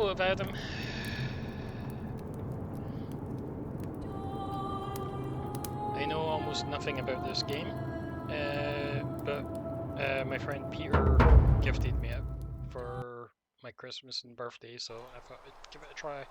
Hello, Adam. I know almost nothing about this game, but my friend Peter gifted me it for my Christmas and birthday, so I thought I'd give it a try.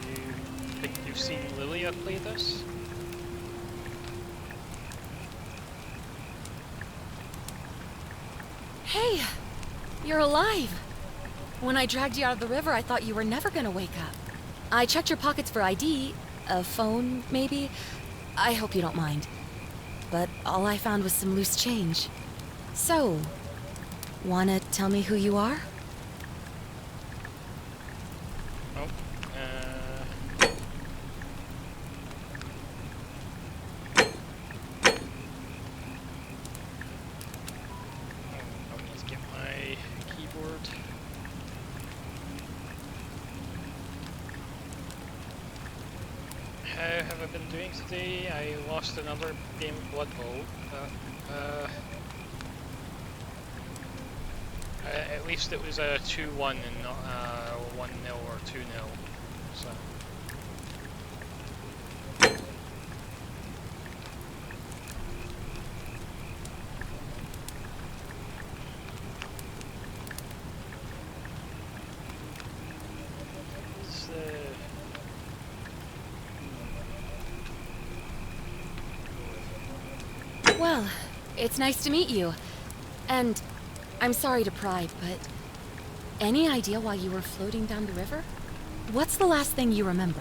You think you've seen Lilia play this? Hey, you're alive. When I dragged you out of the river, I thought you were never gonna wake up. I checked your pockets for ID, a phone, maybe. I hope you don't mind. But all I found was some loose change. So, wanna tell me who you are? Oh, I need to get my keyboard. How have I been doing today? I lost another game of Blood Bowl. At least it was a 2-1 and not 1-0 or 2-0. So. Well, it's nice to meet you. And I'm sorry to pry, but any idea why you were floating down the river? What's the last thing you remember?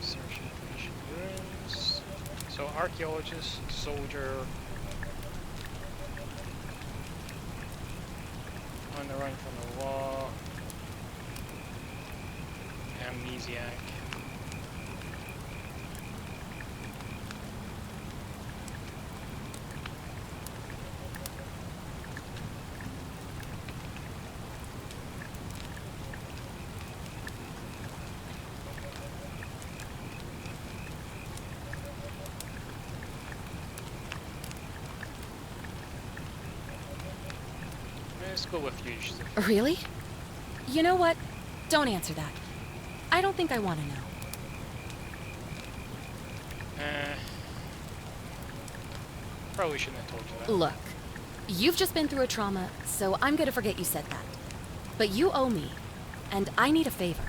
Search information ruins. So archaeologist, soldier, on the run from the law, amnesiac. Let's go with fugitive. Really? You know what? Don't answer that. I don't think I want to know. Probably shouldn't have told you that. Look, you've just been through a trauma, so I'm gonna forget you said that. But you owe me, and I need a favor.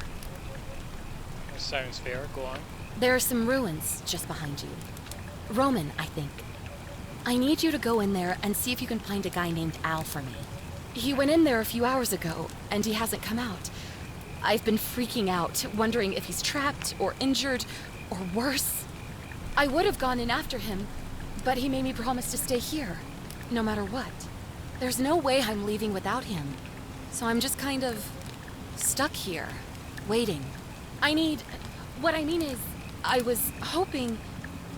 That sounds fair, go on. There are some ruins just behind you. Roman, I think. I need you to go in there and see if you can find a guy named Al for me. He went in there a few hours ago, and he hasn't come out. I've been freaking out, wondering if he's trapped or injured or worse. I would have gone in after him, but he made me promise to stay here, no matter what. There's no way I'm leaving without him, so I'm just kind of stuck here, waiting. What I mean is, I was hoping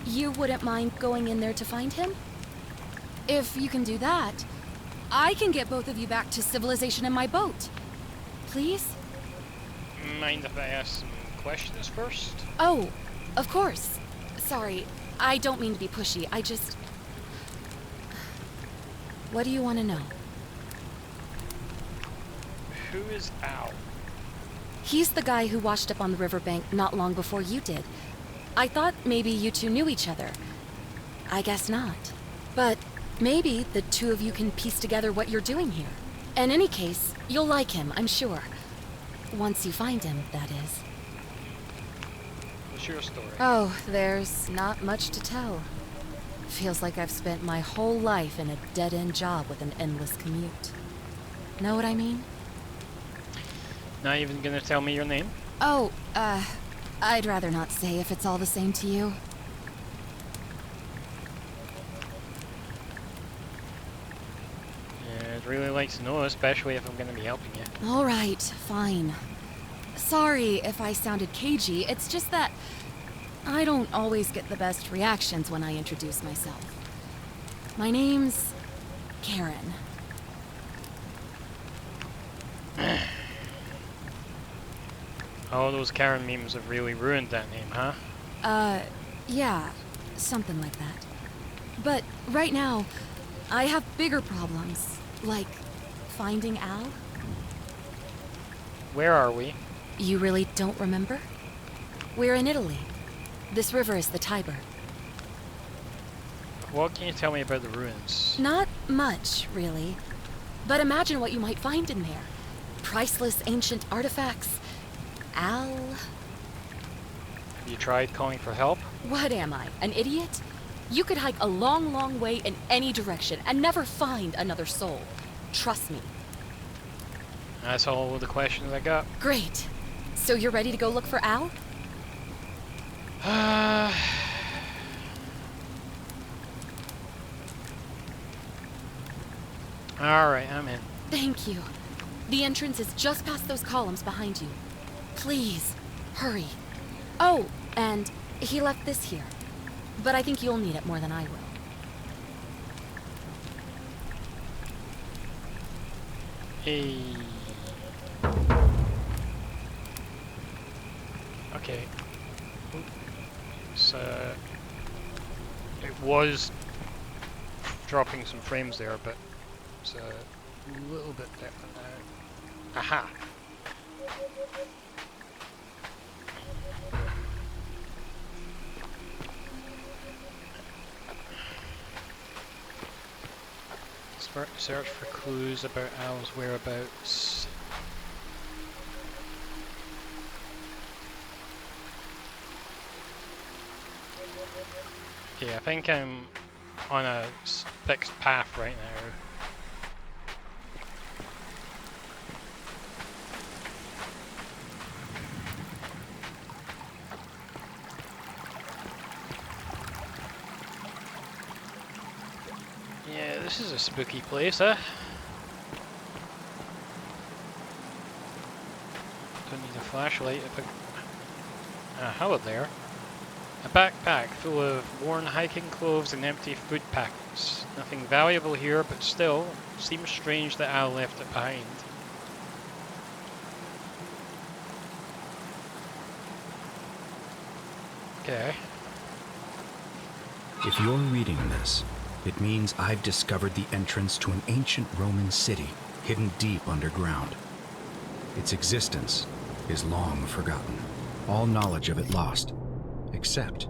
you wouldn't mind going in there to find him. If you can do that, I can get both of you back to civilization in my boat. Please? Mind if I ask some questions first? Oh, of course. Sorry, I don't mean to be pushy. I just... What do you want to know? Who is Al? He's the guy who washed up on the riverbank not long before you did. I thought maybe you two knew each other. I guess not. But maybe the two of you can piece together what you're doing here. In any case, you'll like him, I'm sure. Once you find him, that is. What's your story? Oh, there's not much to tell. Feels like I've spent my whole life in a dead-end job with an endless commute. Know what I mean? Not even gonna tell me your name? Oh, I'd rather not say if it's all the same to you. Yeah, I'd really like to know, especially if I'm gonna be helping you. All right, fine. Sorry if I sounded cagey, it's just that I don't always get the best reactions when I introduce myself. My name's Karen. All those Karen memes have really ruined that name, huh? Yeah, something like that. But right now, I have bigger problems, like finding Al. Where are we? You really don't remember? We're in Italy. This river is the Tiber. What can you tell me about the ruins? Not much, really. But imagine what you might find in there. Priceless ancient artifacts. Al... Have you tried calling for help? What am I, an idiot? You could hike a long, long way in any direction and never find another soul. Trust me. That's all the questions I got. Great. So you're ready to go look for Al? Alright, I'm in. Thank you. The entrance is just past those columns behind you. Please, hurry. Oh, and he left this here. But I think you'll need it more than I will. Hey. Okay. So it was dropping some frames there, but it's a little bit better now. Aha! Search for clues about Al's whereabouts. Okay, I think I'm on a fixed path right now. Yeah, this is a spooky place, huh? Don't need a flashlight if I... hello there. A backpack full of worn hiking clothes and empty food packets. Nothing valuable here, but still, seems strange that Al left it behind. Okay. If you're reading this, it means I've discovered the entrance to an ancient Roman city hidden deep underground. Its existence is long forgotten, all knowledge of it lost, except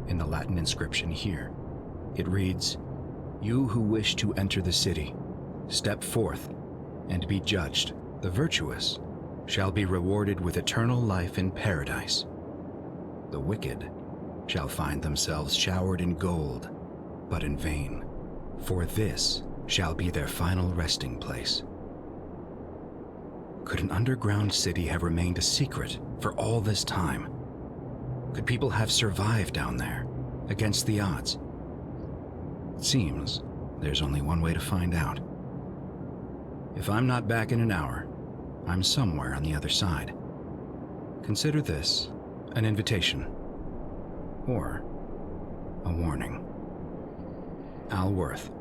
in the Latin inscription here. It reads, "You who wish to enter the city, step forth and be judged. The virtuous shall be rewarded with eternal life in paradise. The wicked shall find themselves showered in gold, but in vain, for this shall be their final resting place." Could an underground city have remained a secret for all this time? Could people have survived down there, against the odds? It seems there's only one way to find out. If I'm not back in an hour, I'm somewhere on the other side. Consider this an invitation, or a warning. Al Worth.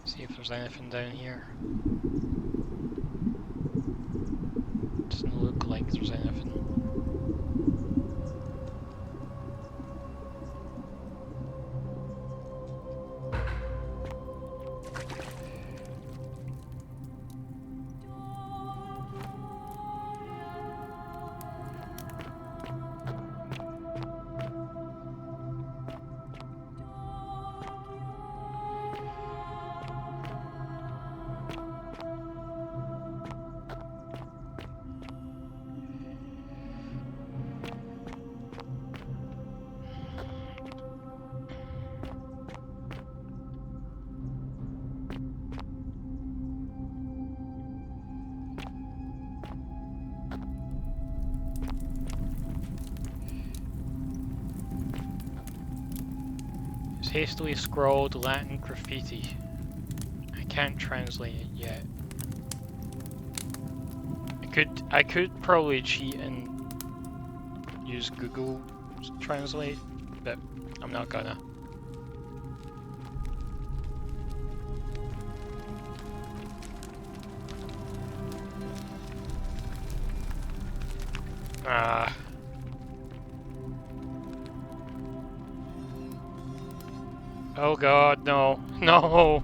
See if there's anything down here. Doesn't look like there's anything. hastily scrawled Latin graffiti. I can't translate it yet. I could probably cheat and use Google Translate, but I'm not gonna. Ah. Oh god, no. No!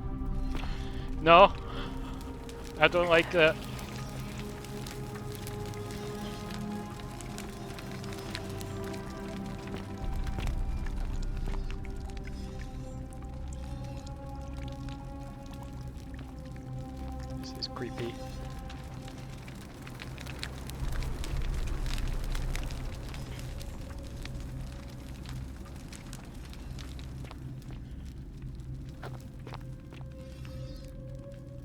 No! I don't like that. This is creepy.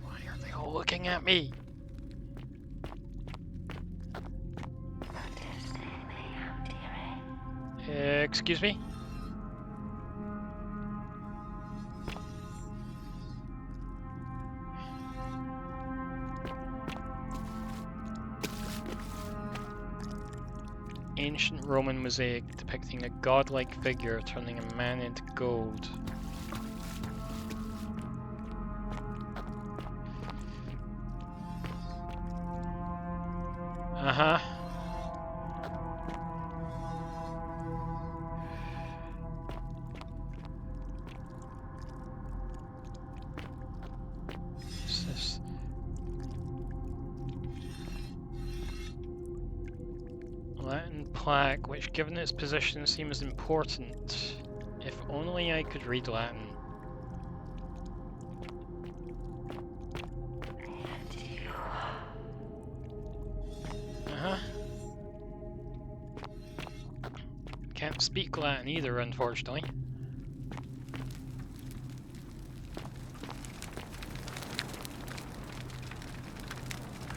Why are they all looking at me? Excuse me? Ancient Roman mosaic depicting a godlike figure turning a man into gold. Uh-huh. What's this? Latin plaque, which given its position seems important. If only I could read Latin. Uh-huh. Can't speak Latin either, unfortunately.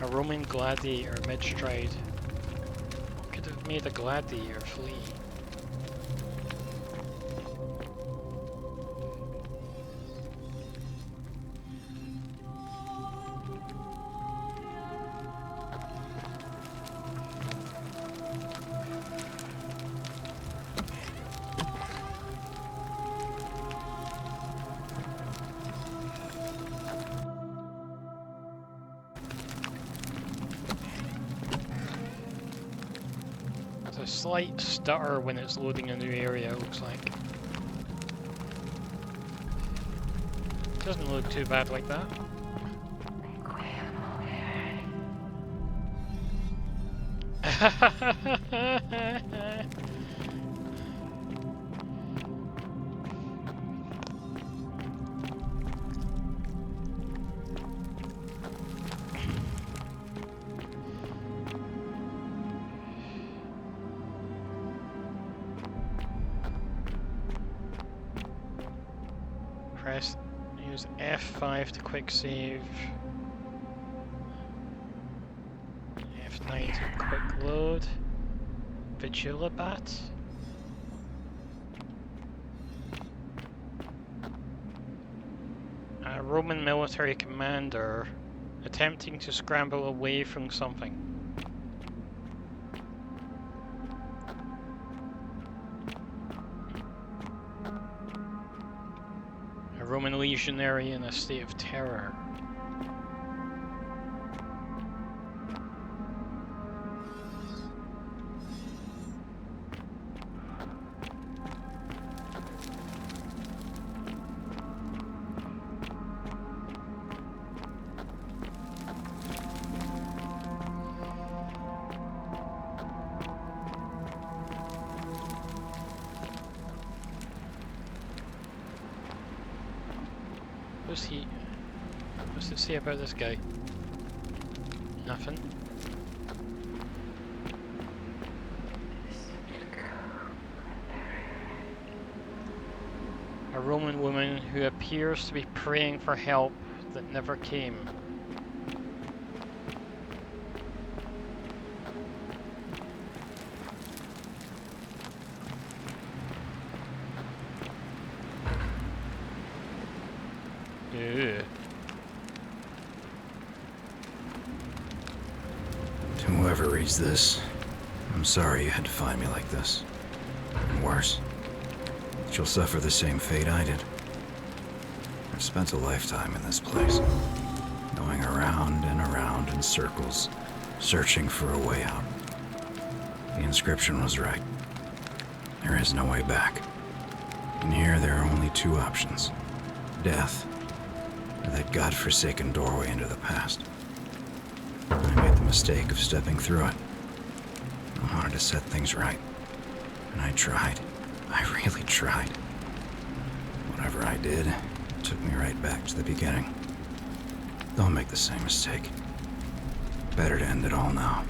A Roman gladiator mid-stride. Could have made a gladiator flee. A slight stutter when it's loading a new area, it looks like. Doesn't look too bad like that. Use F5 to quick save. F9 to quick load. Vigilabat. A Roman military commander attempting to scramble away from something. Roman legionary in a state of terror. What's it say about this guy? Nothing. A Roman woman who appears to be praying for help that never came. worries this. I'm sorry you had to find me like this. And worse, that you'll suffer the same fate I did. I've spent a lifetime in this place, going around and around in circles, searching for a way out. The inscription was right. There is no way back. In here, there are only two options. Death, or that godforsaken doorway into the past. I made the mistake of stepping through it. I wanted to set things right. And I tried. I really tried. Whatever I did, it took me right back to the beginning. Don't make the same mistake. Better to end it all now.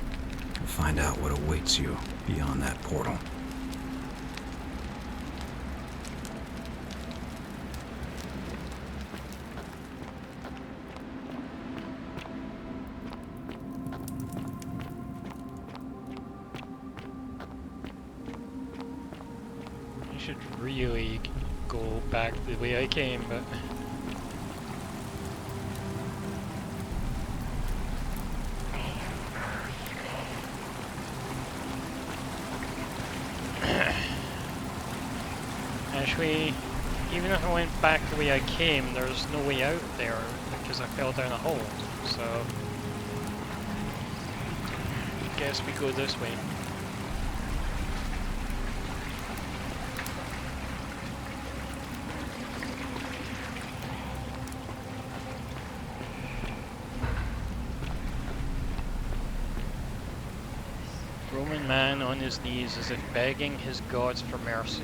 And find out what awaits you beyond that portal. I should really go back the way I came, but actually, even if I went back the way I came, there's no way out there because I fell down a hole. So, I guess we go this way. Roman man on his knees as if begging his gods for mercy.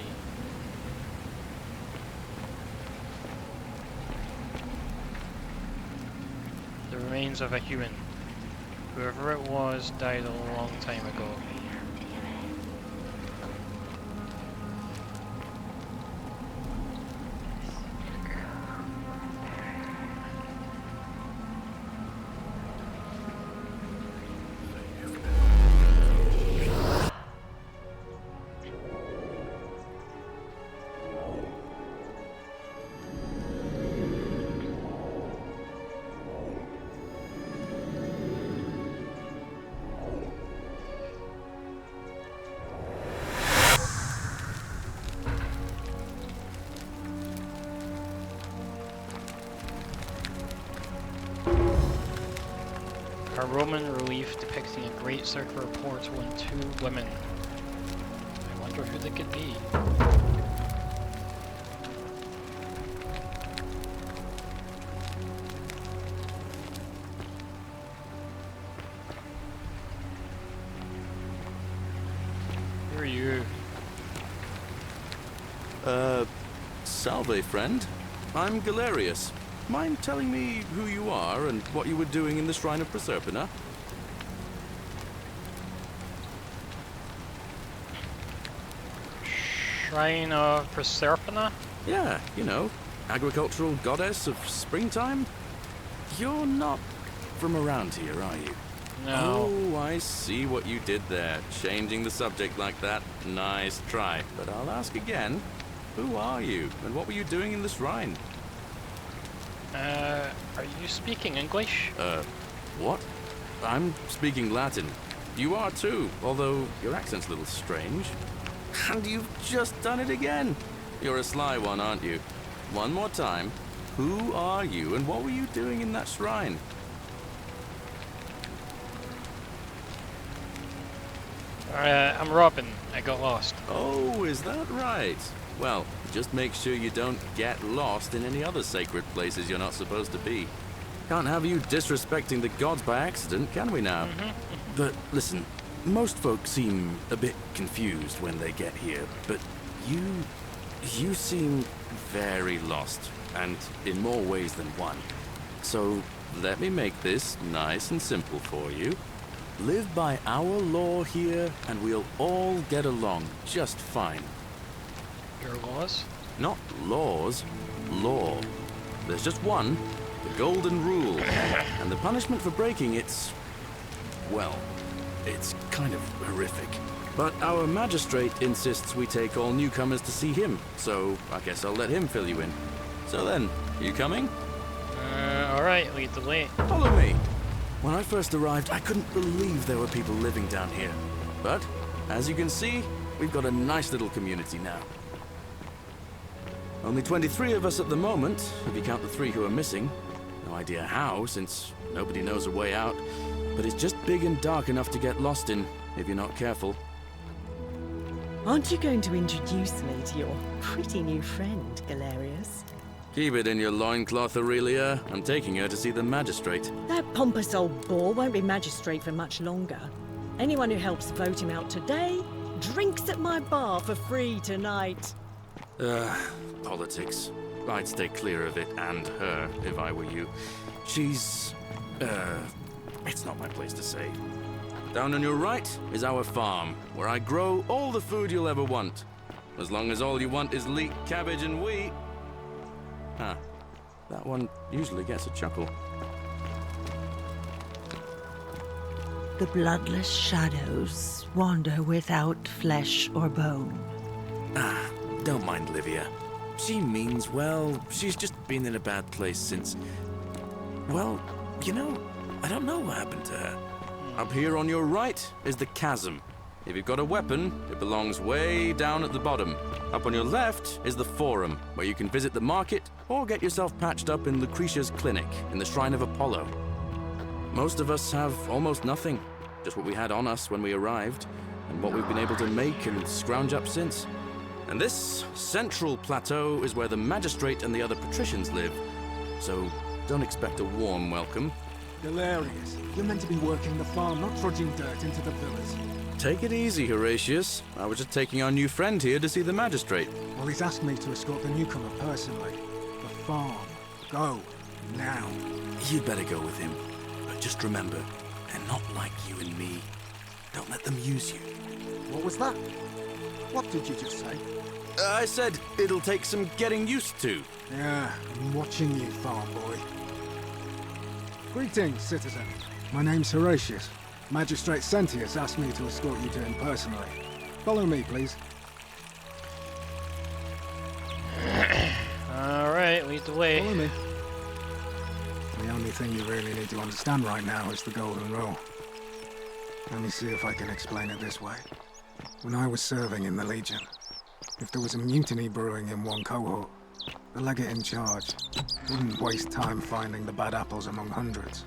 The remains of a human. Whoever it was died a long time ago. A Roman relief depicting a great circular portal and two women. I wonder who they could be. Who are you? Salve, friend. I'm Galerius. Mind telling me who you are and what you were doing in the Shrine of Proserpina? Shrine of Proserpina? Yeah, you know, agricultural goddess of springtime? You're not from around here, are you? No. Oh, I see what you did there. Changing the subject like that. Nice try. But I'll ask again. Who are you, and what were you doing in the shrine? Are you speaking English? What? I'm speaking Latin. You are too, although your accent's a little strange. And you've just done it again. You're a sly one, aren't you? One more time. Who are you, and what were you doing in that shrine? I'm Robin. I got lost. Oh, is that right? Well, just make sure you don't get lost in any other sacred places you're not supposed to be. Can't have you disrespecting the gods by accident, can we now? But listen, most folks seem a bit confused when they get here, but you seem very lost, and in more ways than one. So let me make this nice and simple for you. Live by our law here, and we'll all get along just fine. Your laws? Not laws, law. There's just one, the golden rule. And the punishment for breaking it's... well, it's kind of horrific. But our magistrate insists we take all newcomers to see him, so I guess I'll let him fill you in. So then, you coming? Alright, lead the way. Follow me. When I first arrived, I couldn't believe there were people living down here. But, as you can see, we've got a nice little community now. Only 23 of us at the moment, if you count the 3 who are missing. No idea how, since nobody knows a way out. But it's just big and dark enough to get lost in, if you're not careful. Aren't you going to introduce me to your pretty new friend, Galerius? Keep it in your loincloth, Aurelia. I'm taking her to see the magistrate. That pompous old bore won't be magistrate for much longer. Anyone who helps vote him out today drinks at my bar for free tonight. Politics. I'd stay clear of it and her if I were you. She's... it's not my place to say. Down on your right is our farm, where I grow all the food you'll ever want. As long as all you want is leek, cabbage, and wheat. Huh. That one usually gets a chuckle. The bloodless shadows wander without flesh or bone. Don't mind Livia. She means well. She's just been in a bad place since... Well, you know, I don't know what happened to her. Up here on your right is the chasm. If you've got a weapon, it belongs way down at the bottom. Up on your left is the forum, where you can visit the market or get yourself patched up in Lucretia's clinic in the Shrine of Apollo. Most of us have almost nothing, just what we had on us when we arrived, and what we've been able to make and scrounge up since. And this central plateau is where the magistrate and the other patricians live, so don't expect a warm welcome. Galerius, you're meant to be working the farm, not trudging dirt into the villas. Take it easy, Horatius. I was just taking our new friend here to see the magistrate. Well, he's asked me to escort the newcomer personally. The farm. Go. Now. You'd better go with him. But just remember, they're not like you and me. Don't let them use you. What was that? What did you just say? I said it'll take some getting used to. Yeah, I'm watching you, farm boy. Greetings, citizen. My name's Horatius. Magistrate Sentius asked me to escort you to him personally. Follow me, please. Alright, lead the way. Follow me. The only thing you really need to understand right now is the Golden Rule. Let me see if I can explain it this way. When I was serving in the Legion, if there was a mutiny brewing in one cohort, the legate in charge wouldn't waste time finding the bad apples among hundreds.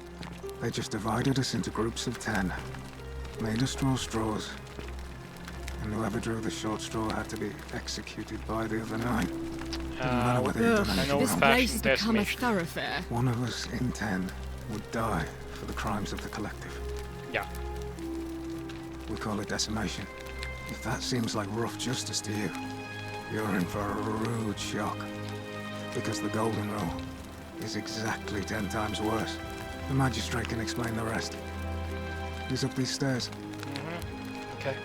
They just divided us into groups of 10, made us draw straws, and whoever drew the short straw had to be executed by the other 9. Didn't matter whether he'd done I anything know This wrong. place has become a decimation. thoroughfare. One of us in 10 would die for the crimes of the collective. Yeah. We call it decimation. If that seems like rough justice to you, you're in for a rude shock. Because the Golden Rule is exactly 10 times worse. The magistrate can explain the rest. He's up these stairs. Okay.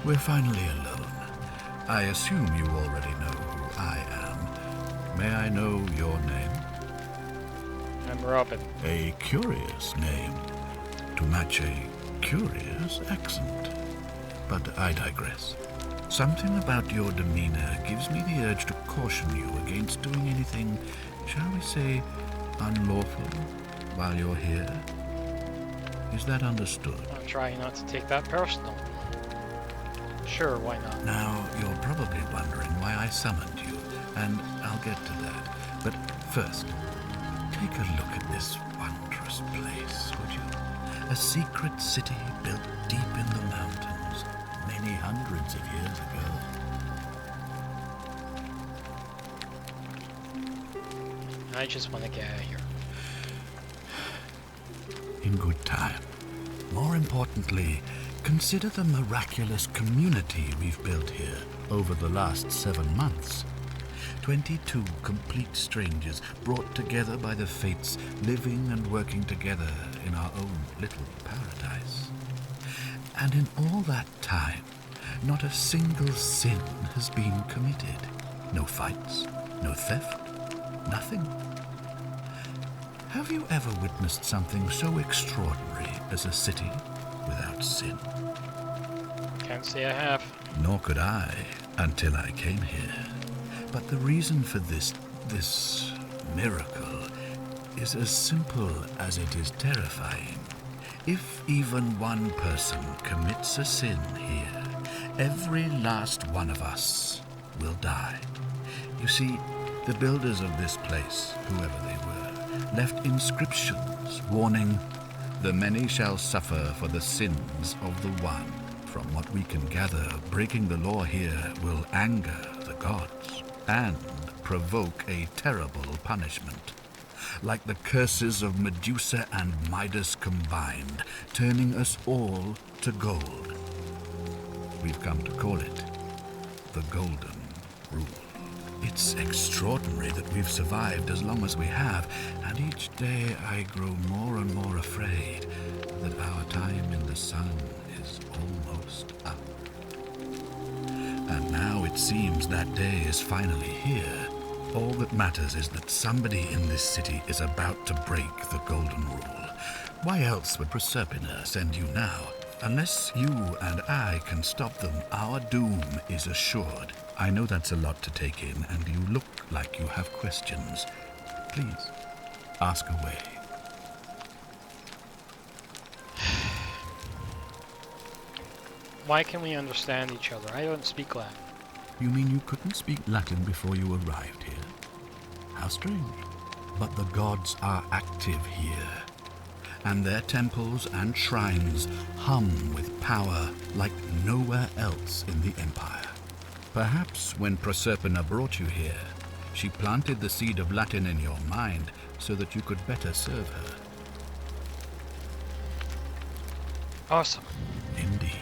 We're finally alone. I assume you already know who I am. May I know your name? I'm Robin. A curious name to match a curious accent. But I digress. Something about your demeanor gives me the urge to caution you against doing anything, shall we say, unlawful while you're here. Is that understood? I'm trying not to take that personal. Sure, why not? Now, you're probably wondering why I summoned you, and I'll get to that. But first, take a look at this wondrous place, would you? A secret city built deep in the mountains, many hundreds of years ago. I just want to get out of here. In good time. More importantly, consider the miraculous community we've built here over the last 7 months. 22 complete strangers brought together by the fates, living and working together in our own little paradise. And in all that time, not a single sin has been committed. No fights, no theft, nothing. Have you ever witnessed something so extraordinary as a city without sin? Can't say I have. Nor could I until I came here. But the reason for this miracle is as simple as it is terrifying. If even one person commits a sin here, every last one of us will die. You see, the builders of this place, whoever they were, left inscriptions warning, "The many shall suffer for the sins of the one." From what we can gather, breaking the law here will anger the gods and provoke a terrible punishment. Like the curses of Medusa and Midas combined, turning us all to gold. We've come to call it the Golden Rule. It's extraordinary that we've survived as long as we have, and each day I grow more and more afraid that our time in the sun is almost up. And now it seems that day is finally here. All that matters is that somebody in this city is about to break the Golden Rule. Why else would Proserpina send you now? Unless you and I can stop them, our doom is assured. I know that's a lot to take in, and you look like you have questions. Please, ask away. Why can we understand each other? I don't speak Latin. You mean you couldn't speak Latin before you arrived here? How strange. But the gods are active here, and their temples and shrines hum with power like nowhere else in the Empire. Perhaps when Proserpina brought you here, she planted the seed of Latin in your mind so that you could better serve her. Awesome. Indeed.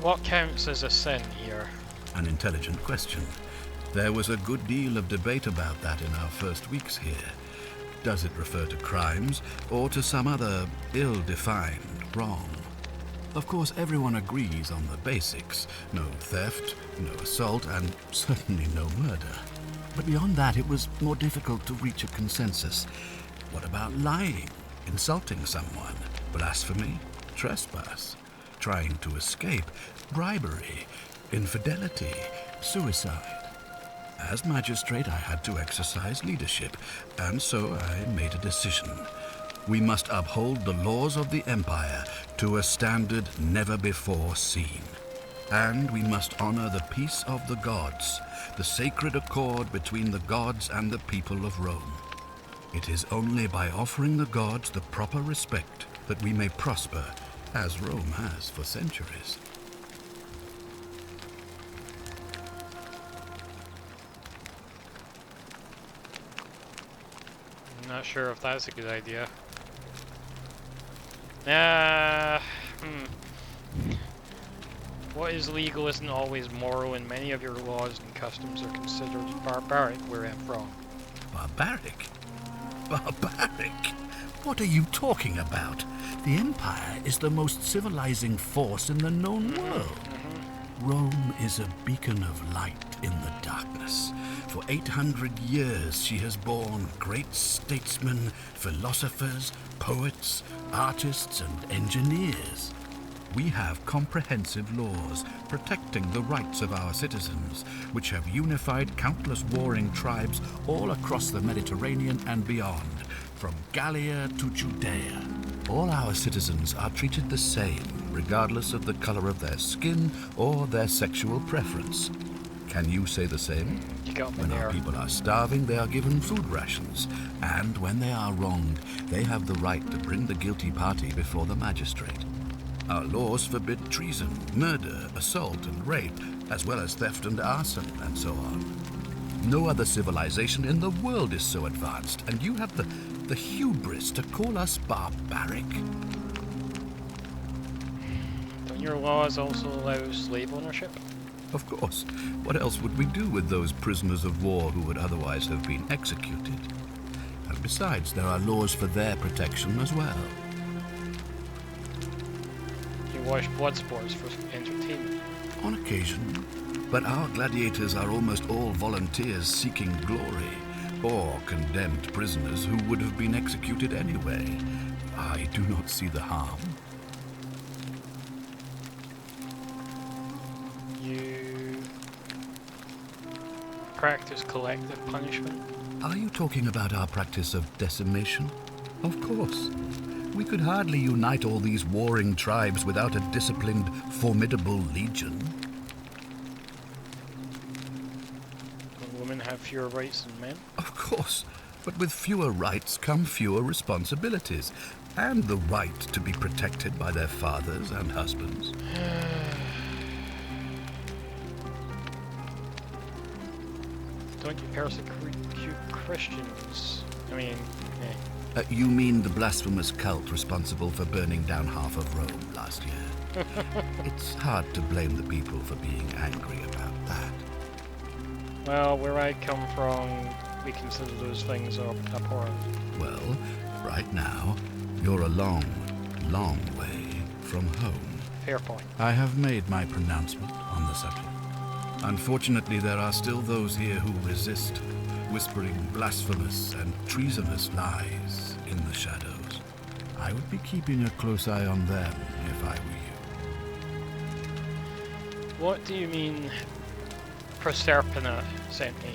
What counts as a sin here? An intelligent question. There was a good deal of debate about that in our first weeks here. Does it refer to crimes or to some other ill-defined wrong? Of course, everyone agrees on the basics. No theft, no assault, and certainly no murder. But beyond that, it was more difficult to reach a consensus. What about lying, insulting someone, blasphemy, trespass, trying to escape, bribery, infidelity, suicide? As magistrate, I had to exercise leadership, and so I made a decision. We must uphold the laws of the Empire to a standard never before seen. And we must honor the peace of the gods, the sacred accord between the gods and the people of Rome. It is only by offering the gods the proper respect that we may prosper, as Rome has for centuries. I'm not sure if that's a good idea. What is legal isn't always moral, and many of your laws and customs are considered barbaric where I'm from. Barbaric? Barbaric? What are you talking about? The Empire is the most civilizing force in the known world. Rome is a beacon of light in the darkness. For 800 years she has borne great statesmen, philosophers, poets, artists, and engineers. We have comprehensive laws protecting the rights of our citizens, which have unified countless warring tribes all across the Mediterranean and beyond, from Gallia to Judea. All our citizens are treated the same, regardless of the color of their skin or their sexual preference. Can you say the same? You got me When there. our people are starving, they are given food rations, and when they are wronged, they have the right to bring the guilty party before the magistrate. Our laws forbid treason, murder, assault, and rape, as well as theft and arson, and so on. No other civilization in the world is so advanced, and you have the hubris to call us barbaric? Don't your laws also allow slave ownership? Of course. What else would we do with those prisoners of war who would otherwise have been executed? And besides, there are laws for their protection as well. You watch blood sports for entertainment. On occasion. But our gladiators are almost all volunteers seeking glory, or condemned prisoners who would have been executed anyway. I do not see the harm. You practice collective punishment? Are you talking about our practice of decimation? Of course. We could hardly unite all these warring tribes without a disciplined, formidable legion. Don't women have fewer rights than men? Of course. But with fewer rights come fewer responsibilities, and the right to be protected by their fathers and husbands. Don't you persecute Christians? I mean, You mean the blasphemous cult responsible for burning down half of Rome last year? It's hard to blame the people for being angry about that. well, where I come from, we consider those things abhorrent. Well, right now, you're a long, long way from home. Fair point. I have made my pronouncement on the subject. Unfortunately, there are still those here who resist, whispering blasphemous and treasonous lies in the shadows. I would be keeping a close eye on them if I were you. What do you mean Proserpina sent me?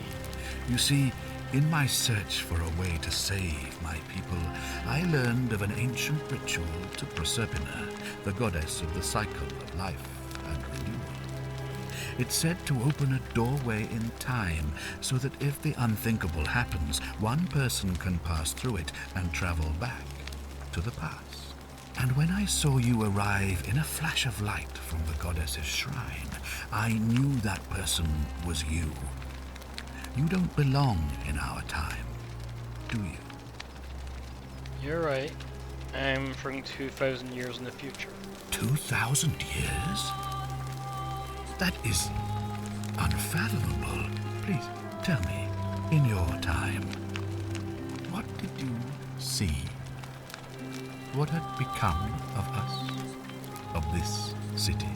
You see, in my search for a way to save my people, I learned of an ancient ritual to Proserpina, the goddess of the cycle of life and renewal. It's said to open a doorway in time, so that if the unthinkable happens, one person can pass through it and travel back to the past. And when I saw you arrive in a flash of light from the goddess's shrine, I knew that person was you. You don't belong in our time, do you? You're right. I'm from 2,000 years in the future. 2,000 years? That is unfathomable. Please, tell me, in your time, what did you see? What had become of us? Of this city?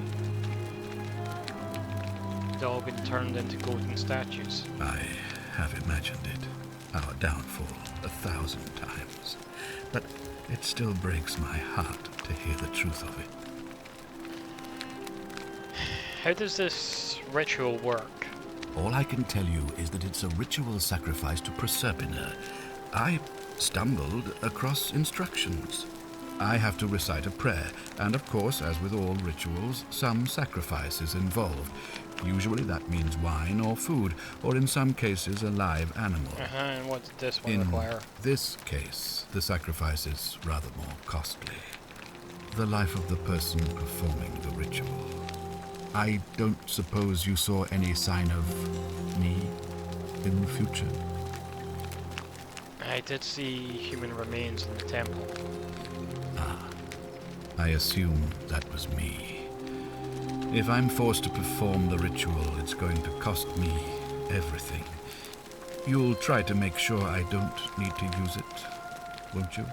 They'd all been turned into golden statues. I have imagined it, our downfall 1,000 times. But it still breaks my heart to hear the truth of it. How does this ritual work? All I can tell you is that it's a ritual sacrifice to Proserpina. I stumbled across instructions. I have to recite a prayer, and of course, as with all rituals, some sacrifice is involved. Usually that means wine or food, or in some cases a live animal. And what did this one In require? this case, the sacrifice is rather more costly. The life of the person performing the ritual. I don't suppose you saw any sign of me in the future? I did see human remains in the temple. I assume that was me. If I'm forced to perform the ritual, it's going to cost me everything. You'll try to make sure I don't need to use it, won't you?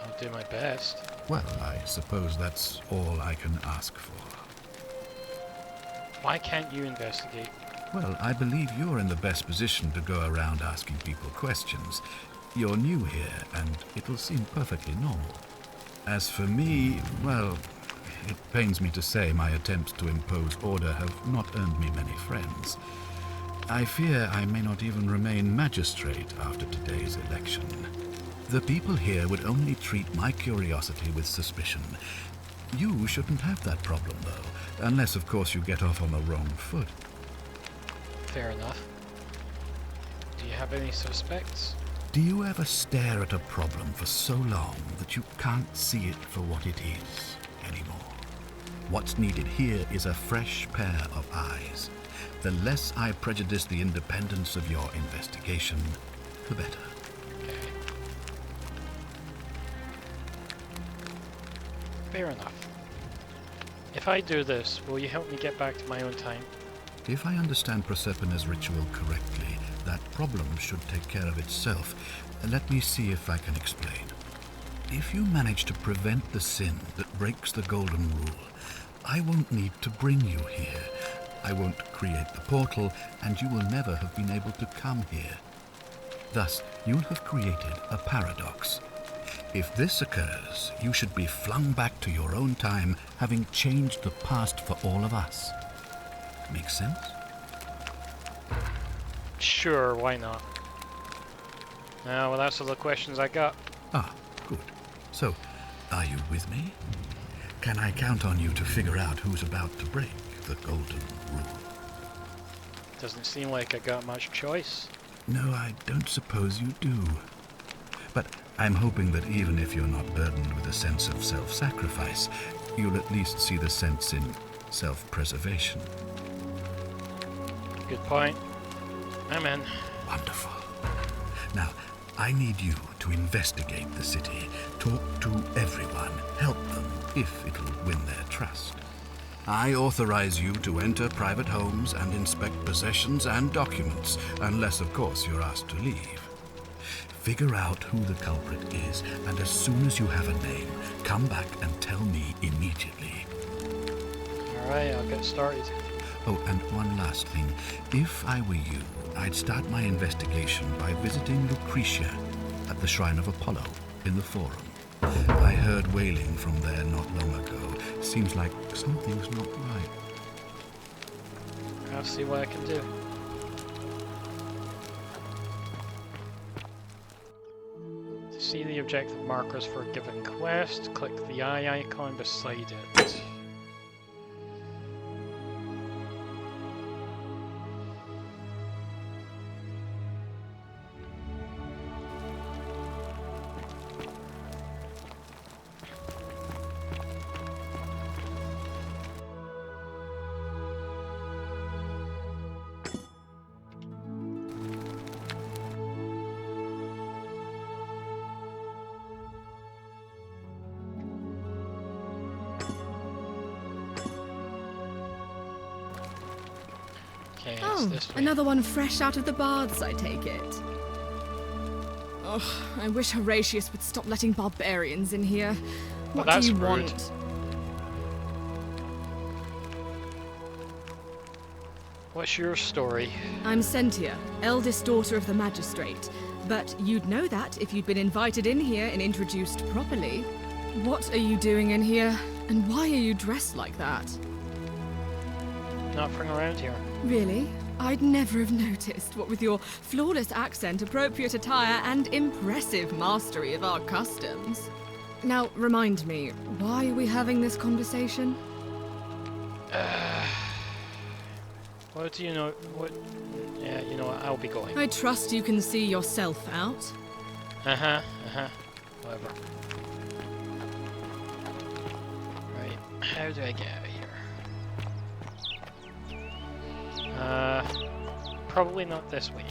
I'll do my best. Well, I suppose that's all I can ask for. Why can't you investigate? Well, I believe you're in the best position to go around asking people questions. You're new here, and it'll seem perfectly normal. As for me, well, it pains me to say my attempts to impose order have not earned me many friends. I fear I may not even remain magistrate after today's election. The people here would only treat my curiosity with suspicion. You shouldn't have that problem, though, unless, of course, you get off on the wrong foot. Fair enough. Do you have any suspects? Do you ever stare at a problem for so long that you can't see it for what it is anymore? What's needed here is a fresh pair of eyes. The less I prejudice the independence of your investigation, the better. Okay. Fair enough. If I do this, will you help me get back to my own time? If I understand Proserpina's ritual correctly, that problem should take care of itself. Let me see if I can explain. If you manage to prevent the sin that breaks the Golden Rule, I won't need to bring you here. I won't create the portal, and you will never have been able to come here. Thus, you have created a paradox. If this occurs, you should be flung back to your own time, having changed the past for all of us. Makes sense? Sure, why not? Well, that's all the questions I got. Ah, good. So, are you with me? Can I count on you to figure out who's about to break the golden rule? Doesn't seem like I got much choice. No, I don't suppose you do. But I'm hoping that even if you're not burdened with a sense of self-sacrifice, you'll at least see the sense in self-preservation. Good point. I'm in. Wonderful. Now, I need you to investigate the city, talk to everyone, help them, if it'll win their trust. I authorize you to enter private homes and inspect possessions and documents, unless, of course, you're asked to leave. Figure out who the culprit is, and as soon as you have a name, come back and tell me immediately. Alright, I'll get started. Oh, and one last thing. If I were you, I'd start my investigation by visiting Lucretia at the Shrine of Apollo in the Forum. I heard wailing from there not long ago. Seems like something's not right. I'll see what I can do. To see the objective markers for a given quest, click the eye icon beside it. Okay, it's Oh, this way. another one fresh out of the baths, I take it. Oh, I wish Horatius would stop letting barbarians in here. What that's do you rude. want? What's your story? I'm Sentia, eldest daughter of the magistrate. But you'd know that if you'd been invited in here and introduced properly. What are you doing in here? And why are you dressed like that? Not from around here. Really? I'd never have noticed, what with your flawless accent, appropriate attire, and impressive mastery of our customs. Now, remind me, why are we having this conversation? What do you know? What? Yeah, you know what? I'll be going. I trust you can see yourself out. Whatever. Right, how do I get out of here? Probably not this way.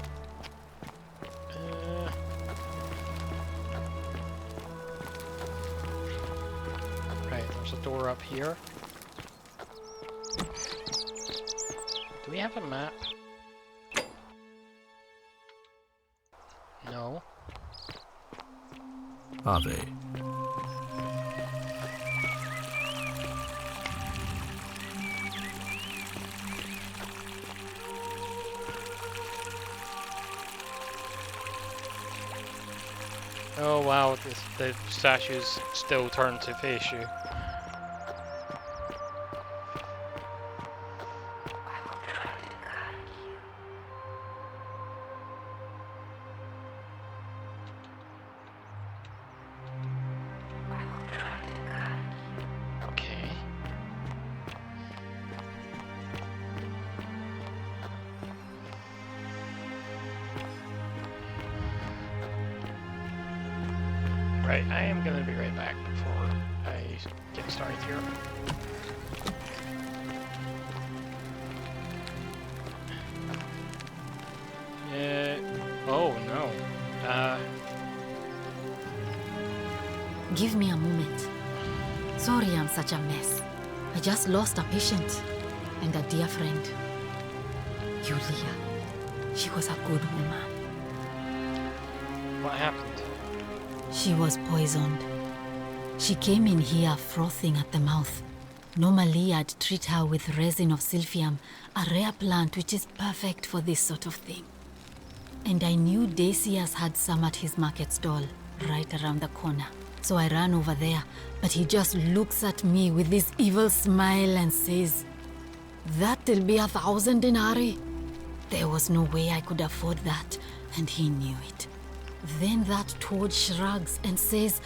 Right, there's a door up here. Do we have a map? No. Are they? Oh wow, the statues still turn to face you. Okay. Right, I am gonna be right back before I get started here. Oh no. Give me a moment. Sorry I'm such a mess. I just lost a patient and a dear friend. Yulia. She was a good woman. What happened? She was poisoned. She came in here frothing at the mouth. Normally I'd treat her with resin of silphium, a rare plant which is perfect for this sort of thing. And I knew Decius had some at his market stall, right around the corner. So I ran over there, but he just looks at me with this evil smile and says, "That'll be 1,000 denarii." There was no way I could afford that, and he knew it. Then that toad shrugs and says,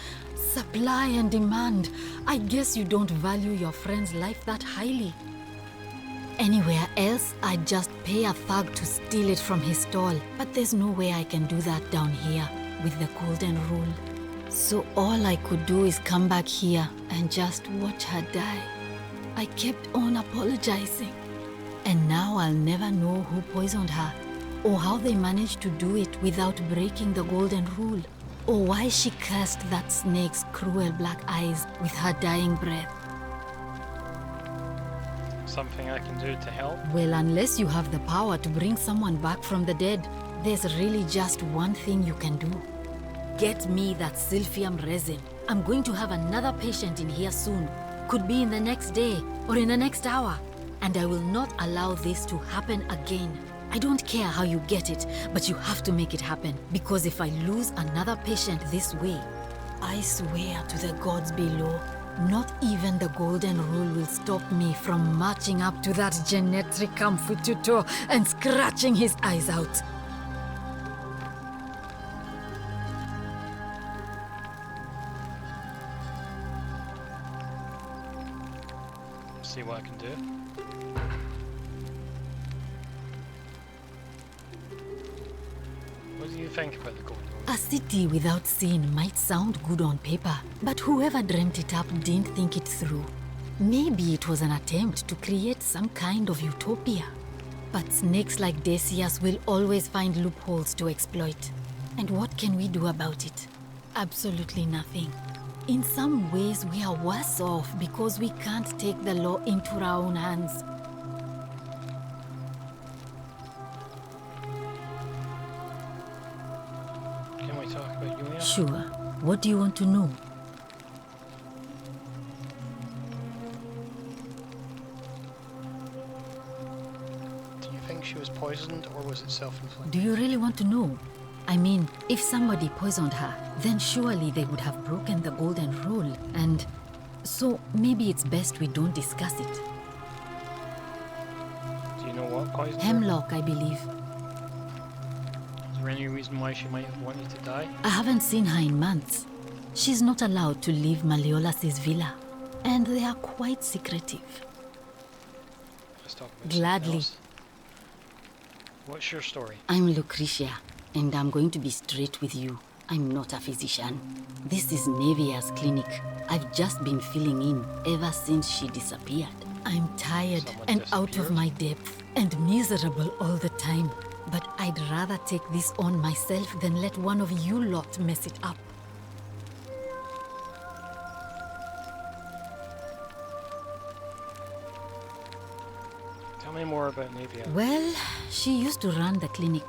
"Supply and demand. I guess you don't value your friend's life that highly." Anywhere else, I'd just pay a thug to steal it from his stall. But there's no way I can do that down here with the golden rule. So all I could do is come back here and just watch her die. I kept on apologizing. And now I'll never know who poisoned her, or how they managed to do it without breaking the golden rule, or why she cursed that snake's cruel black eyes with her dying breath. Something I can do to help? Well, unless you have the power to bring someone back from the dead, there's really just one thing you can do. Get me that silphium resin. I'm going to have another patient in here soon. Could be in the next day, or in the next hour. And I will not allow this to happen again. I don't care how you get it, but you have to make it happen. Because if I lose another patient this way, I swear to the gods below, not even the golden rule will stop me from marching up to that Genetricum Fututor and scratching his eyes out. See what I can do. What do you think about the golden rule? A city without sin might sound good on paper, but whoever dreamt it up didn't think it through. Maybe it was an attempt to create some kind of utopia. But snakes like Decius will always find loopholes to exploit. And what can we do about it? Absolutely nothing. In some ways, we are worse off because we can't take the law into our own hands. Can we talk about Yulia? Sure. What do you want to know? Do you think she was poisoned or was it self-inflicted? Do you really want to know? I mean, if somebody poisoned her, then surely they would have broken the golden rule, and so maybe it's best we don't discuss it. Do you know what poisoned her? Hemlock, I believe. Is there any reason why she might have wanted to die? I haven't seen her in months. She's not allowed to leave Malleolus' villa, and they are quite secretive. Let's talk about Gladly. something else. What's your story? I'm Lucretia, and I'm going to be straight with you. I'm not a physician. This is Nevia's clinic. I've just been filling in ever since she disappeared. I'm tired Someone and out of disappeared? my depth and miserable all the time. But I'd rather take this on myself than let one of you lot mess it up. Tell me more about Nevia. Well, she used to run the clinic.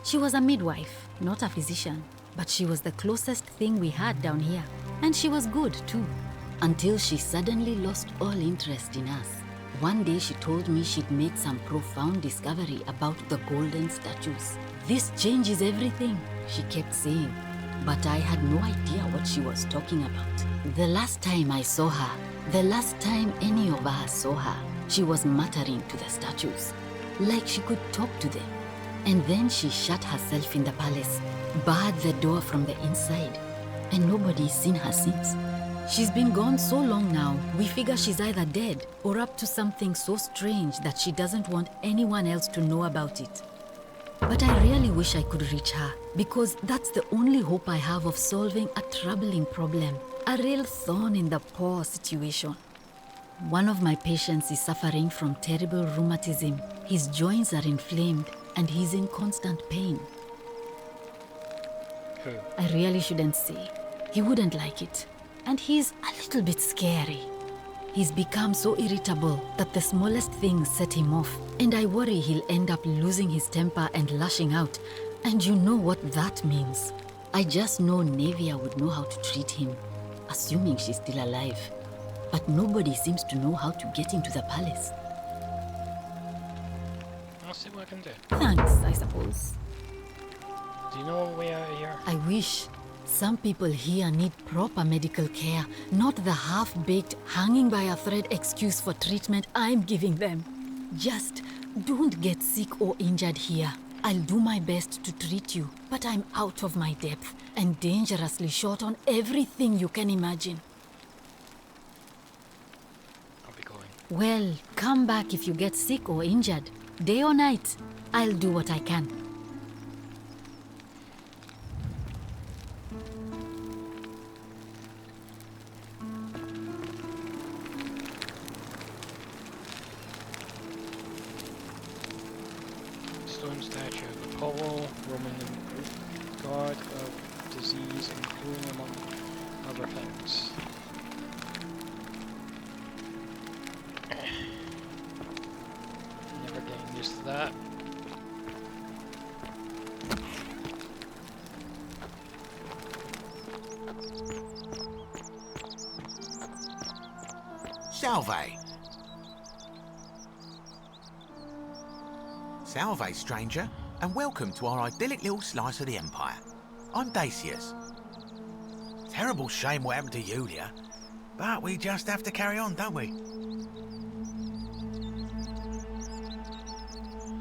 She was a midwife, not a physician, but she was the closest thing we had down here. And she was good, too, until she suddenly lost all interest in us. One day she told me she'd made some profound discovery about the golden statues. "This changes everything," she kept saying, but I had no idea what she was talking about. The last time I saw her, the last time any of us saw her, she was muttering to the statues, like she could talk to them. And then she shut herself in the palace, barred the door from the inside, and nobody's seen her since. She's been gone so long now, we figure she's either dead or up to something so strange that she doesn't want anyone else to know about it. But I really wish I could reach her, because that's the only hope I have of solving a troubling problem, a real thorn in the paw situation. One of my patients is suffering from terrible rheumatism. His joints are inflamed, and he's in constant pain. Who? I really shouldn't say. He wouldn't like it. And he's a little bit scary. He's become so irritable that the smallest things set him off. And I worry he'll end up losing his temper and lashing out. And you know what that means. I just know Nevia would know how to treat him, assuming she's still alive. But nobody seems to know how to get into the palace. I'll see what I can do. Thanks, I suppose. Do you know a way out of here? I wish. Some people here need proper medical care, not the half-baked, hanging by a thread excuse for treatment I'm giving them. Just don't get sick or injured here. I'll do my best to treat you, but I'm out of my depth and dangerously short on everything you can imagine. I'll be going. Well, come back if you get sick or injured. Day or night, I'll do what I can. Stone statue of Apollo, Roman god of disease and healing, among other things. Never getting used to that. Salve. Salve, stranger, and welcome to our idyllic little slice of the Empire. I'm Dacius. Terrible shame what happened to Yulia, but we just have to carry on, don't we?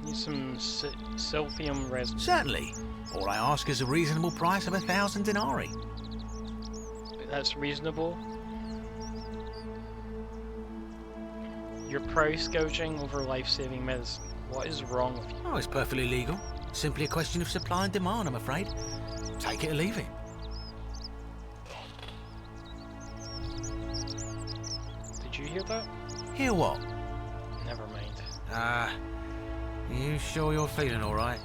Need some silphium resin. Certainly. All I ask is a reasonable price of 1,000 denarii. That's reasonable. You're price gouging over life-saving medicine. What is wrong with you? Oh, it's perfectly legal. Simply a question of supply and demand, I'm afraid. Take it or leave it. Did you hear that? Hear what? Never mind. You sure you're feeling all right?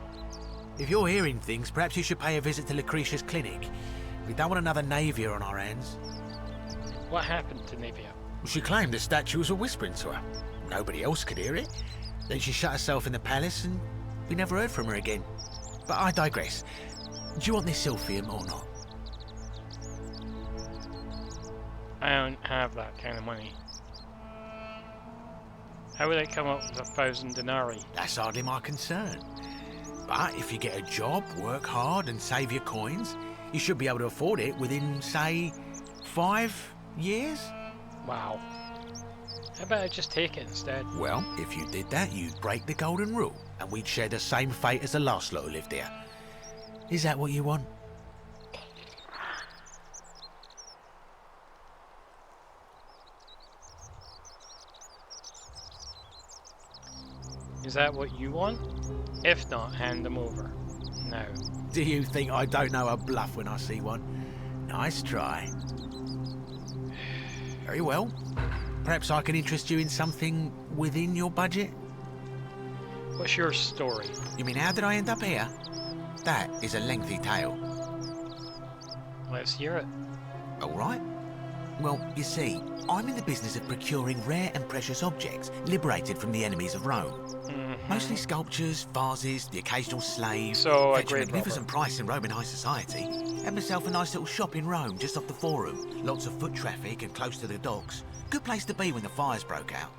If you're hearing things, perhaps you should pay a visit to Lucretia's clinic. We don't want another Navia on our hands. What happened to Navia? She claimed the statues were whispering to her. Nobody else could hear it. Then she shut herself in the palace and we never heard from her again. But I digress. Do you want this silphium or not? I don't have that kind of money. How would I come up with 1,000 denarii? That's hardly my concern. But if you get a job, work hard and save your coins, you should be able to afford it within, say, 5 years? Wow. How about I just take it instead? Well, if you did that, you'd break the golden rule, and we'd share the same fate as the last lot who lived here. Is that what you want? Is that what you want? If not, hand them over. Now. Do you think I don't know a bluff when I see one? Nice try. Very well. Perhaps I can interest you in something within your budget? What's your story? You mean how did I end up here? That is a lengthy tale. Let's hear it. All right. Well, you see, I'm in the business of procuring rare and precious objects liberated from the enemies of Rome. Mostly sculptures, vases, the occasional slave. So a fetch a great magnificent price in Roman high society. Had myself a nice little shop in Rome, just off the Forum. Lots of foot traffic and close to the docks. Good place to be when the fires broke out.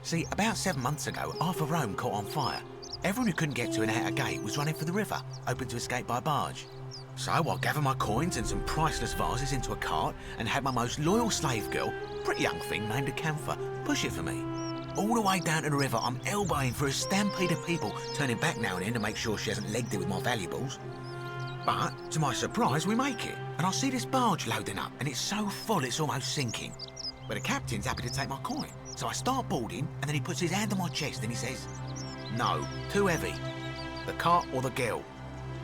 See, about 7 months ago, half of Rome caught on fire. Everyone who couldn't get to an outer gate was running for the river, open to escape by barge. So I gathered my coins and some priceless vases into a cart and had my most loyal slave girl, pretty young thing named Acantha, push it for me. All the way down to the river, I'm elbowing for a stampede of people, turning back now and then to make sure she hasn't legged it with my valuables. But, to my surprise, we make it, and I see this barge loading up, and it's so full it's almost sinking. But the captain's happy to take my coin, so I start boarding, and then he puts his hand on my chest and he says, "No, too heavy. The cart or the girl."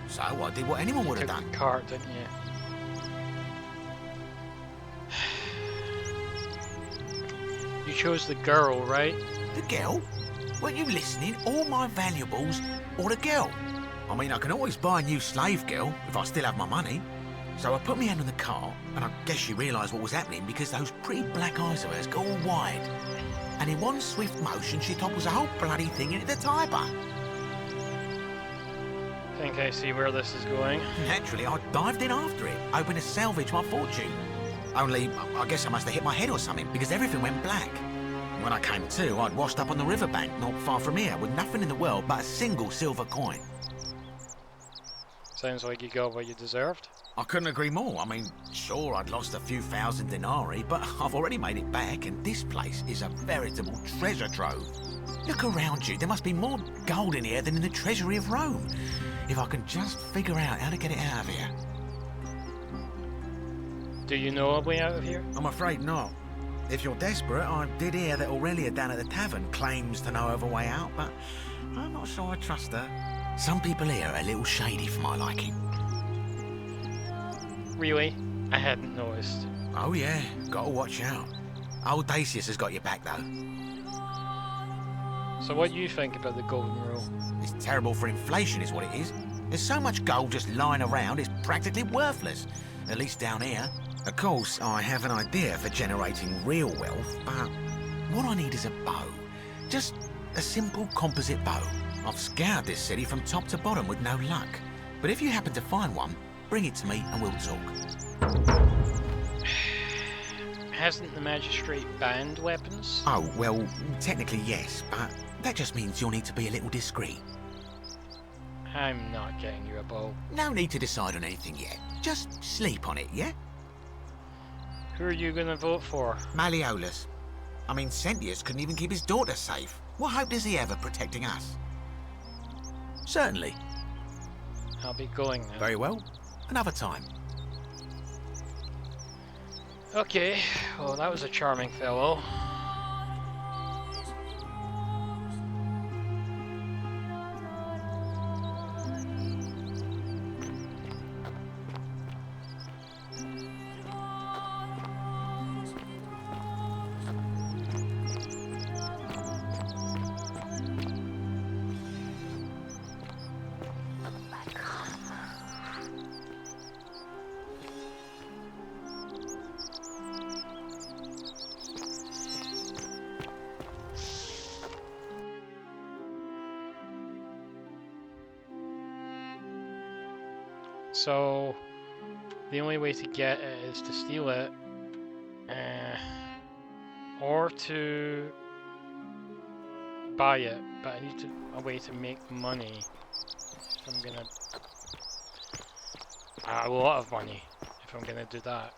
So I did what anyone would have done. The cart, didn't you? You chose the girl, right? The girl? Weren't you listening? All my valuables or the girl? I mean, I can always buy a new slave girl if I still have my money. So I put my hand on the cart, and I guess she realised what was happening because those pretty black eyes of hers go all wide. And in one swift motion, she topples the whole bloody thing into the Tiber. Think I see where this is going. Naturally, I dived in after it, hoping to salvage my fortune. Only, I guess I must have hit my head or something, because everything went black. When I came to, I'd washed up on the riverbank, not far from here, with nothing in the world but a single silver coin. Sounds like you got what you deserved. I couldn't agree more. I mean, sure, I'd lost a few thousand denarii, but I've already made it back, and this place is a veritable treasure trove. Look around you. There must be more gold in here than in the treasury of Rome. If I can just figure out how to get it out of here. Do you know a way out of here? I'm afraid not. If you're desperate, I did hear that Aurelia down at the tavern claims to know of a way out, but I'm not sure I trust her. Some people here are a little shady for my liking. Really? I hadn't noticed. Oh yeah, gotta watch out. Old Dacius has got your back though. So what do you think about the golden rule? It's terrible for inflation is what it is. There's so much gold just lying around, it's practically worthless. At least down here. Of course, I have an idea for generating real wealth, but what I need is a bow. Just a simple composite bow. I've scoured this city from top to bottom with no luck. But if you happen to find one, bring it to me and we'll talk. Hasn't the magistrate banned weapons? Oh, well, technically yes, but that just means you'll need to be a little discreet. I'm not getting you a bow. No need to decide on anything yet. Just sleep on it, yeah? Who are you gonna vote for? Malleolus. I mean, Sentius couldn't even keep his daughter safe. What hope does he have of protecting us? Certainly. I'll be going now. Very well. Another time. Okay, well that was a charming fellow. So, the only way to get it is to steal it, or to buy it, but I need a way to make money if I'm gonna... a lot of money if I'm gonna do that.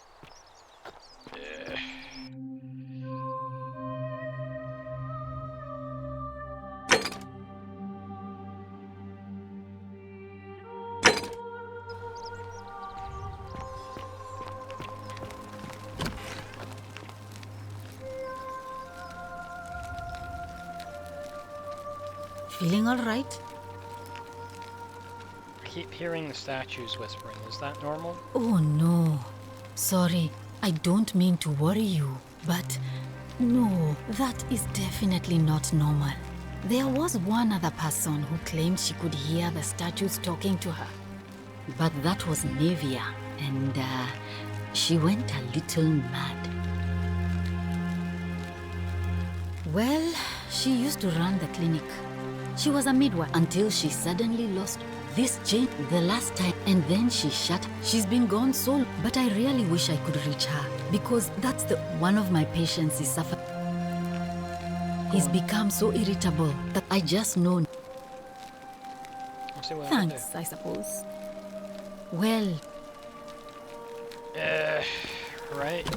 Feeling all right? I keep hearing the statues whispering. Is that normal? Oh no. Sorry, I don't mean to worry you, but no, that is definitely not normal. There was one other person who claimed she could hear the statues talking to her. But that was Nevia, and she went a little mad. Well, she used to run the clinic. She was a midwife until she suddenly lost this chain the last time, and then she shut. She's been gone so long, but I really wish I could reach her, because that's the one of my patients is suffering. He's become so irritable that I just know. Thanks, I suppose. Well... right.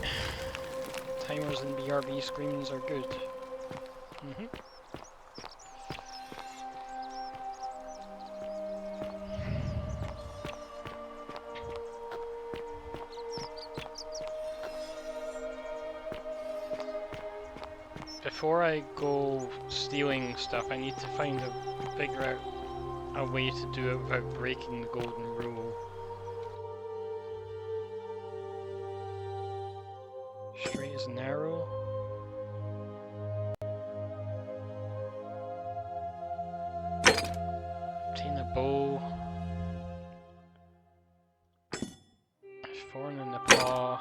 Timers and BRB screens are good. Before I go stealing stuff, I need to figure out a way to do it without breaking the golden rule. Straight is narrow. Obtain a bow. Thorn in the paw.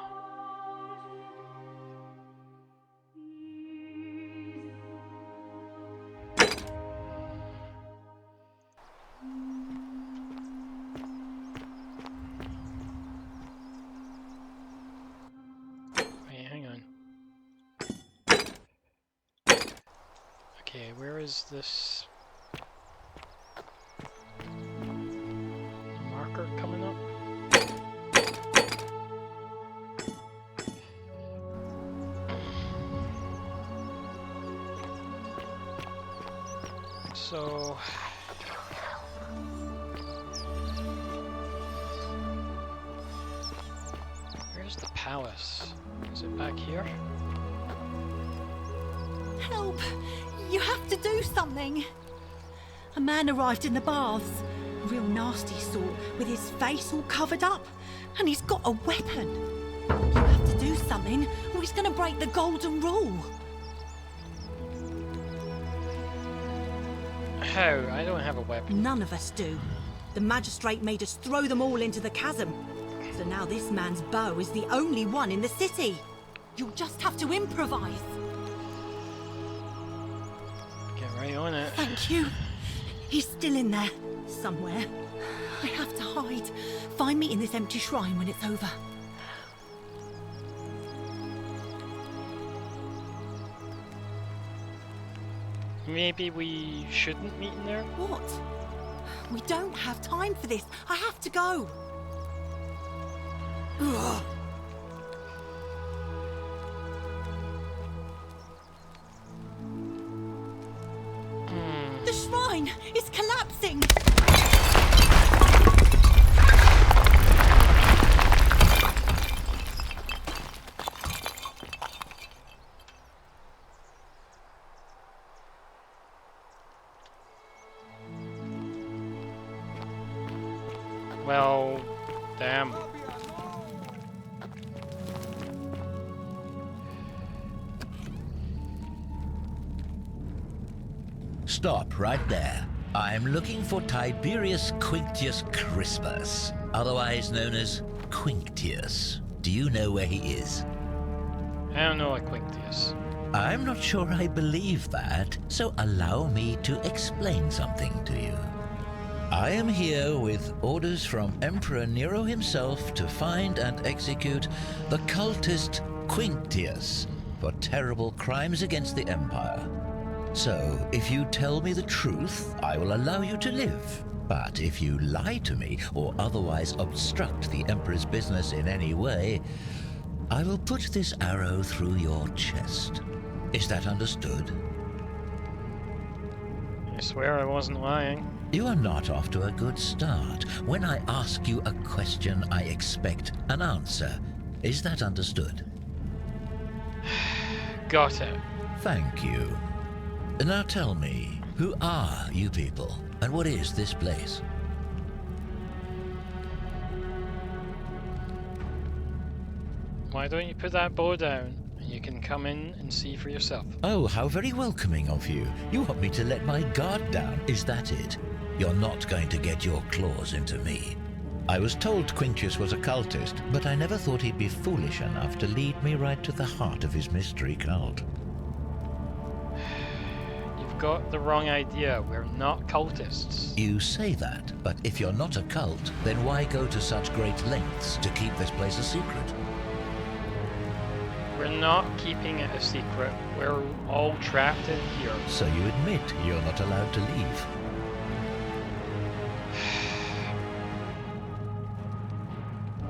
Okay, where is this marker So... where's the palace? Is it back here? Help! You have to do something! A man arrived in the baths. A real nasty sort, with his face all covered up. And he's got a weapon. You have to do something, or he's gonna break the golden rule. How? I don't have a weapon. None of us do. The magistrate made us throw them all into the chasm. So now this man's bow is the only one in the city. You'll just have to improvise. Get right on it. Thank you. He's still in there, somewhere. I have to hide. Find me in this empty shrine when it's over. Maybe we shouldn't meet in there? What? We don't have time for this. I have to go. Ugh. The shrine is collapsing. Well, damn. Stop right there. I'm looking for Tiberius Quinctius Crispus, otherwise known as Quinctius. Do you know where he is? I don't know a Quinctius. I'm not sure I believe that, so allow me to explain something to you. I am here with orders from Emperor Nero himself to find and execute the cultist Quinctius for terrible crimes against the Empire. So, if you tell me the truth, I will allow you to live. But if you lie to me or otherwise obstruct the Emperor's business in any way, I will put this arrow through your chest. Is that understood? I swear I wasn't lying. You are not off to a good start. When I ask you a question, I expect an answer. Is that understood? Got it. Thank you. Now tell me, who are you people, and what is this place? Why don't you put that bow down, and you can come in and see for yourself. Oh, how very welcoming of you. You want me to let my guard down, is that it? You're not going to get your claws into me. I was told Quinctius was a cultist, but I never thought he'd be foolish enough to lead me right to the heart of his mystery cult. You've got the wrong idea. We're not cultists. You say that, but if you're not a cult, then why go to such great lengths to keep this place a secret? We're not keeping it a secret. We're all trapped in here. So you admit you're not allowed to leave?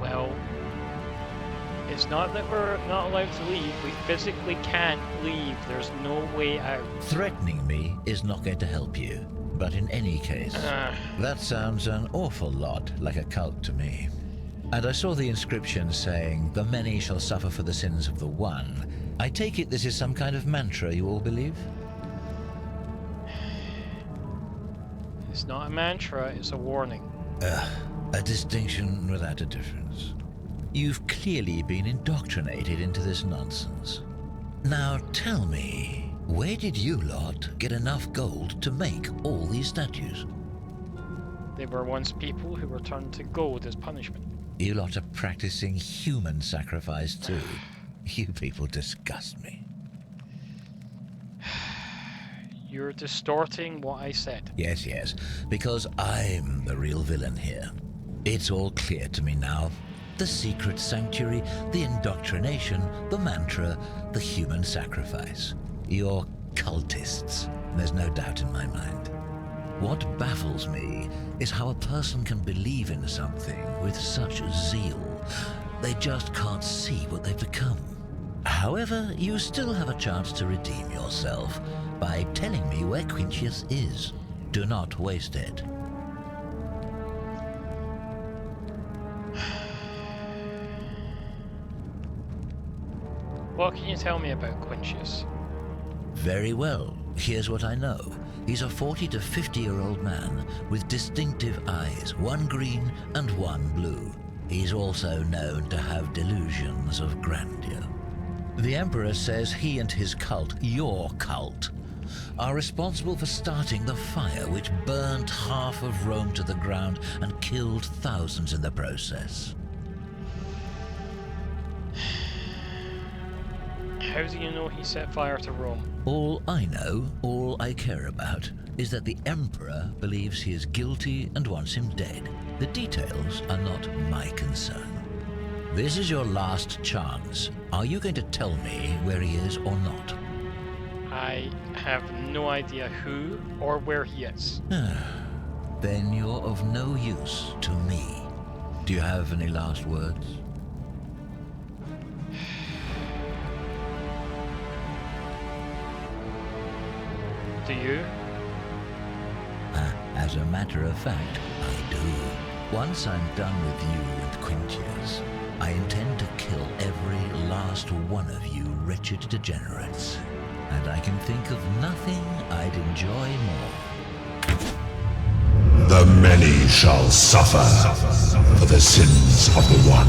Well, it's not that we're not allowed to leave. We physically can't leave. There's no way out. Threatening me is not going to help you. But in any case, that sounds an awful lot like a cult to me. And I saw the inscription saying, "The many shall suffer for the sins of the one." I take it this is some kind of mantra you all believe? It's not a mantra, it's a warning. A distinction without a difference. You've clearly been indoctrinated into this nonsense. Now tell me, where did you lot get enough gold to make all these statues? They were once people who were turned to gold as punishment. You lot are practicing human sacrifice too. You people disgust me. You're distorting what I said. Yes, yes, because I'm the real villain here. It's all clear to me now. The secret sanctuary, the indoctrination, the mantra, the human sacrifice. You're cultists, there's no doubt in my mind. What baffles me is how a person can believe in something with such zeal. They just can't see what they've become. However, you still have a chance to redeem yourself by telling me where Quinctius is. Do not waste it. What can you tell me about Quintius? Very well. Here's what I know. He's a 40 to 50-year-old man with distinctive eyes, one green and one blue. He's also known to have delusions of grandeur. The Emperor says he and his cult, your cult, are responsible for starting the fire which burnt half of Rome to the ground and killed thousands in the process. How do you know he set fire to Rome? All I know, all I care about, is that the Emperor believes he is guilty and wants him dead. The details are not my concern. This is your last chance. Are you going to tell me where he is or not? I have no idea who or where he is. Then you're of no use to me. Do you have any last words? Do you? As a matter of fact, I do. Once I'm done with you and Quintius, I intend to kill every last one of you wretched degenerates. And I can think of nothing I'd enjoy more. The many shall suffer for the sins of the one.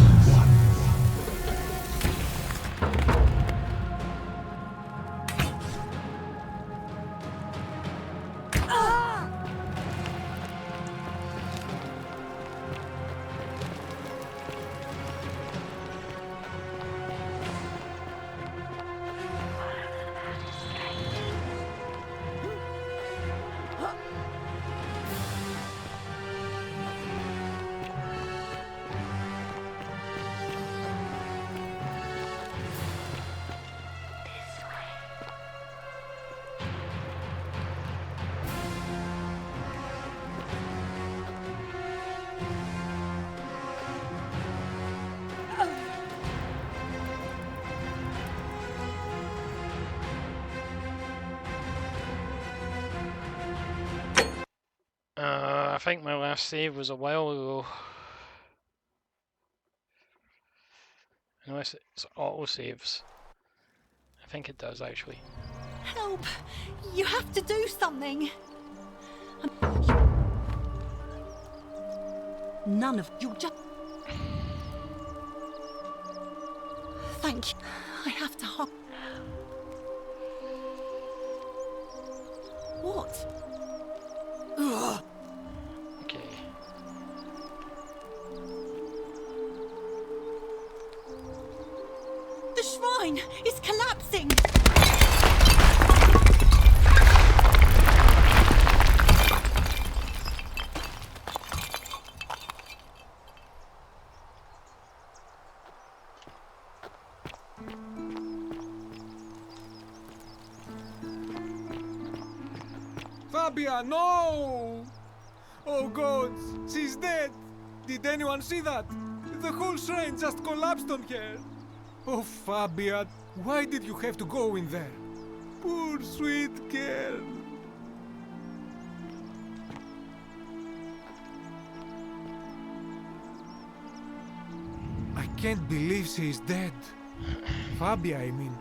I think my last save was a while ago. Unless it's auto saves. I think it does actually. Help! You have to do something! None of you just... Thank you. I have to hop. What? Ugh. Okay. The shrine is collapsing! Fabia, no! Oh gods, she's dead! Did anyone see that? The whole shrine just collapsed on her! Oh Fabia, why did you have to go in there? Poor sweet girl! I can't believe she is dead. Fabia, I mean.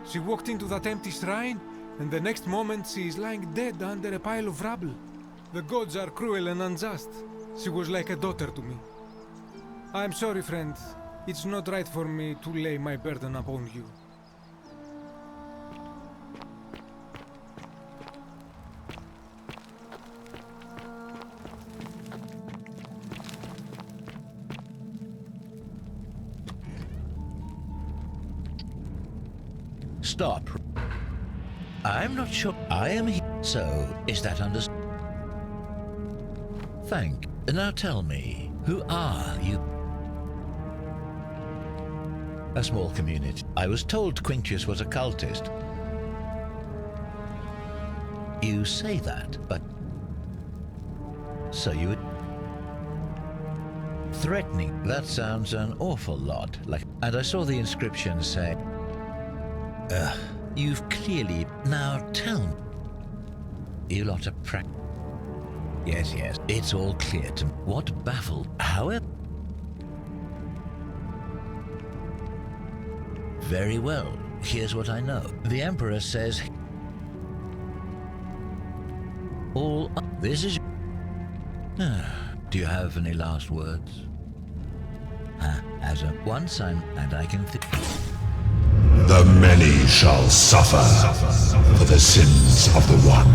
She walked into that empty shrine, and the next moment she is lying dead under a pile of rubble. The gods are cruel and unjust. She was like a daughter to me. I'm sorry, friend. It's not right for me to lay my burden upon you. Stop. I'm not sure I am here. So, is that understood? Thank. Now tell me, who are you? A small community. I was told Quintius was a cultist. You say that, but... So you would... Threatening. That sounds an awful lot like... And I saw the inscription say... You've clearly... Now tell me... You lot are Yes, it's all clear to me. What baffled, however... Very well, here's what I know. The Emperor says... All up. This is... Do you have any last words? Once I'm... and I can think... The many shall suffer for the sins of the one.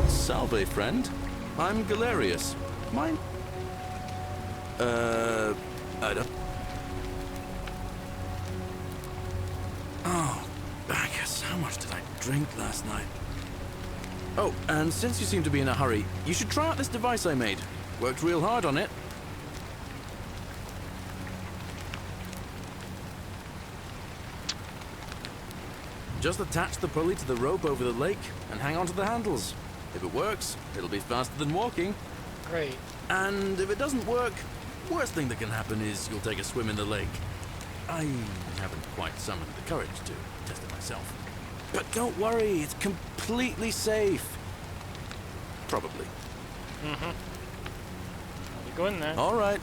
Salve, friend. I'm Galerius. I don't... Oh, Bacchus, how much did I drink last night? Oh, and since you seem to be in a hurry, you should try out this device I made. Worked real hard on it. Just attach the pulley to the rope over the lake and hang on to the handles. If it works, it'll be faster than walking. Great. And if it doesn't work, worst thing that can happen is you'll take a swim in the lake. I haven't quite summoned the courage to test it myself. But don't worry, it's completely safe. Probably. Mm-hmm. I'll be going there. All right.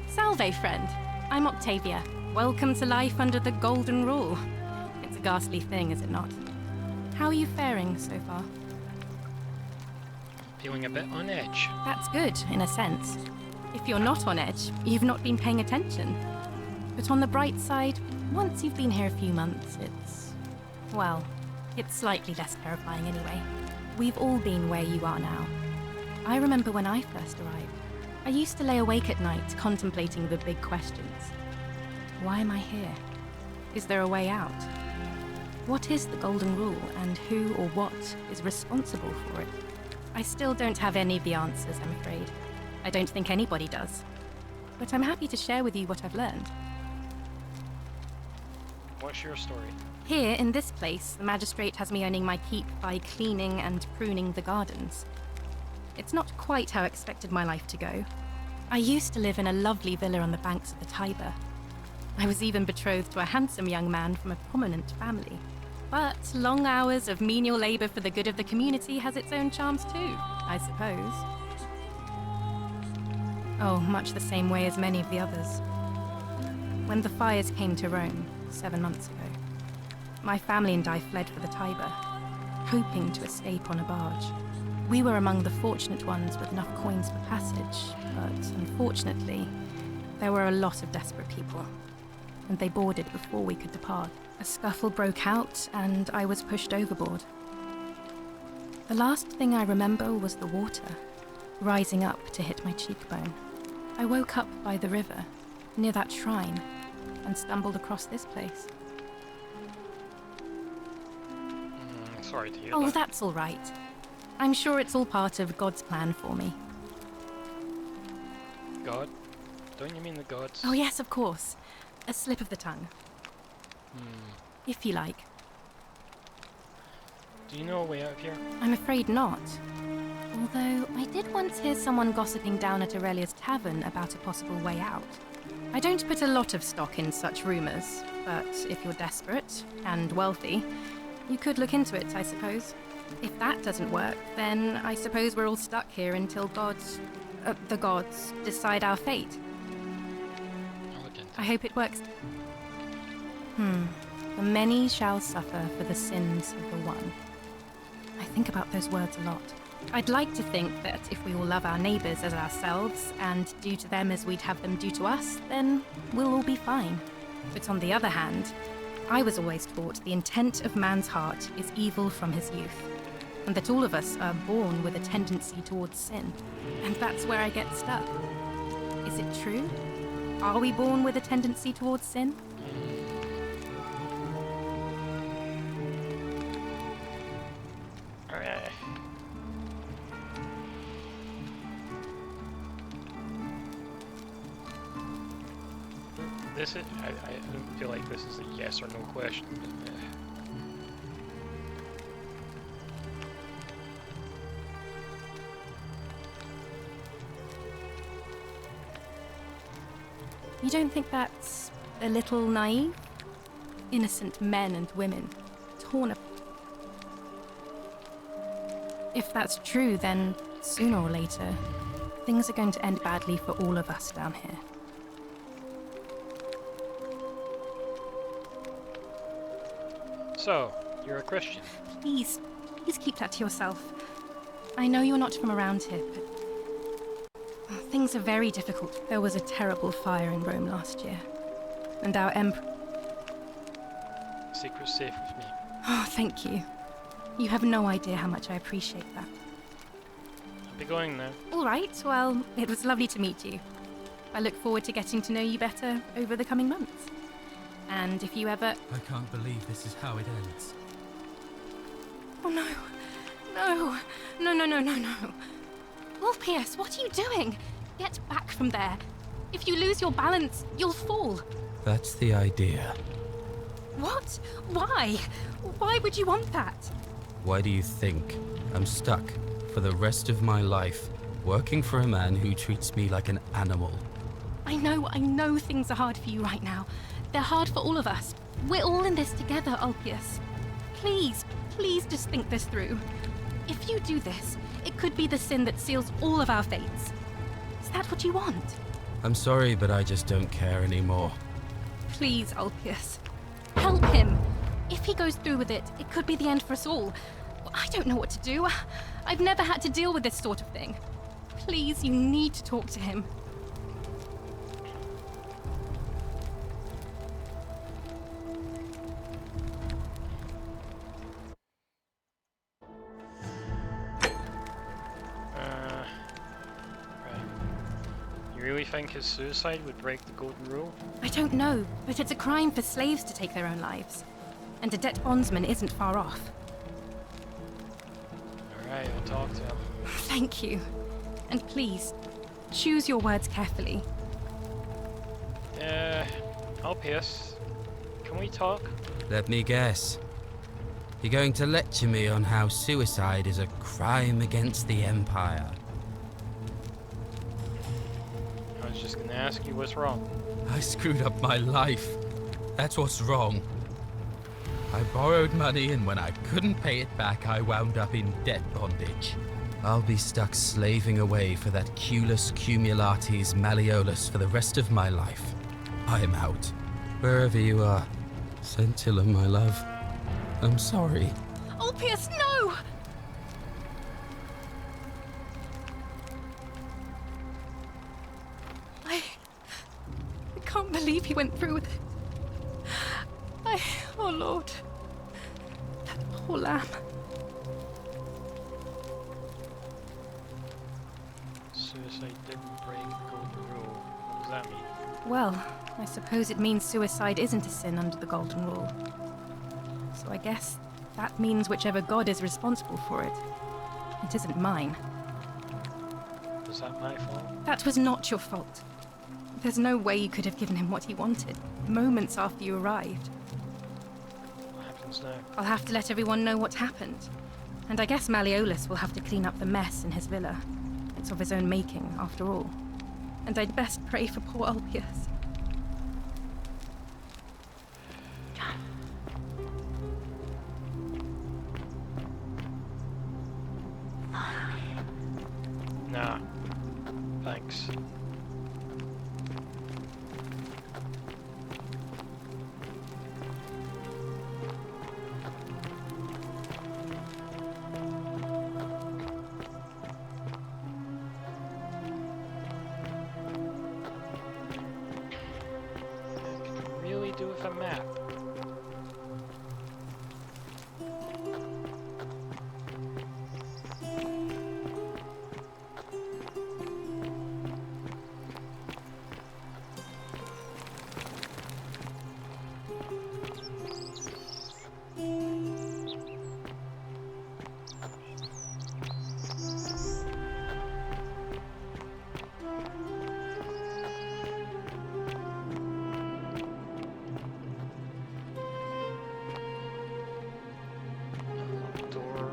Salve, friend. I'm Octavia. Welcome to life under the Golden Rule. It's a ghastly thing, is it not? How are you faring so far? Feeling a bit on edge. That's good, in a sense. If you're not on edge, you've not been paying attention. But on the bright side, once you've been here a few months, well, it's slightly less terrifying anyway. We've all been where you are now. I remember when I first arrived. I used to lay awake at night contemplating the big questions. Why am I here? Is there a way out? What is the Golden Rule, and who or what is responsible for it? I still don't have any of the answers, I'm afraid. I don't think anybody does. But I'm happy to share with you what I've learned. What's your story? Here, in this place, the magistrate has me earning my keep by cleaning and pruning the gardens. It's not quite how I expected my life to go. I used to live in a lovely villa on the banks of the Tiber. I was even betrothed to a handsome young man from a prominent family. But long hours of menial labor for the good of the community has its own charms too, I suppose. Oh, much the same way as many of the others. When the fires came to Rome 7 months ago, my family and I fled for the Tiber, hoping to escape on a barge. We were among the fortunate ones with enough coins for passage, but unfortunately, there were a lot of desperate people, and they boarded before we could depart. A scuffle broke out, and I was pushed overboard. The last thing I remember was the water, rising up to hit my cheekbone. I woke up by the river, near that shrine, and stumbled across this place. Sorry to hear Oh, that. that's all right. I'm sure it's all part of God's plan for me. God? Don't you mean the gods? Oh yes, of course. A slip of the tongue. If you like. Do you know a way out of here? I'm afraid not. Although, I did once hear someone gossiping down at Aurelia's tavern about a possible way out. I don't put a lot of stock in such rumours, but if you're desperate and wealthy, you could look into it, I suppose. If that doesn't work, then I suppose we're all stuck here until the gods decide our fate. I hope it works. The many shall suffer for the sins of the one. I think about those words a lot. I'd like to think that if we all love our neighbours as ourselves and do to them as we'd have them do to us, then we'll all be fine. But on the other hand, I was always taught the intent of man's heart is evil from his youth, and that all of us are born with a tendency towards sin. And that's where I get stuck. Is it true? Are we born with a tendency towards sin? Alright. This is... I don't feel like this is a yes or no question. But, You don't think that's a little naive? Innocent men and women, torn apart. If that's true, then sooner or later, things are going to end badly for all of us down here. So, you're a Christian? Please keep that to yourself. I know you're not from around here, but things are very difficult. There was a terrible fire in Rome last year, and our emperor... Secret's safe with me. Oh, thank you. You have no idea how much I appreciate that. I'll be going now. All right, well, it was lovely to meet you. I look forward to getting to know you better over the coming months. And if you ever... I can't believe this is how it ends. Oh no. No. No, no, no, no, no. Ulpius, what are you doing? Get back from there. If you lose your balance, you'll fall. That's the idea. What? Why? Why would you want that? Why do you think I'm stuck for the rest of my life working for a man who treats me like an animal? I know things are hard for you right now. They're hard for all of us. We're all in this together, Ulpius. Please just think this through. If you do this, it could be the sin that seals all of our fates. Is that what you want? I'm sorry, but I just don't care anymore. Please, Ulpius. Help him. If he goes through with it, it could be the end for us all. I don't know what to do. I've never had to deal with this sort of thing. Please, you need to talk to him. You really think his suicide would break the golden rule? I don't know, but it's a crime for slaves to take their own lives. And a debt bondsman isn't far off. Alright, I'll talk to him. Thank you. And please, choose your words carefully. Ulpius, can we talk? Let me guess. You're going to lecture me on how suicide is a crime against the Empire. I was just gonna ask you what's wrong. I screwed up my life. That's what's wrong. I borrowed money, and when I couldn't pay it back, I wound up in debt bondage. I'll be stuck slaving away for that Culus Cumulatis Malleolus for the rest of my life. I'm out. Wherever you are, Scintilla, my love, I'm sorry. Ulpius, no! I can't believe he went through with it. Oh Lord. That poor lamb. Suicide didn't break the golden rule. What does that mean? Well, I suppose it means suicide isn't a sin under the Golden Rule. So I guess that means whichever god is responsible for it. It isn't mine. Was that my fault? That was not your fault. There's no way you could have given him what he wanted, moments after you arrived. What happens now? I'll have to let everyone know what happened. And I guess Malleolus will have to clean up the mess in his villa. It's of his own making, after all. And I'd best pray for poor Ulpius. Nah. Thanks. Really do with a map. Door.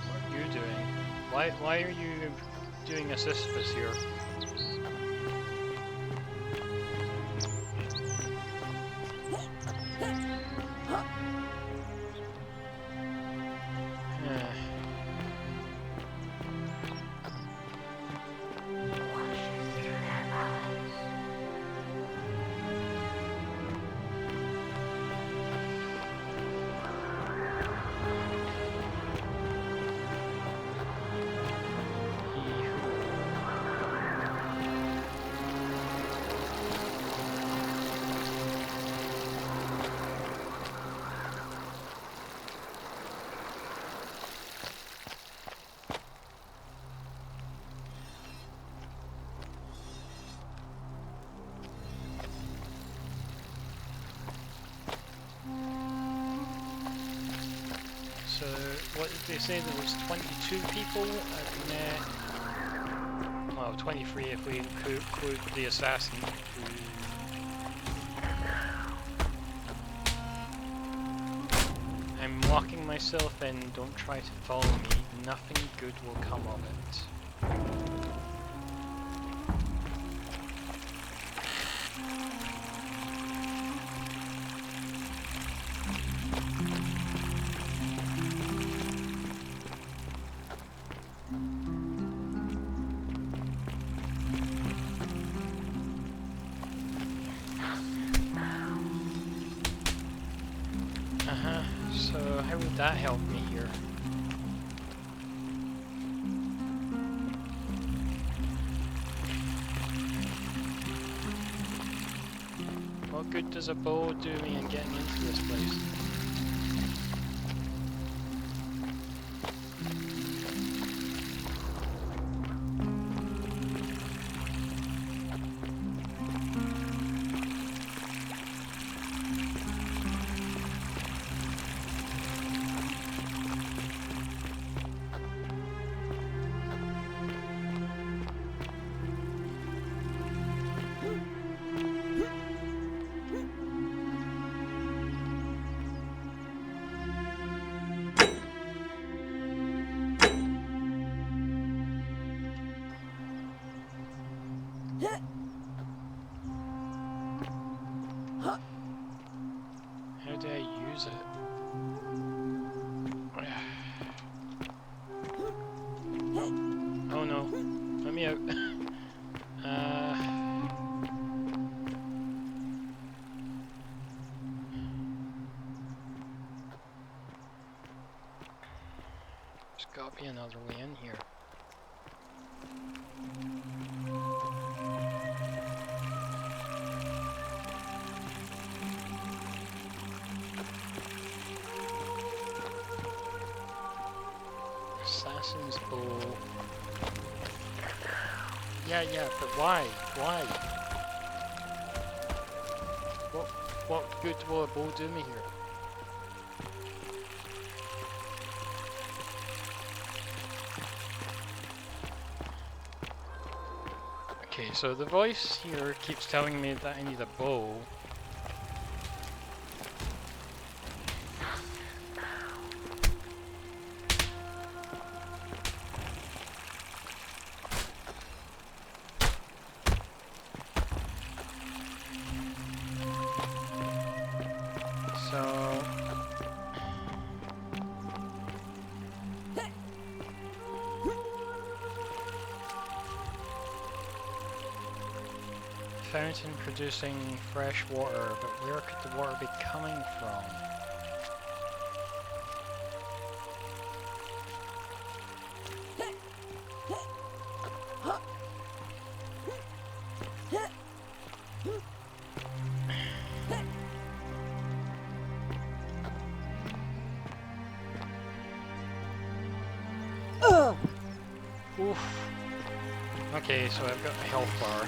What are you doing? Why are you doing a Sisyphus here? So, what did they say? There was 22 people, and well, 23 if we include the assassin. I'm locking myself in, don't try to follow me, nothing good will come of it. So how would that help me here? What good does a bow do me in getting into this place? There's gotta be another way in here. Assassin's bow. Yeah, but why? Why? What good will a bow do me here? Okay, so the voice here keeps telling me that I need a bow. Fountain producing fresh water, but where could the water be coming from? Oof. Okay, so I've got a health bar.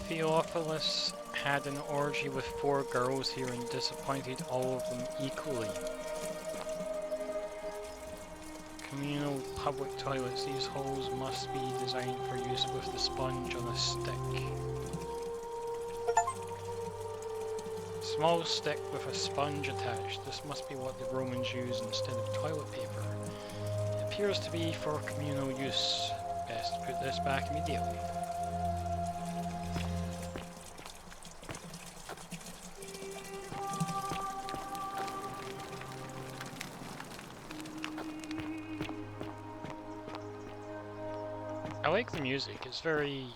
Theophilus had an orgy with 4 girls here and disappointed all of them equally. Communal public toilets. These holes must be designed for use with the sponge on a stick. Small stick with a sponge attached. This must be what the Romans used instead of toilet paper. It appears to be for communal use. Best put this back immediately. I like the music, it's very...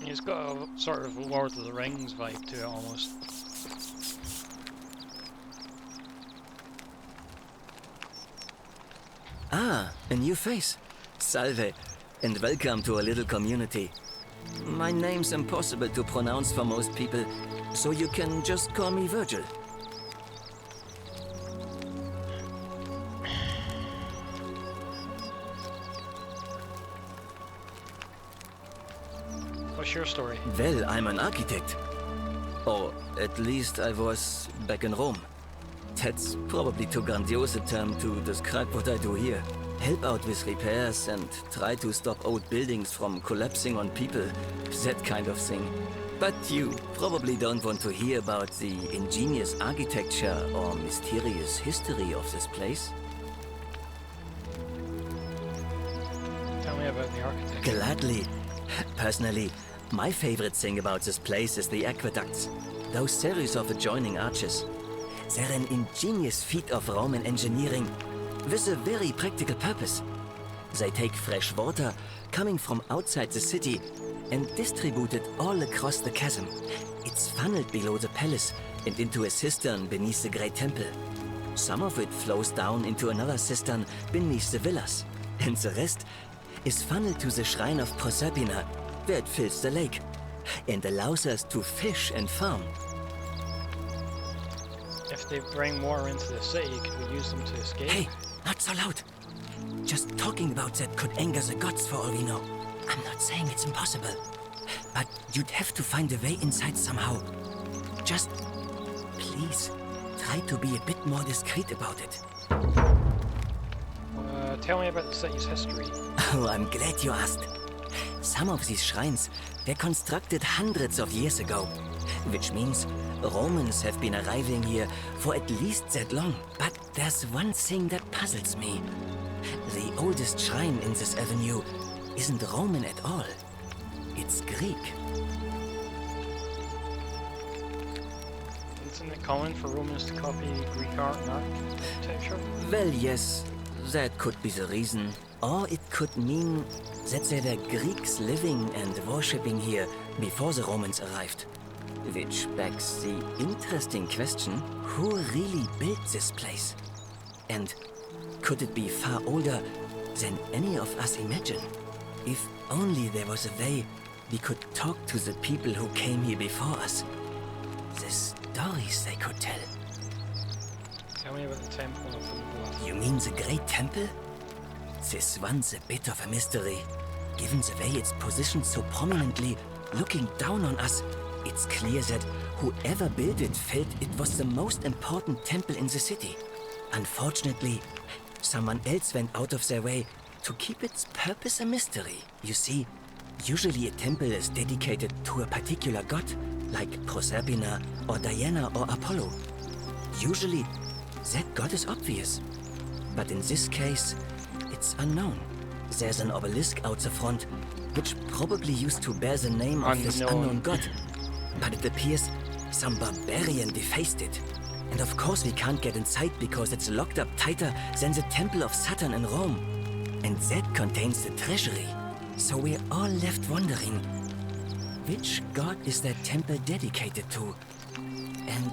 it's got a sort of Lord of the Rings vibe to it almost. Ah, a new face. Salve, and welcome to a little community. My name's impossible to pronounce for most people, so you can just call me Virgil. What's your story? Well, I'm an architect. Or at least I was back in Rome. That's probably too grandiose a term to describe what I do here. Help out with repairs and try to stop old buildings from collapsing on people. That kind of thing. But you probably don't want to hear about the ingenious architecture or mysterious history of this place. Tell me about the architecture. Gladly. Personally, my favorite thing about this place is the aqueducts. Those series of adjoining arches. They're an ingenious feat of Roman engineering, with a very practical purpose. They take fresh water coming from outside the city and distribute it all across the chasm. It's funneled below the palace and into a cistern beneath the great temple. Some of it flows down into another cistern beneath the villas, and the rest is funneled to the shrine of Proserpina, where it fills the lake, and allows us to fish and farm. If they bring water into the city, could we use them to escape? Hey, not so loud. Just talking about that could anger the gods for all we know. I'm not saying it's impossible, but you'd have to find a way inside somehow. Just, please, try to be a bit more discreet about it. Tell me about the city's history. Oh, I'm glad you asked. Some of these shrines were constructed hundreds of years ago, which means Romans have been arriving here for at least that long. But there's one thing that puzzles me. The oldest shrine in this avenue isn't Roman at all. It's Greek. Isn't it common for Romans to copy Greek art and architecture? Well, yes, that could be the reason. Or it could mean that there were Greeks living and worshipping here before the Romans arrived. Which begs the interesting question, who really built this place? And could it be far older than any of us imagine? If only there was a way we could talk to the people who came here before us. The stories they could tell. Tell me about the Temple of the Blood. You mean the Great Temple? This one's a bit of a mystery. Given the way it's positioned so prominently, looking down on us, it's clear that whoever built it felt it was the most important temple in the city. Unfortunately, someone else went out of their way to keep its purpose a mystery. You see, usually a temple is dedicated to a particular god, like Proserpina or Diana or Apollo. Usually, that god is obvious. But in this case, it's unknown. There's an obelisk out the front, which probably used to bear the name of this unknown god. But it appears some barbarian defaced it. And of course we can't get inside because it's locked up tighter than the Temple of Saturn in Rome. And that contains the treasury. So we're all left wondering, which god is that temple dedicated to? And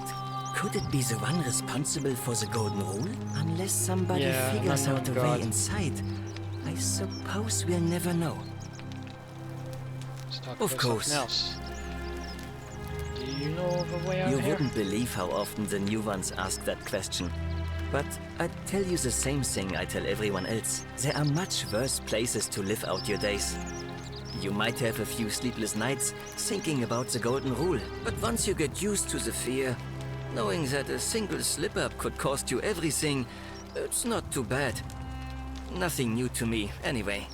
could it be the one responsible for the Golden Rule? Unless somebody figures out a way inside, I suppose we'll never know. Of course. Else. Do you know of a way out You here? wouldn't believe how often the new ones ask that question. But I'd tell you the same thing I tell everyone else. There are much worse places to live out your days. You might have a few sleepless nights thinking about the Golden Rule, but once you get used to the fear, knowing that a single slip-up could cost you everything, it's not too bad. Nothing new to me, anyway.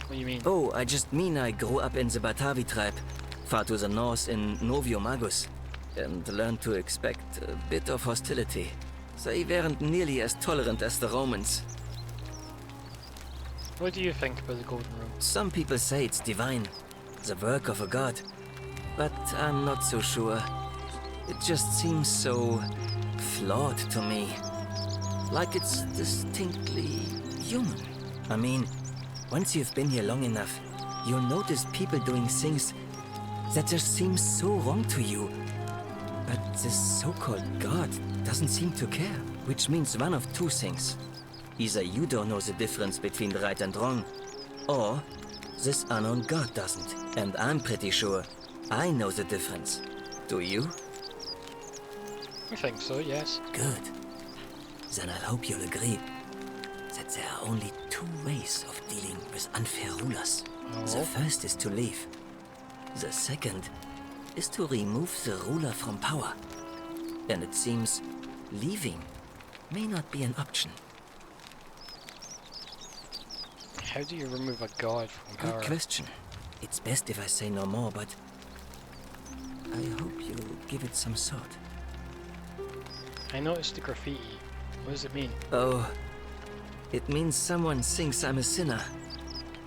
What do you mean? Oh, I just mean I grew up in the Batavi tribe, far to the north in Noviomagus, and learned to expect a bit of hostility. They weren't nearly as tolerant as the Romans. What do you think about the Golden Rule? Some people say it's divine, the work of a god, but I'm not so sure. It just seems so flawed to me. Like it's distinctly human. I mean, once you've been here long enough, you'll notice people doing things that just seem so wrong to you. But this so-called god doesn't seem to care, which means one of two things. Either you don't know the difference between right and wrong, or this unknown god doesn't. And I'm pretty sure I know the difference. Do you? I think so, yes. Good. Then I hope you'll agree that there are only two ways of dealing with unfair rulers. The first is to leave. The second is to remove the ruler from power. And it seems leaving may not be an option. How do you remove a god from power? Good question. It's best if I say no more, but I hope you'll give it some thought. I noticed the graffiti. What does it mean? Oh, it means someone thinks I'm a sinner,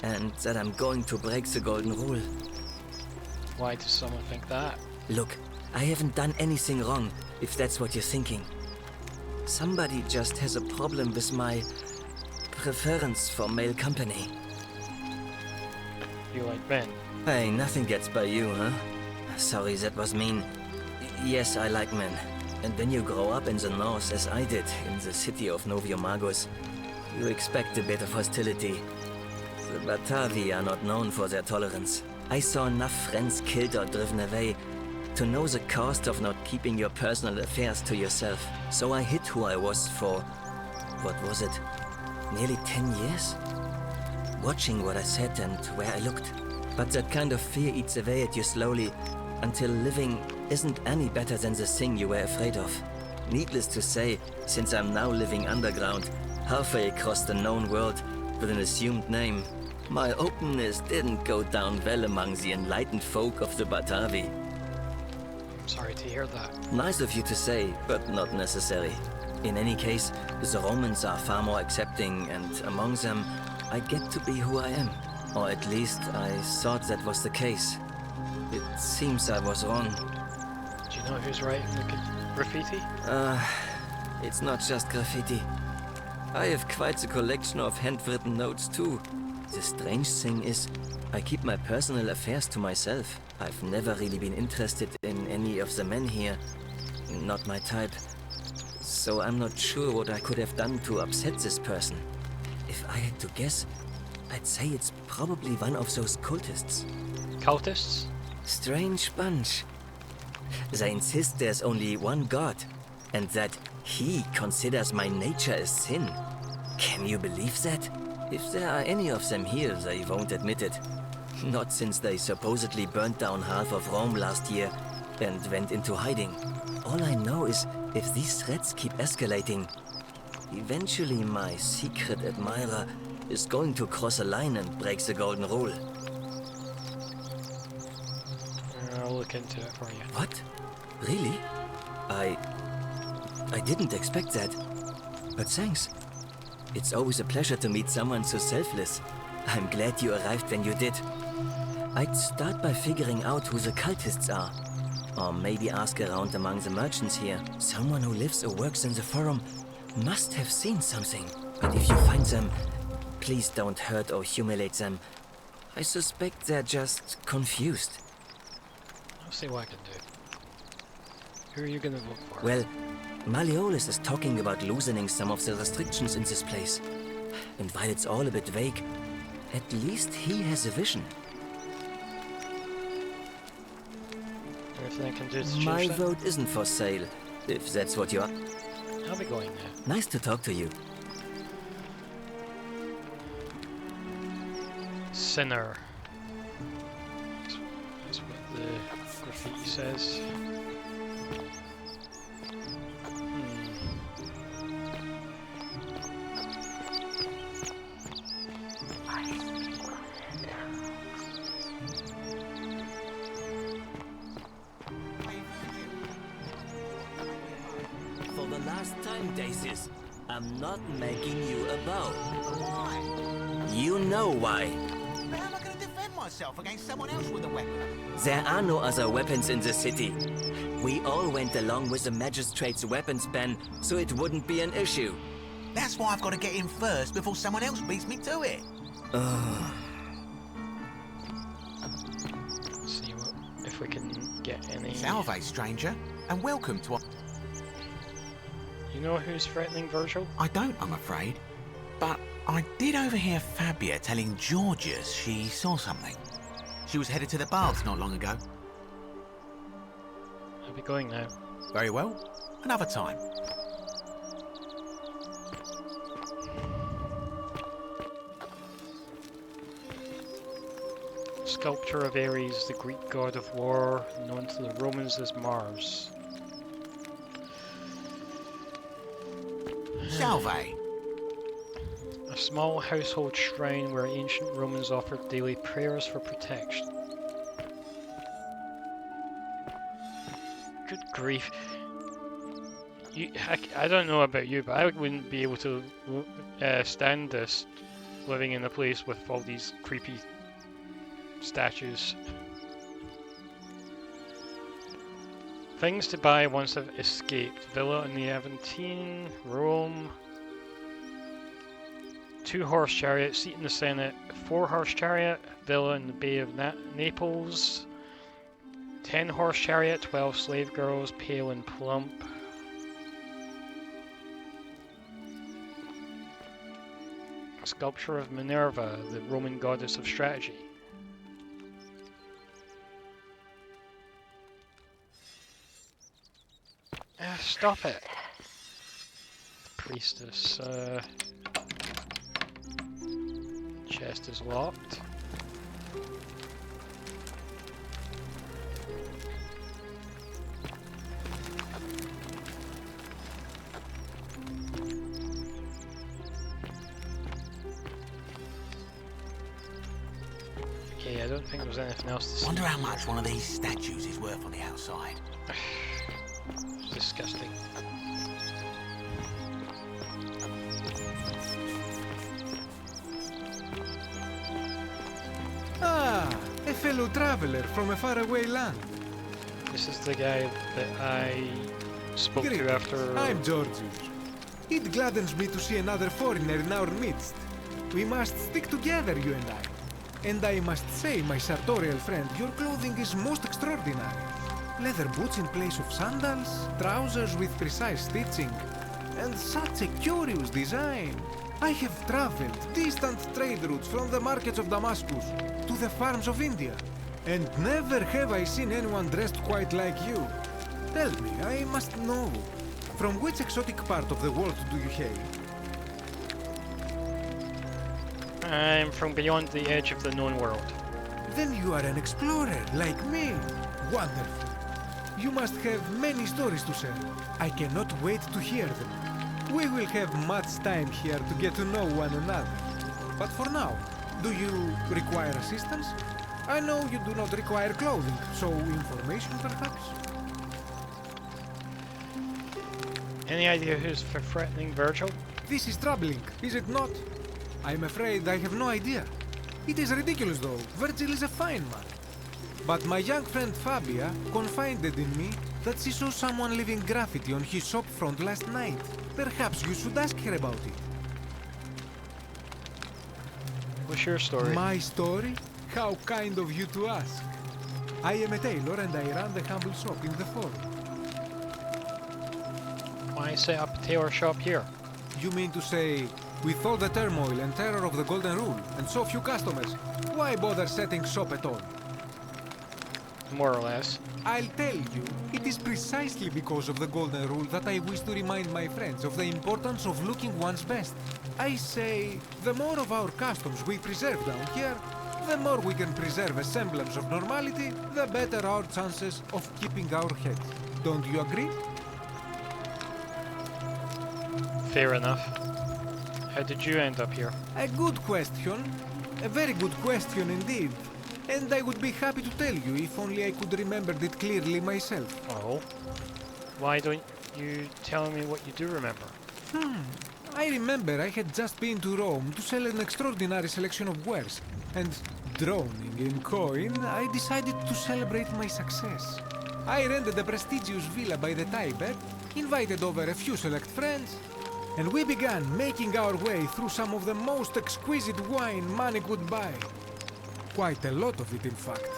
and that I'm going to break the Golden Rule. Why does someone think that? Look, I haven't done anything wrong, if that's what you're thinking. Somebody just has a problem with my preference for male company. You like men? Hey, nothing gets by you, huh? Sorry, that was mean. Yes, I like men. And when you grow up in the north, as I did, in the city of Noviomagus, you expect a bit of hostility. The Batavi are not known for their tolerance. I saw enough friends killed or driven away to know the cost of not keeping your personal affairs to yourself. So I hid who I was for, what was it, nearly 10 years? Watching what I said and where I looked. But that kind of fear eats away at you slowly, until living isn't any better than the thing you were afraid of. Needless to say, since I'm now living underground, halfway across the known world with an assumed name, My openness didn't go down well among the enlightened folk of the Batavi. I'm sorry to hear that. Nice of you to say, but not necessary. In any case, the Romans are far more accepting, and among them, I get to be who I am. Or at least, I thought that was the case. It seems I was wrong. Do you know who's writing the graffiti? It's not just graffiti. I have quite a collection of handwritten notes too. The strange thing is, I keep my personal affairs to myself. I've never really been interested in any of the men here. Not my type. So I'm not sure what I could have done to upset this person. If I had to guess, I'd say it's probably one of those cultists. Cultists? Strange bunch. They insist there's only one god, and that he considers my nature a sin. Can you believe that? If there are any of them here, they won't admit it. Not since they supposedly burnt down half of Rome last year and went into hiding. All I know is, if these threats keep escalating, eventually my secret admirer is going to cross a line and break the golden rule. I'll look into it for you. What? Really? I didn't expect that. But thanks. It's always a pleasure to meet someone so selfless. I'm glad you arrived when you did. I'd start by figuring out who the cultists are. Or maybe ask around among the merchants here. Someone who lives or works in the forum must have seen something. But if you find them, please don't hurt or humiliate them. I suspect they're just confused. I'll see what I can do. Who are you gonna look for? Well, Malleolus is talking about loosening some of the restrictions in this place. And while it's all a bit vague, at least he has a vision. Everything I can do to change My that? vote isn't for sale, if that's what you are. I'll be going now. Nice to talk to you. Sinner. That's what the graffiti says. For the last time, Daisies, I'm not making you a bow. Why? You know why. But how am I going to defend myself against someone else with a weapon? There are no other weapons in the city. We all went along with the magistrate's weapons ban, so it wouldn't be an issue. That's why I've got to get in first before someone else beats me to it. See if we can get any. Salve, stranger, and welcome to. You know who's threatening Virgil? I don't, I'm afraid. But I did overhear Fabia telling Georgius she saw something. She was headed to the baths not long ago. I'll be going now. Very well. Another time. Sculpture of Ares, the Greek god of war, known to the Romans as Mars. Salve. A small household shrine where ancient Romans offered daily prayers for protection. Good grief. I don't know about you, but I wouldn't be able to stand this, living in a place with all these creepy statues. Things to buy once I've escaped. Villa in the Aventine, Rome. 2-horse chariot, seat in the Senate. 4-horse chariot, villa in the Bay of Naples. 10-horse chariot, 12 slave girls, pale and plump. A sculpture of Minerva, the Roman goddess of strategy. Stop it! Priestess, chest is locked. I don't think there's anything else to see. Wonder how much one of these statues is worth on the outside. Disgusting. Ah, a fellow traveler from a faraway land. This is the guy that I spoke to after... I'm Georgius. It gladdens me to see another foreigner in our midst. We must stick together, you and I. And I must say, my sartorial friend, your clothing is most extraordinary. Leather boots in place of sandals, trousers with precise stitching, and such a curious design. I have traveled distant trade routes from the markets of Damascus to the farms of India, and never have I seen anyone dressed quite like you. Tell me, I must know, from which exotic part of the world do you hail? I'm from beyond the edge of the known world. Then you are an explorer, like me. Wonderful. You must have many stories to share. I cannot wait to hear them. We will have much time here to get to know one another. But for now, do you require assistance? I know you do not require clothing, so information perhaps? Any idea who's threatening Virgil? This is troubling, is it not? I'm afraid I have no idea. It is ridiculous though. Virgil is a fine man. But my young friend Fabia confided in me that she saw someone leaving graffiti on his shop front last night. Perhaps you should ask her about it. What's your story? My story? How kind of you to ask. I am a tailor and I run the humble shop in the forum. Why set up a tailor shop here? You mean to say, with all the turmoil and terror of the Golden Rule and so few customers, why bother setting shop at all? More or less. I'll tell you, it is precisely because of the Golden Rule that I wish to remind my friends of the importance of looking one's best. I say, the more of our customs we preserve down here, the more we can preserve a semblance of normality, the better our chances of keeping our heads. Don't you agree? Fair enough. How did you end up here? A good question. A very good question indeed. And I would be happy to tell you if only I could remember it clearly myself. Oh? Why don't you tell me what you do remember? I remember I had just been to Rome to sell an extraordinary selection of wares, and drowning in coin, I decided to celebrate my success. I rented a prestigious villa by the Tiber, invited over a few select friends, and we began making our way through some of the most exquisite wine money could buy. Quite a lot of it, in fact.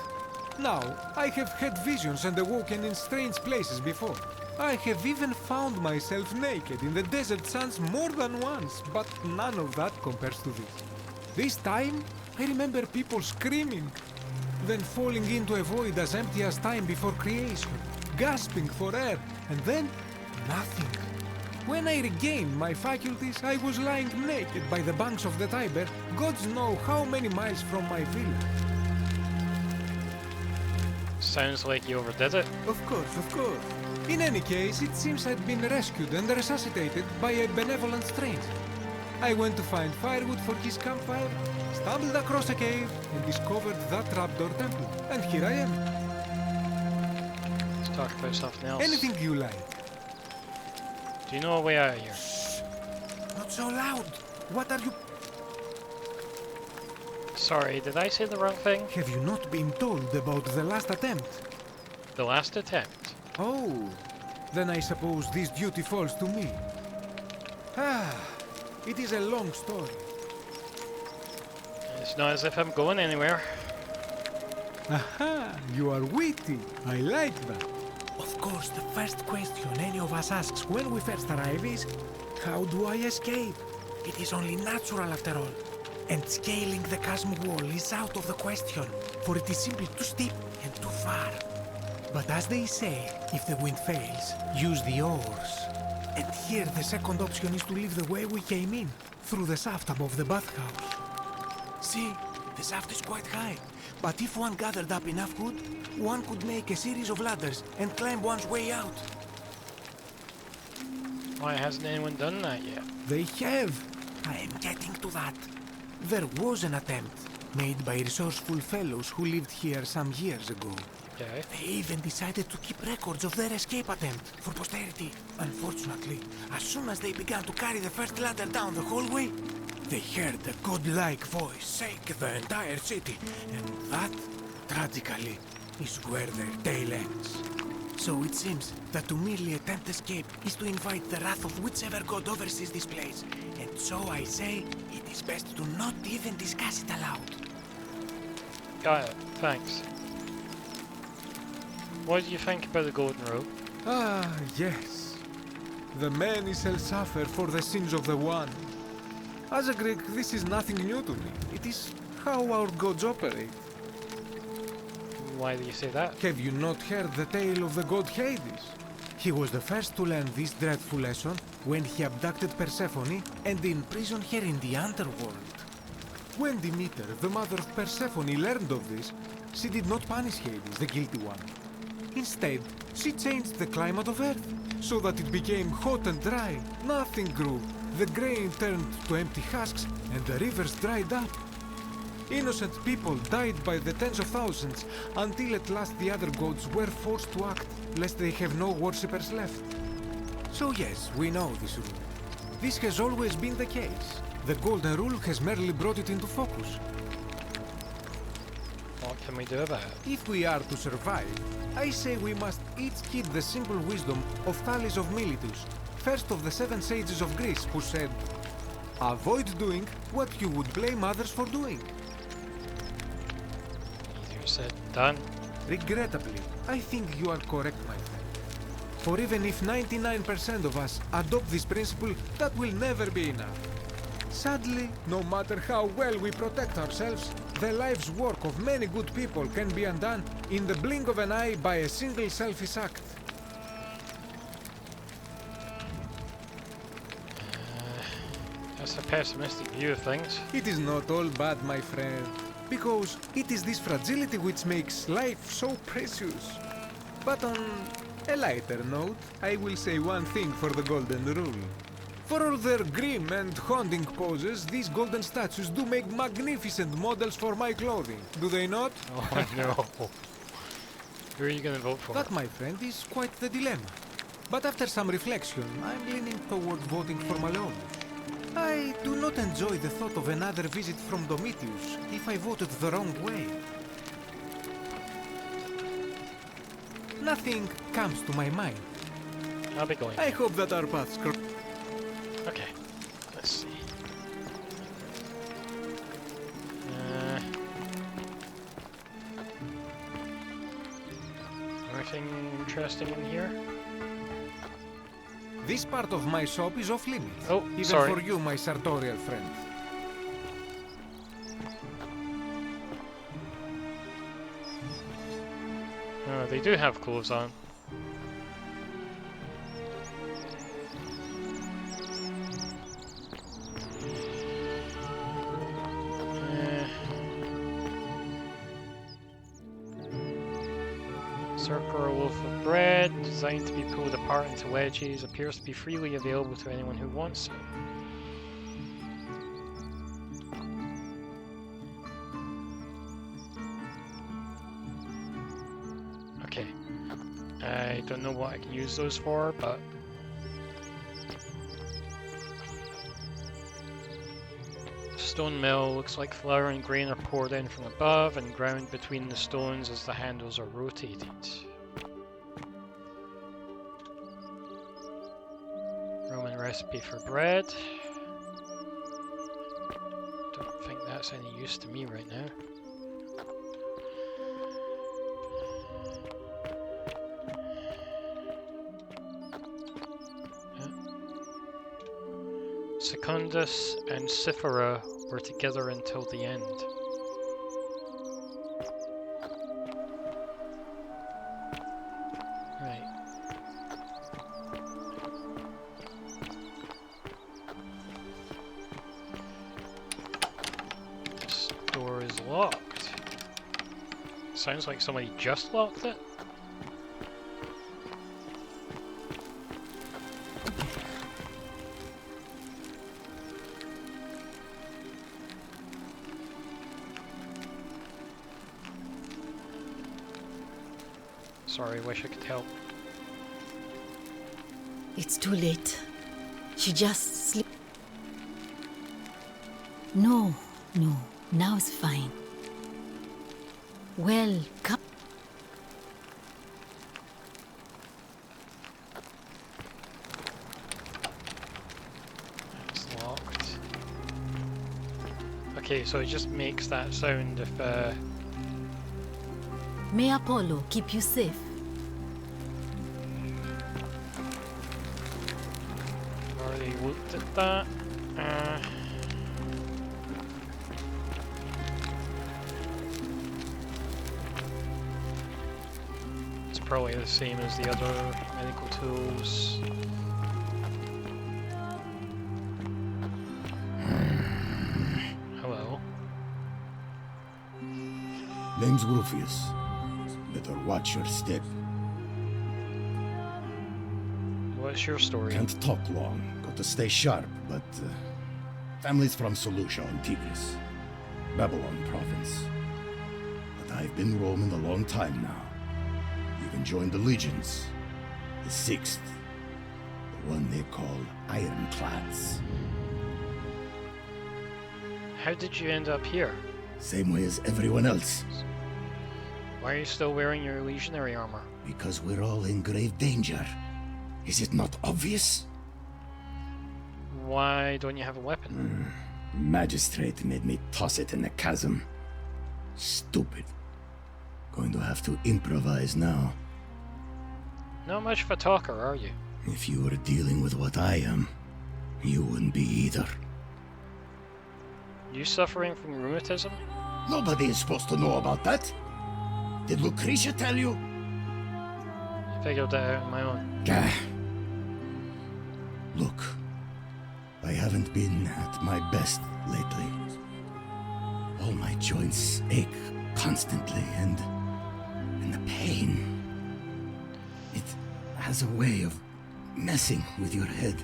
Now, I have had visions and awoken in strange places before. I have even found myself naked in the desert sands more than once, but none of that compares to this. This time, I remember people screaming, then falling into a void as empty as time before creation, gasping for air, and then nothing. When I regained my faculties, I was lying naked by the banks of the Tiber, gods know how many miles from my villa. Sounds like you overdid it. Of course, of course. In any case, it seems I'd been rescued and resuscitated by a benevolent stranger. I went to find firewood for his campfire, stumbled across a cave, and discovered that trapdoor temple. And here I am. Let's talk about something else. Anything you like. Do you know a way out of here? Shh! Not so loud! What are you... Sorry, did I say the wrong thing? Have you not been told about the last attempt? The last attempt? Oh, then I suppose this duty falls to me. It is a long story. It's not as if I'm going anywhere. Aha, you are witty. I like that. Of course, the first question any of us asks when we first arrive is, how do I escape? It is only natural after all. And scaling the chasm wall is out of the question, for it is simply too steep and too far. But as they say, if the wind fails, use the oars. And here the second option is to leave the way we came in, through the shaft above the bathhouse. See, the shaft is quite high, but if one gathered up enough wood, one could make a series of ladders and climb one's way out. Why hasn't anyone done that yet? They have. I am getting to that. There was an attempt, made by resourceful fellows who lived here some years ago. Okay. They even decided to keep records of their escape attempt for posterity. Unfortunately, as soon as they began to carry the first ladder down the hallway, they heard a godlike voice shake the entire city, and that, tragically, is where their tale ends. So it seems that to merely attempt escape is to invite the wrath of whichever god oversees this place. And so I say, it is best to not even discuss it aloud. Got it. Thanks. What do you think about the Golden Rule? Ah, yes. The many shall suffer for the sins of the one. As a Greek, this is nothing new to me. It is how our gods operate. Why do you say that? Have you not heard the tale of the god Hades? He was the first to learn this dreadful lesson when he abducted Persephone and imprisoned her in the underworld. When Demeter, the mother of Persephone, learned of this, she did not punish Hades, the guilty one. Instead, she changed the climate of Earth so that it became hot and dry. Nothing grew. The grain turned to empty husks and the rivers dried up. Innocent people died by the tens of thousands until at last the other gods were forced to act, lest they have no worshippers left. So yes, we know this rule. This has always been the case. The Golden Rule has merely brought it into focus. What can we do about it? If we are to survive, I say we must each heed the simple wisdom of Thales of Miletus, first of the 7 sages of Greece, who said, "Avoid doing what you would blame others for doing." Easier said than done. Regrettably, I think you are correct, my friend. For even if 99% of us adopt this principle, that will never be enough. Sadly, no matter how well we protect ourselves, the life's work of many good people can be undone in the blink of an eye by a single selfish act. That's a pessimistic view of things. It is not all bad, my friend, because it is this fragility which makes life so precious. But on a lighter note, I will say one thing for the Golden Rule. For all their grim and haunting poses, these golden statues do make magnificent models for my clothing, do they not? Oh no. Who are you going to vote for? That, my friend, is quite the dilemma. But after some reflection, I'm leaning towards voting for Malone. I do not enjoy the thought of another visit from Domitius if I voted the wrong way. Nothing comes to my mind. I'll be going. I hope that our paths cross. Okay, let's see. Anything interesting in here? This part of my shop is off limits. Oh, even sorry. for you, my sartorial friend. Oh, they do have clothes on. Circular loaf of bread, designed to be pulled apart into wedges, appears to be freely available to anyone who wants it. Okay, I don't know what I can use those for, but stone mill looks like flour and grain are poured in from above and ground between the stones as the handles are rotated. Roman recipe for bread. Don't think that's any use to me right now. Secundus and Cythera were together until the end. Right. This door is locked. Sounds like somebody just locked it. sorry, wish I could help. It's too late. She just sleep. No, now it's fine. Well, come. It's locked. Okay, so it just makes that sound if May Apollo keep you safe. I've already looked at that. It's probably the same as the other medical tools. Hello. Name's Rufius. Better watch your step. What's your story? Can't talk long. Got to stay sharp, but family's from Seleucia in Tigris, Babylon province. But I've been roaming a long time now. Even joined the legions, the 6th, the one they call Ironclads. How did you end up here? Same way as everyone else. Why are you still wearing your legionary armor? Because we're all in grave danger. Is it not obvious? Why don't you have a weapon? Magistrate made me toss it in the chasm. Stupid. Going to have to improvise now. Not much of a talker, are you? If you were dealing with what I am, you wouldn't be either. You suffering from rheumatism? Nobody is supposed to know about that. Did Lucretia tell you? I figured that out on my own. Gah. Look, I haven't been at my best lately. All my joints ache constantly, and the pain. It has a way of messing with your head.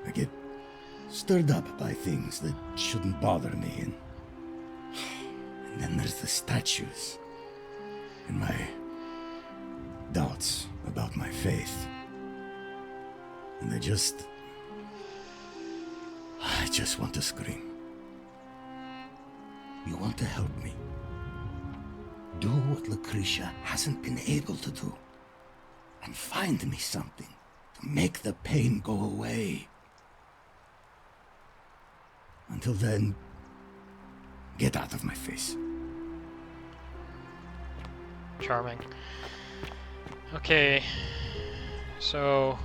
I get stirred up by things that shouldn't bother me, and then there's the statues, and my doubts about my faith. And I just want to scream. You want to help me? Do what Lucretia hasn't been able to do, and find me something to make the pain go away. Until then, get out of my face. Charming. Okay, so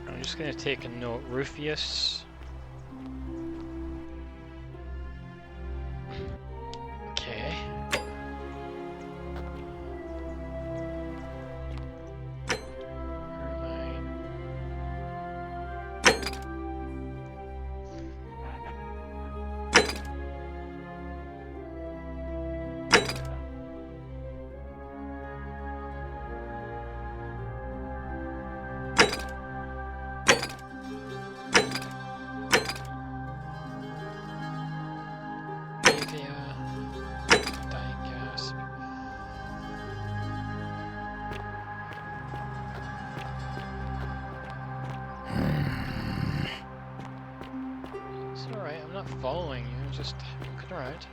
I'm just gonna take a note. Rufius. Okay. Following you, just looking around.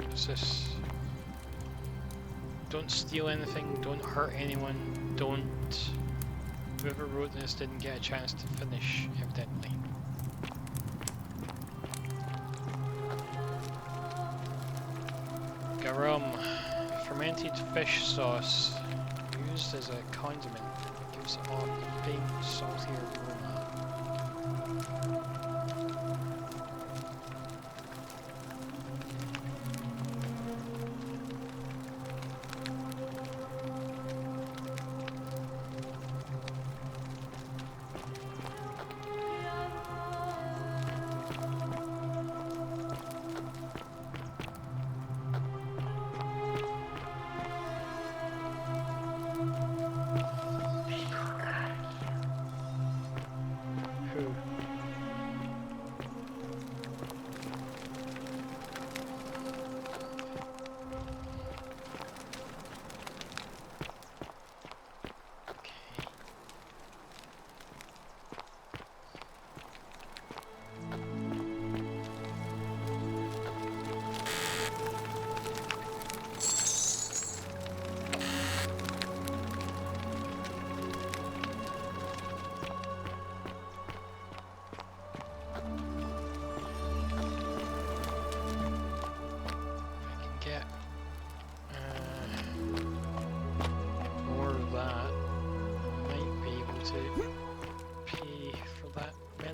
What's this? Don't steal anything, don't hurt anyone, don't... Whoever wrote this didn't get a chance to finish, evidently. Garum. Fermented fish sauce used as a condiment gives off a faint salty aroma.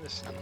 medicine.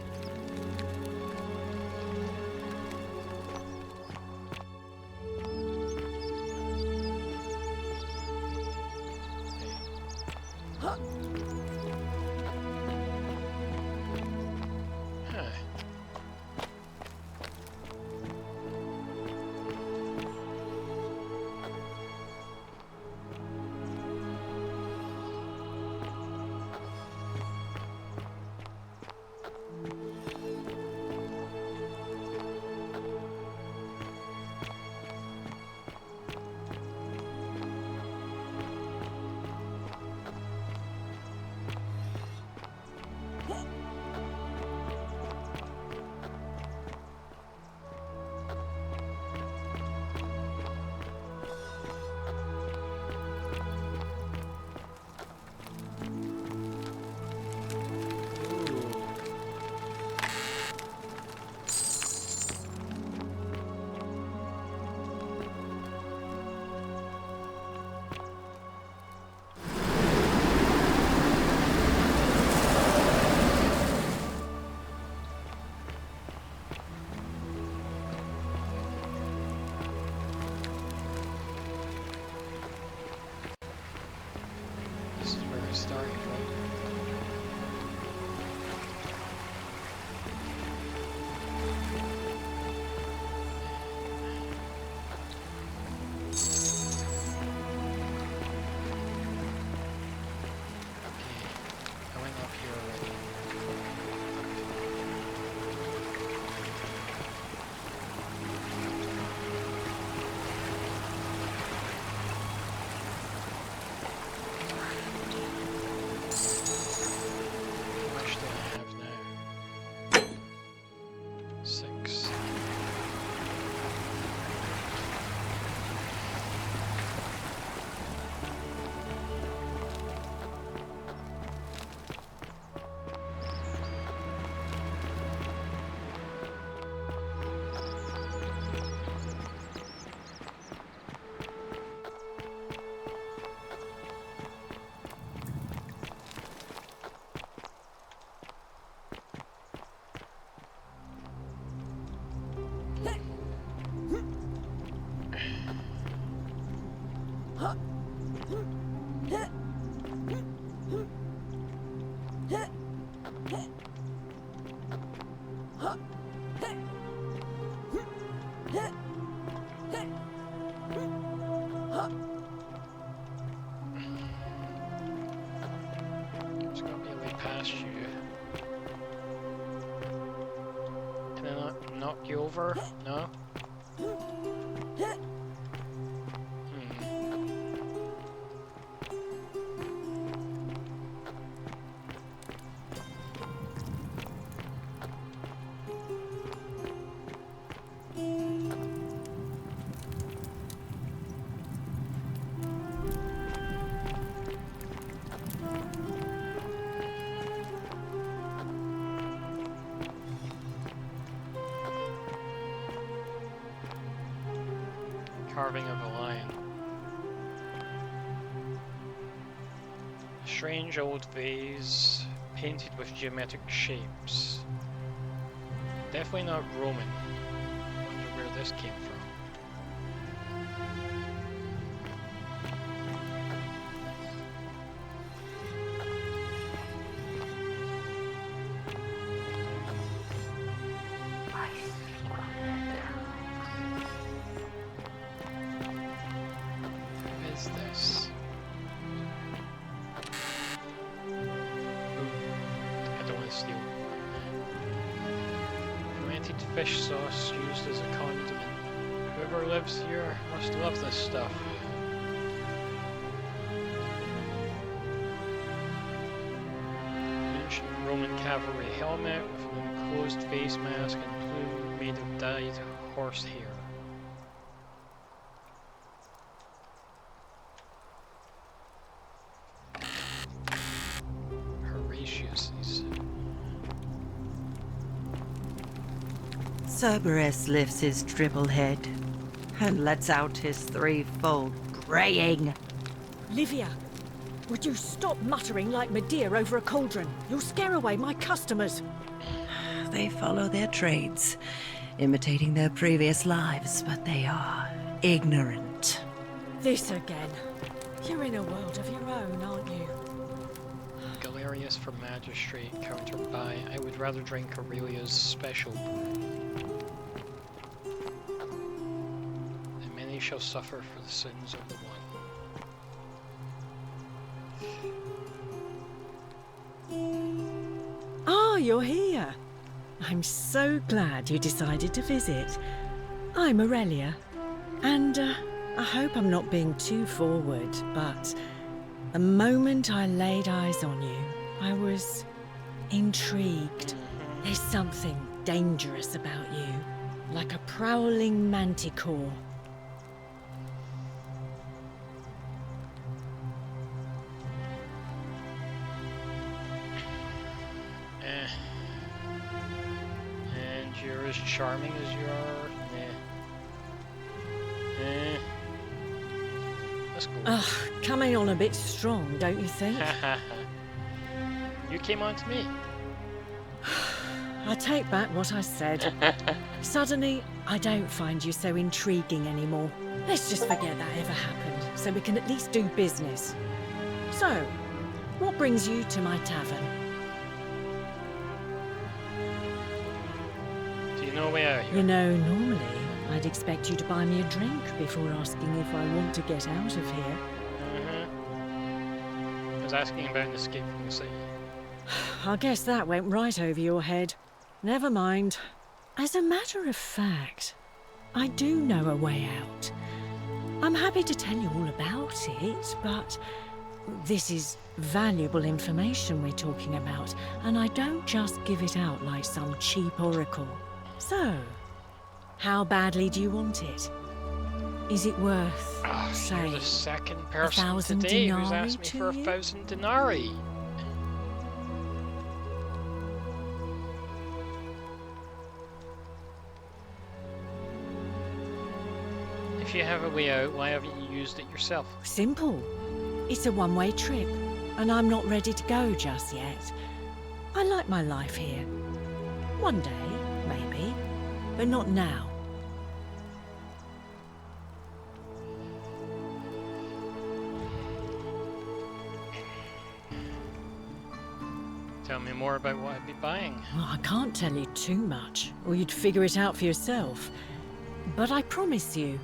Starting from. I went up here already. Just got me a way past you. Can I not knock you over? No? Carving of a lion. A strange old vase painted with geometric shapes. Definitely not Roman. Wonder where this came from. Fish sauce used as a condiment. Whoever lives here must love this stuff. Ancient Roman cavalry helmet with an enclosed face mask and plume made of dyed horsehair. Horatius. Cerberus lifts his triple head and lets out his threefold braying. Livia, Would you stop muttering like Medea over a cauldron? You'll scare away my customers. They follow their trades, imitating their previous lives, but they are ignorant. This again. You're in a world of your own, aren't you? Galerius for Magistrate, countered by, I would rather drink Aurelia's special brew. And many shall suffer for the sins of the one. Ah, you're here. I'm so glad you decided to visit. I'm Aurelia, and I hope I'm not being too forward, but the moment I laid eyes on you, I was intrigued. There's something dangerous about you, like a prowling manticore. And you're as charming as you are. That's cool. Ugh, coming on a bit strong, don't you think? You came on to me. I take back what I said. Suddenly, I don't find you so intriguing anymore. Let's just forget that ever happened, so we can at least do business. So, what brings you to my tavern? Do you know a way out here? You know, normally, I'd expect you to buy me a drink before asking if I want to get out of here. I was asking about an escape from the city. I guess that went right over your head. Never mind. As a matter of fact, I do know a way out. I'm happy to tell you all about it, but this is valuable information we're talking about, and I don't just give it out like some cheap oracle. So, how badly do you want it? Is it worth, say, You're the second person 1,000 today who's denarii asked me to for you? 1,000 denarii. If you have a way out, why haven't you used it yourself? Simple. It's a one-way trip, and I'm not ready to go just yet. I like my life here. One day, maybe, but not now. Tell me more about what I'd be buying. Well, I can't tell you too much, or you'd figure it out for yourself. But I promise you,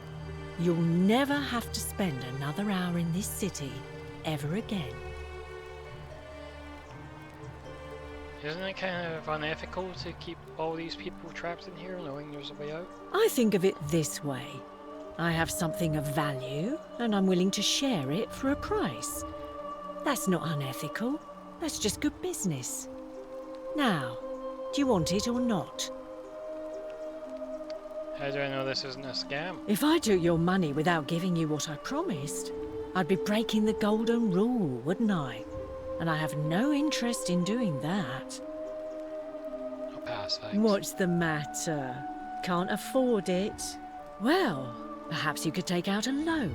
you'll never have to spend another hour in this city ever again. Isn't it kind of unethical to keep all these people trapped in here knowing there's a way out? I think of it this way. I have something of value, and I'm willing to share it for a price. That's not unethical. That's just good business. Now, do you want it or not? How do I know this isn't a scam? If I took your money without giving you what I promised, I'd be breaking the golden rule, wouldn't I? And I have no interest in doing that. I'll pass, thanks. What's the matter? Can't afford it? Well, perhaps you could take out a loan.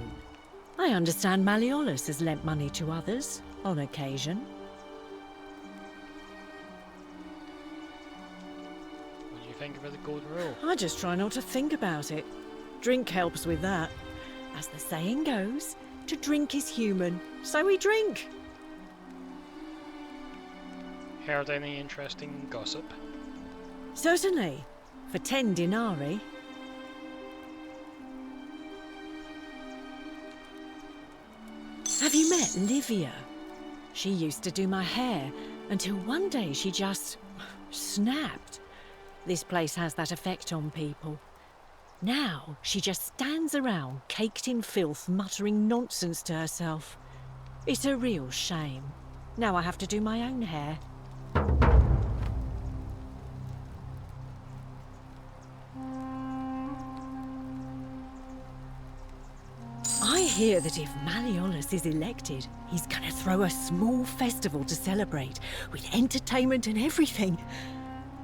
I understand Malleolus has lent money to others, on occasion. What do you think about the golden rule? I just try not to think about it. Drink helps with that. As the saying goes, to drink is human, so we drink. Heard any interesting gossip? Certainly, for 10 denarii. Have you met Livia? She used to do my hair, until one day she just snapped. This place has that effect on people. Now, she just stands around, caked in filth, muttering nonsense to herself. It's a real shame. Now I have to do my own hair. I hear that if Malleolus is elected, he's gonna throw a small festival to celebrate, with entertainment and everything.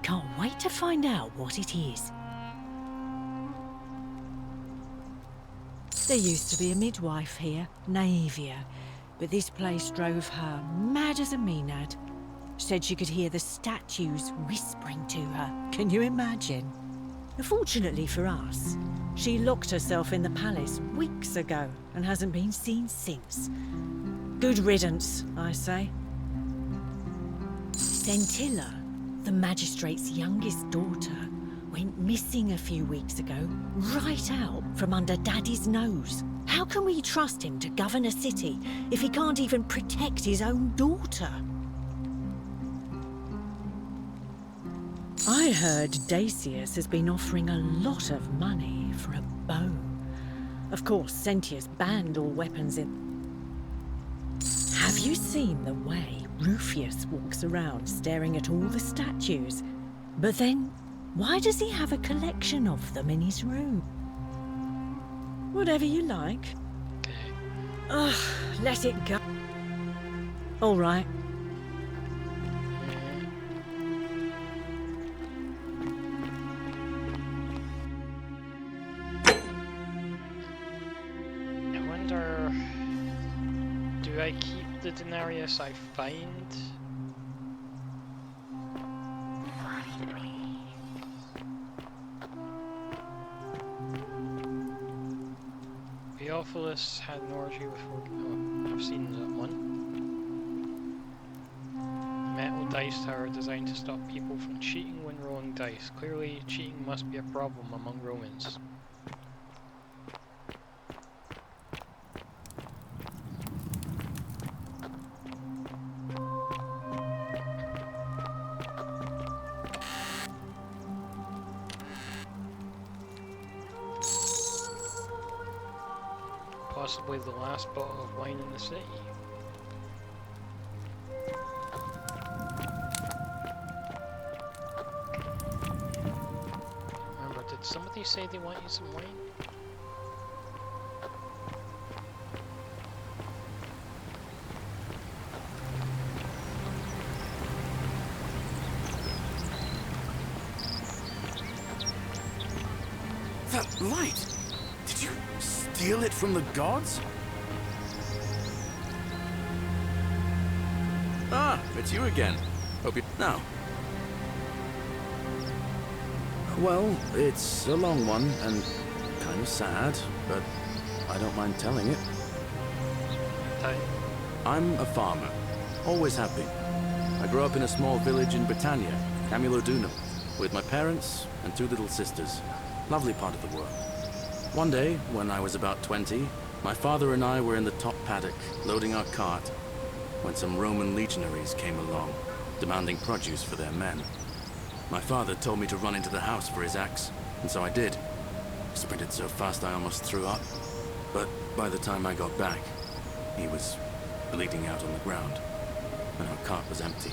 Can't wait to find out what it is. There used to be a midwife here, Naevia. but this place drove her mad as a Maenad. Said she could hear the statues whispering to her. Can you imagine? Fortunately for us, she locked herself in the palace weeks ago and hasn't been seen since. Good riddance, I say. Scintilla, the magistrate's youngest daughter, went missing a few weeks ago, right out from under Daddy's nose. How can we trust him to govern a city if he can't even protect his own daughter? I heard Dacius has been offering a lot of money for a bow. Of course, Sentius banned all weapons in... Have you seen the way Rufius walks around staring at all the statues? But then, why does he have a collection of them in his room? Whatever you like. Ugh, let it go. All right. I wonder, do I keep the denarius I find? Theophilus had an orgy with... Oh, I've seen that one. Metal dice tower designed to stop people from cheating when rolling dice. Clearly, cheating must be a problem among Romans. Possibly the last bottle of wine in the city. Remember, did somebody say they want you some wine? That light! Did you steal it from the gods? Ah, it's you again. Hope you... No. Well, it's a long one and kind of sad, but I don't mind telling it. I'm a farmer. Always have been. I grew up in a small village in Britannia, Camulodunum, with my parents and 2 little sisters. Lovely part of the world. One day, when I was about 20, my father and I were in the top paddock, loading our cart, when some Roman legionaries came along, demanding produce for their men. My father told me to run into the house for his axe, and so I did. Sprinted so fast I almost threw up, but by the time I got back, he was bleeding out on the ground, and our cart was empty.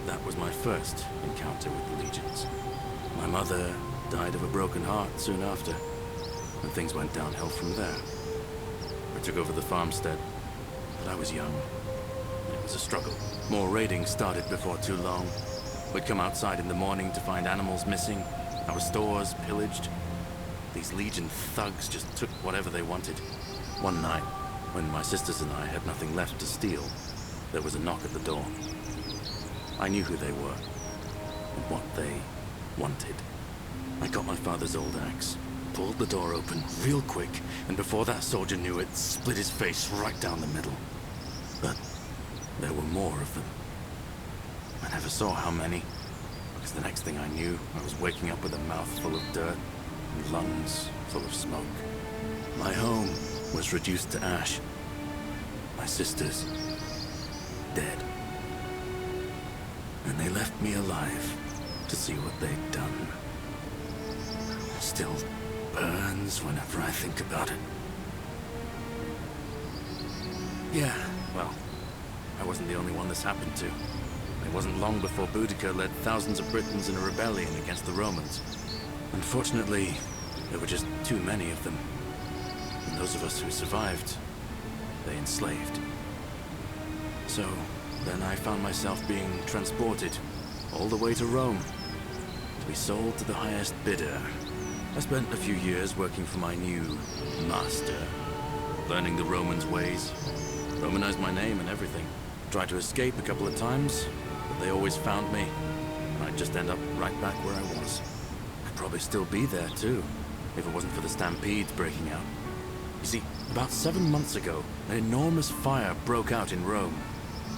That was my first encounter with the legions. My mother died of a broken heart soon after, and things went downhill from there. I took over the farmstead, but I was young. It was a struggle. More raiding started before too long. We'd come outside in the morning to find animals missing, our stores pillaged. These Legion thugs just took whatever they wanted. One night, when my sisters and I had nothing left to steal, there was a knock at the door. I knew who they were, and what they wanted. I got my father's old axe, pulled the door open real quick, and before that soldier knew it, split his face right down the middle. But there were more of them. I never saw how many, because the next thing I knew, I was waking up with a mouth full of dirt and lungs full of smoke. My home was reduced to ash. My sisters, dead. And they left me alive to see what they'd done. It still burns whenever I think about it. Yeah, well, I wasn't the only one this happened to. It wasn't long before Boudica led thousands of Britons in a rebellion against the Romans. Unfortunately, there were just too many of them. And those of us who survived, they enslaved. So, then I found myself being transported all the way to Rome to be sold to the highest bidder. I spent a few years working for my new master, learning the Romans' ways, Romanized my name and everything. Tried to escape a couple of times, but they always found me. And I'd just end up right back where I was. I'd probably still be there too, if it wasn't for the stampedes breaking out. You see, about 7 months ago, an enormous fire broke out in Rome.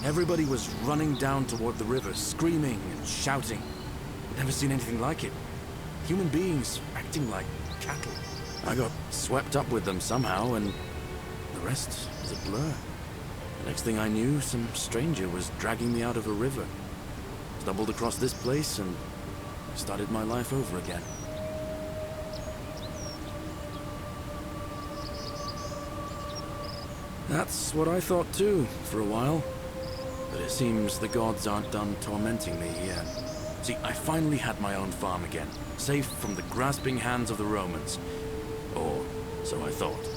Everybody was running down toward the river, screaming and shouting. Never seen anything like it. Human beings acting like cattle. I got swept up with them somehow, and the rest is a blur. The next thing I knew, some stranger was dragging me out of a river. Stumbled across this place and started my life over again. That's what I thought too, for a while. But it seems the gods aren't done tormenting me yet. See, I finally had my own farm again, safe from the grasping hands of the Romans. Or so I thought.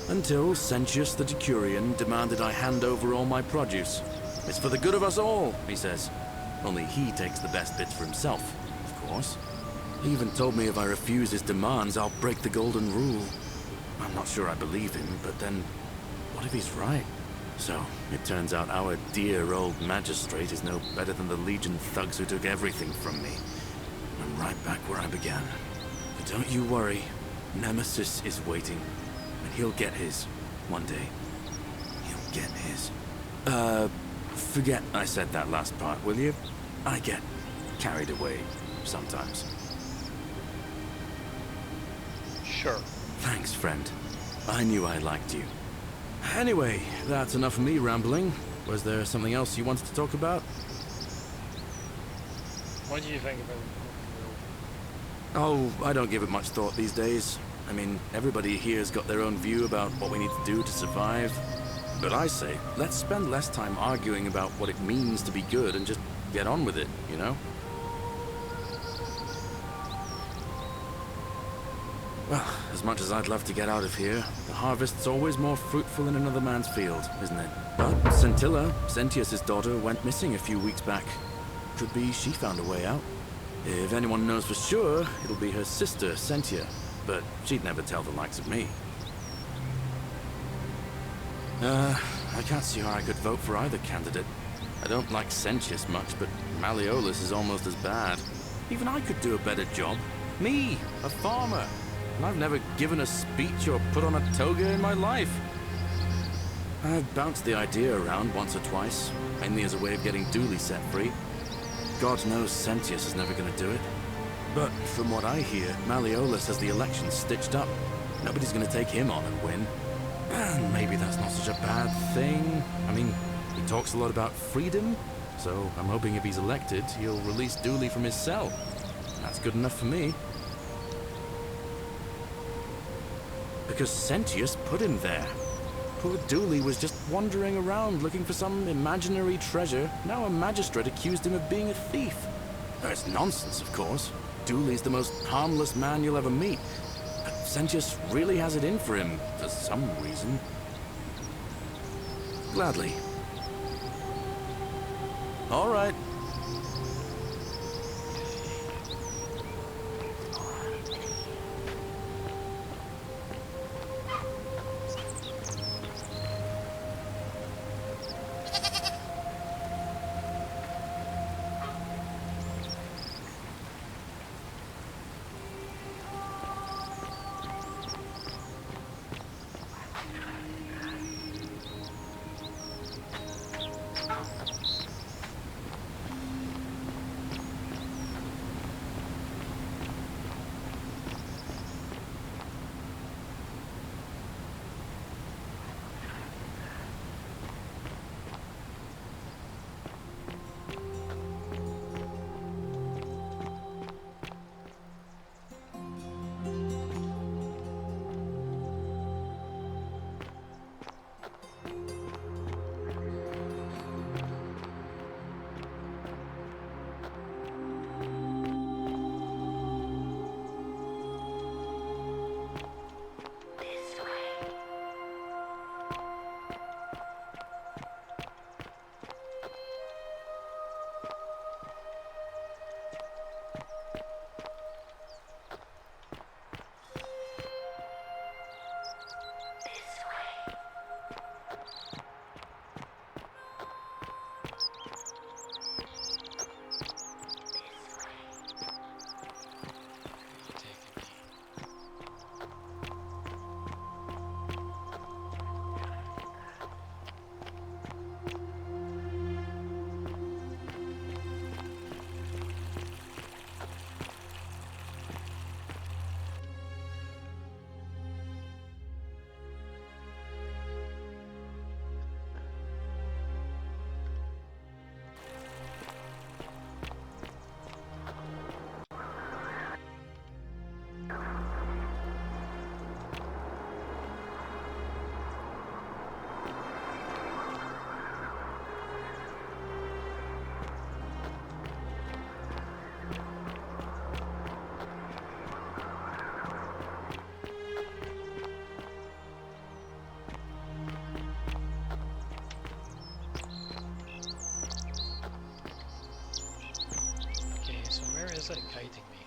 Until Sentius the Decurion demanded I hand over all my produce. It's for the good of us all, he says. Only he takes the best bits for himself, of course. He even told me if I refuse his demands, I'll break the golden rule. I'm not sure I believe him, but then, what if he's right? So, it turns out our dear old magistrate is no better than the Legion thugs who took everything from me. I'm right back where I began. But don't you worry, Nemesis is waiting. And he'll get his, one day. He'll get his. Forget I said that last part, will you? I get carried away sometimes. Sure. Thanks, friend. I knew I liked you. Anyway, that's enough of me rambling. Was there something else you wanted to talk about? What do you think about it? Oh, I don't give it much thought these days. I mean, everybody here's got their own view about what we need to do to survive. But I say, let's spend less time arguing about what it means to be good and just get on with it, you know? Well, as much as I'd love to get out of here, the harvest's always more fruitful in another man's field, isn't it? But Scintilla, Sentius' daughter, went missing a few weeks back. Could be she found a way out. If anyone knows for sure, it'll be her sister, Sentia. But she'd never tell the likes of me. I can't see how I could vote for either candidate. I don't like Sentius much, but Malleolus is almost as bad. Even I could do a better job. Me, a farmer. And I've never given a speech or put on a toga in my life. I've bounced the idea around once or twice, mainly as a way of getting Dooley set free. God knows Sentius is never going to do it. But from what I hear, Malleolus has the election stitched up. Nobody's going to take him on and win. And maybe that's not such a bad thing. I mean, he talks a lot about freedom, so I'm hoping if he's elected, he'll release Dooley from his cell. That's good enough for me. Because Sentius put him there. Poor Dooley was just wandering around looking for some imaginary treasure. Now a magistrate accused him of being a thief. That's nonsense, of course. Dooley's the most harmless man you'll ever meet. But Sentius really has it in for him, for some reason. Gladly. All right. is it guiding me?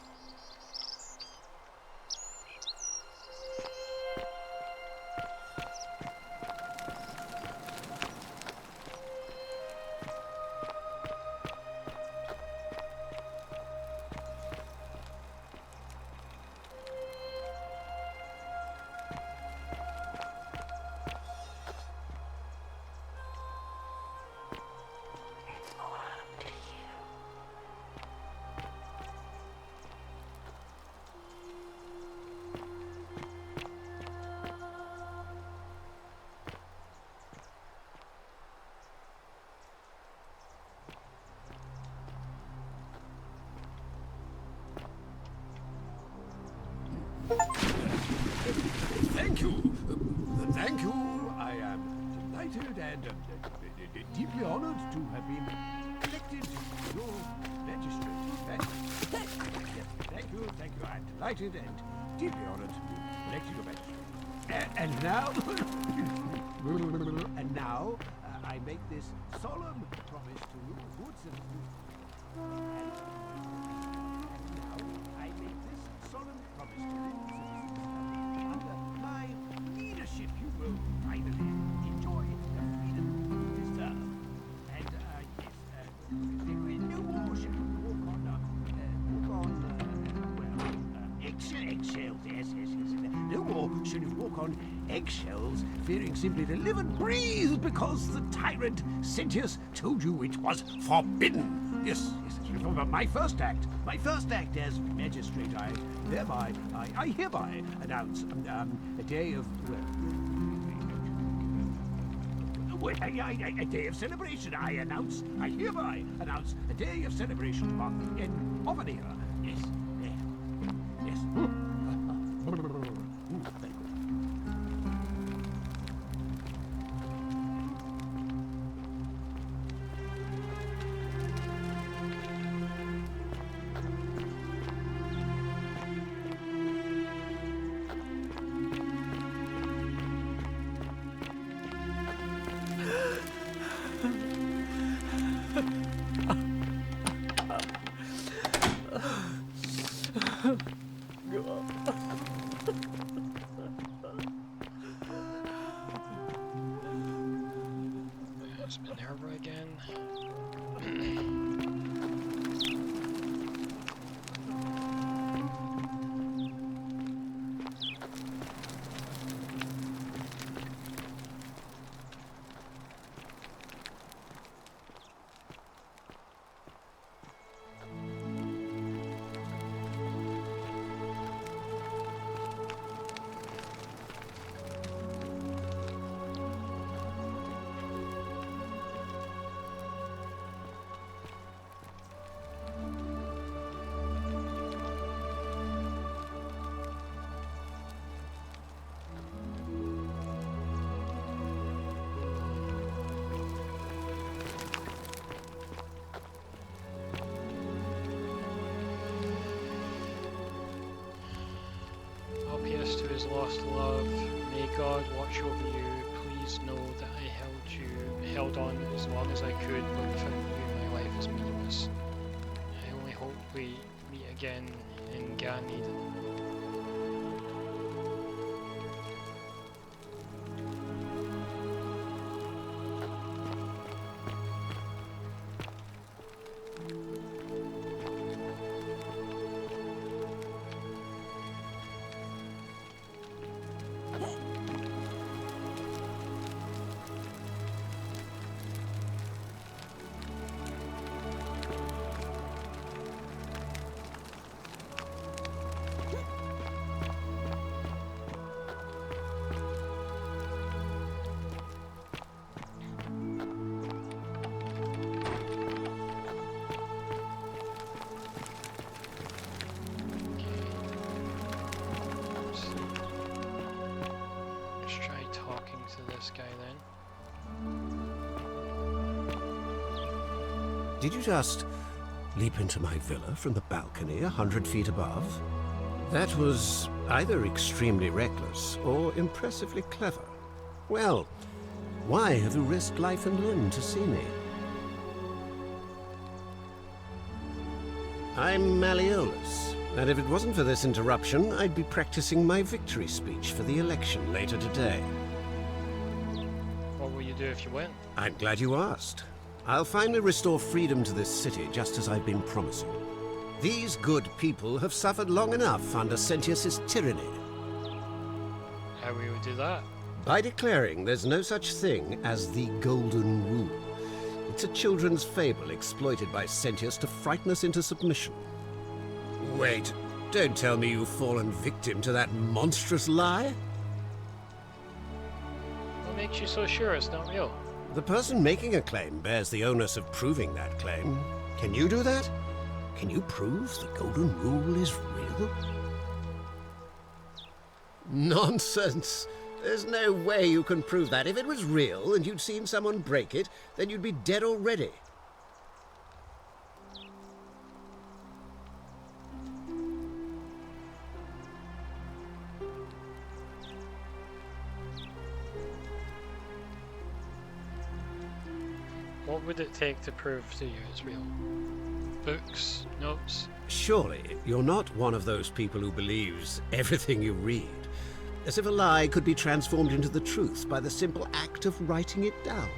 Thank you. Thank you. I am delighted and deeply honored to have been elected your magistrate. Thank you. I'm delighted and deeply honored to be elected your magistrate. And now, I make this solemn promise to you, good citizens. And now, I make this solemn promise to you, citizens. Under my leadership, you will finally enjoy the freedom you deserve. And yes, no more shall you eggshells. Yes. No more shall you walk on eggshells, fearing simply to live and breathe because the tyrant Sentius told you it was forbidden. Yes. Remember my first act as magistrate. I hereby announce a day of a day of celebration. I hereby announce a day of celebration marking the end of an era. Yes. Very good. It's Minerva again. Orpheus to his lost love, may God watch over you. Please know that I held on as long as I could, but without you my life is meaningless. I only hope we meet again in Gan Eden. This guy then. Did you just leap into my villa from the balcony 100 feet above? That was either extremely reckless or impressively clever. Well, why have you risked life and limb to see me? I'm Malleolus, and if it wasn't for this interruption, I'd be practicing my victory speech for the election later today. What will you do if you win? I'm glad you asked. I'll finally restore freedom to this city, just as I've been promising. These good people have suffered long enough under Sentius's tyranny. How will you do that? By declaring there's no such thing as the Golden Rule. It's a children's fable exploited by Sentius to frighten us into submission. Wait, don't tell me you've fallen victim to that monstrous lie? What makes you so sure it's not real? The person making a claim bears the onus of proving that claim. Can you do that? Can you prove the Golden Rule is real? Nonsense! There's no way you can prove that. If it was real and you'd seen someone break it, then you'd be dead already. What would it take to prove to you it's real? Books? Notes? Surely you're not one of those people who believes everything you read. As if a lie could be transformed into the truth by the simple act of writing it down.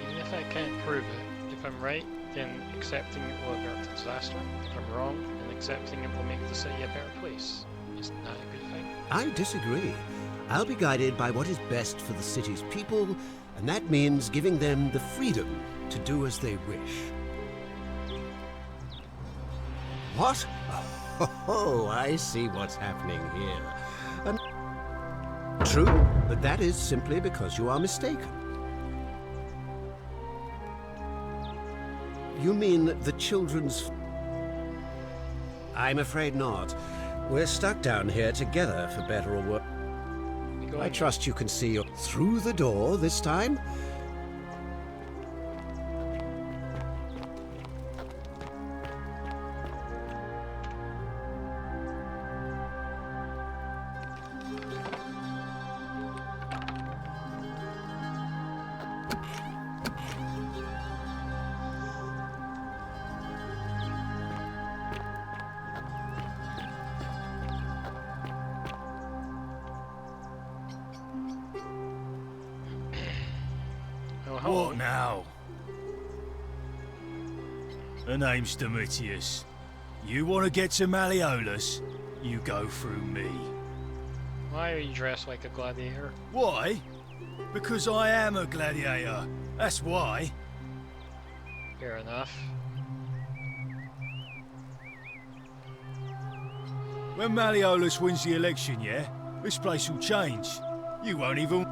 Even if I can't prove it, if I'm right, then accepting it will avert disaster. If I'm wrong, then accepting it will make the city a better place. Isn't that a good thing? I disagree. I'll be guided by what is best for the city's people, and that means giving them the freedom to do as they wish. What? Oh, I see what's happening here. True, but that is simply because you are mistaken. You mean the children's... I'm afraid not. We're stuck down here together, for better or worse. I trust you can see through the door this time. What now? The name's Domitius. You want to get to Malleolus? You go through me. Why are you dressed like a gladiator? Why? Because I am a gladiator. That's why. Fair enough. When Malleolus wins the election, yeah, this place will change. You won't even...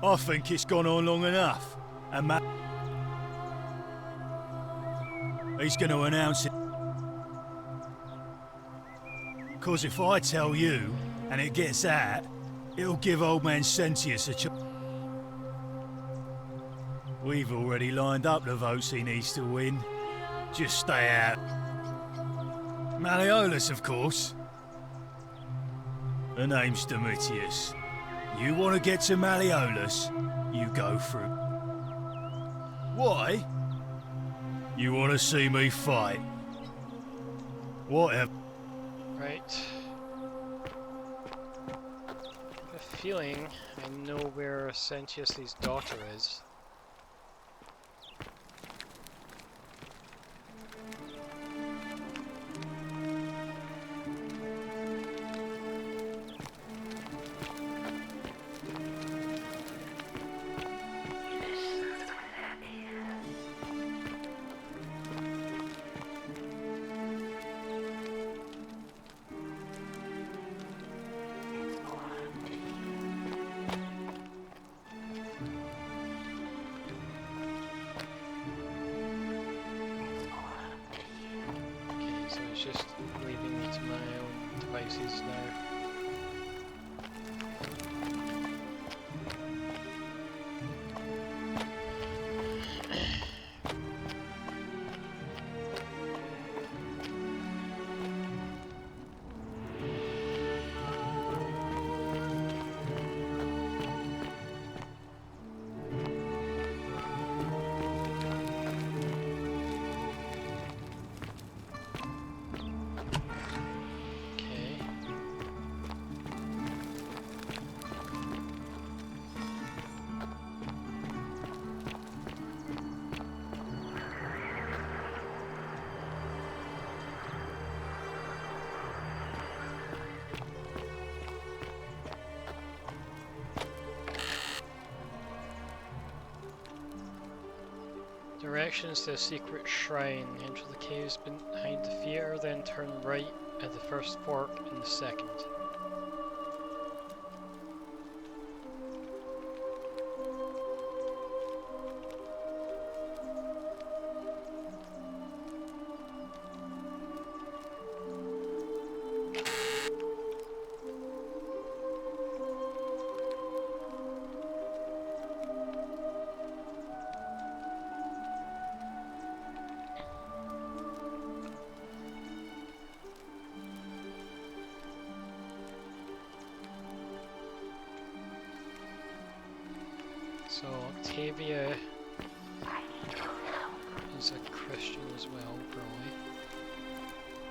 I think it's gone on long enough. And he's going to announce it. Because if I tell you, and it gets out, it'll give old man Sentius a chance. We've already lined up the votes he needs to win. Just stay out. Malleolus, of course. The name's Domitius. You want to get to Malleolus, you go through. Why? You want to see me fight. Whatever. Right. I have a feeling I know where Sentius's daughter is. Just leaving me to my own devices now. Directions to a secret shrine. Enter the caves behind the theatre, then turn right at the first fork in the second. So Octavia is a Christian as well, probably.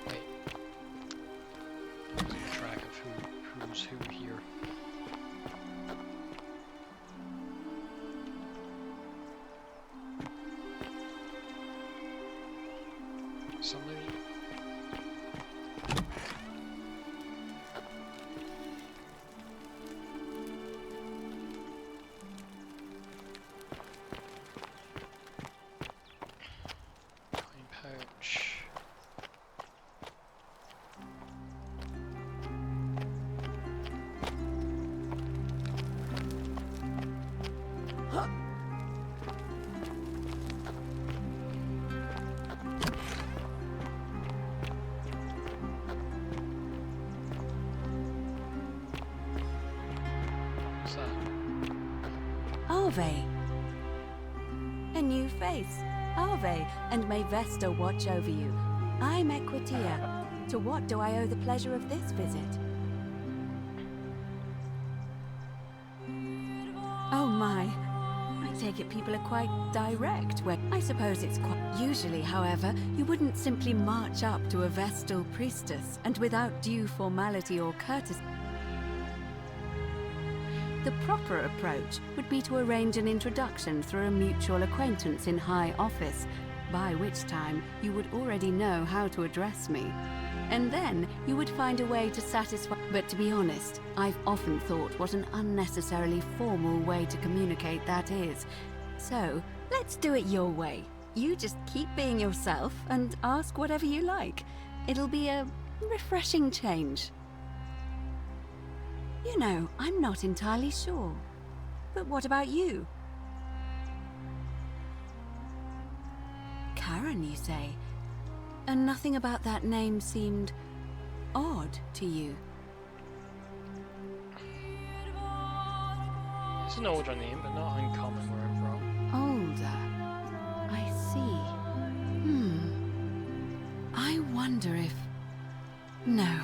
Wait. Losing track of who's who here. Somebody. Arve. A new face. Arve, and may Vesta watch over you. I'm Equitia. To what do I owe the pleasure of this visit? Oh my. I take it people are quite direct. Well, I suppose it's quite... Usually, however, you wouldn't simply march up to a Vestal priestess and without due formality or courtesy. The proper approach would be to arrange an introduction through a mutual acquaintance in high office, by which time you would already know how to address me. And then you would find a way to satisfy... But to be honest, I've often thought what an unnecessarily formal way to communicate that is. So, let's do it your way. You just keep being yourself and ask whatever you like. It'll be a refreshing change. You know, I'm not entirely sure. But what about you? Karen, you say? And nothing about that name seemed odd to you? It's an older name, but not uncommon where I'm from. Older? I see. I wonder if... No.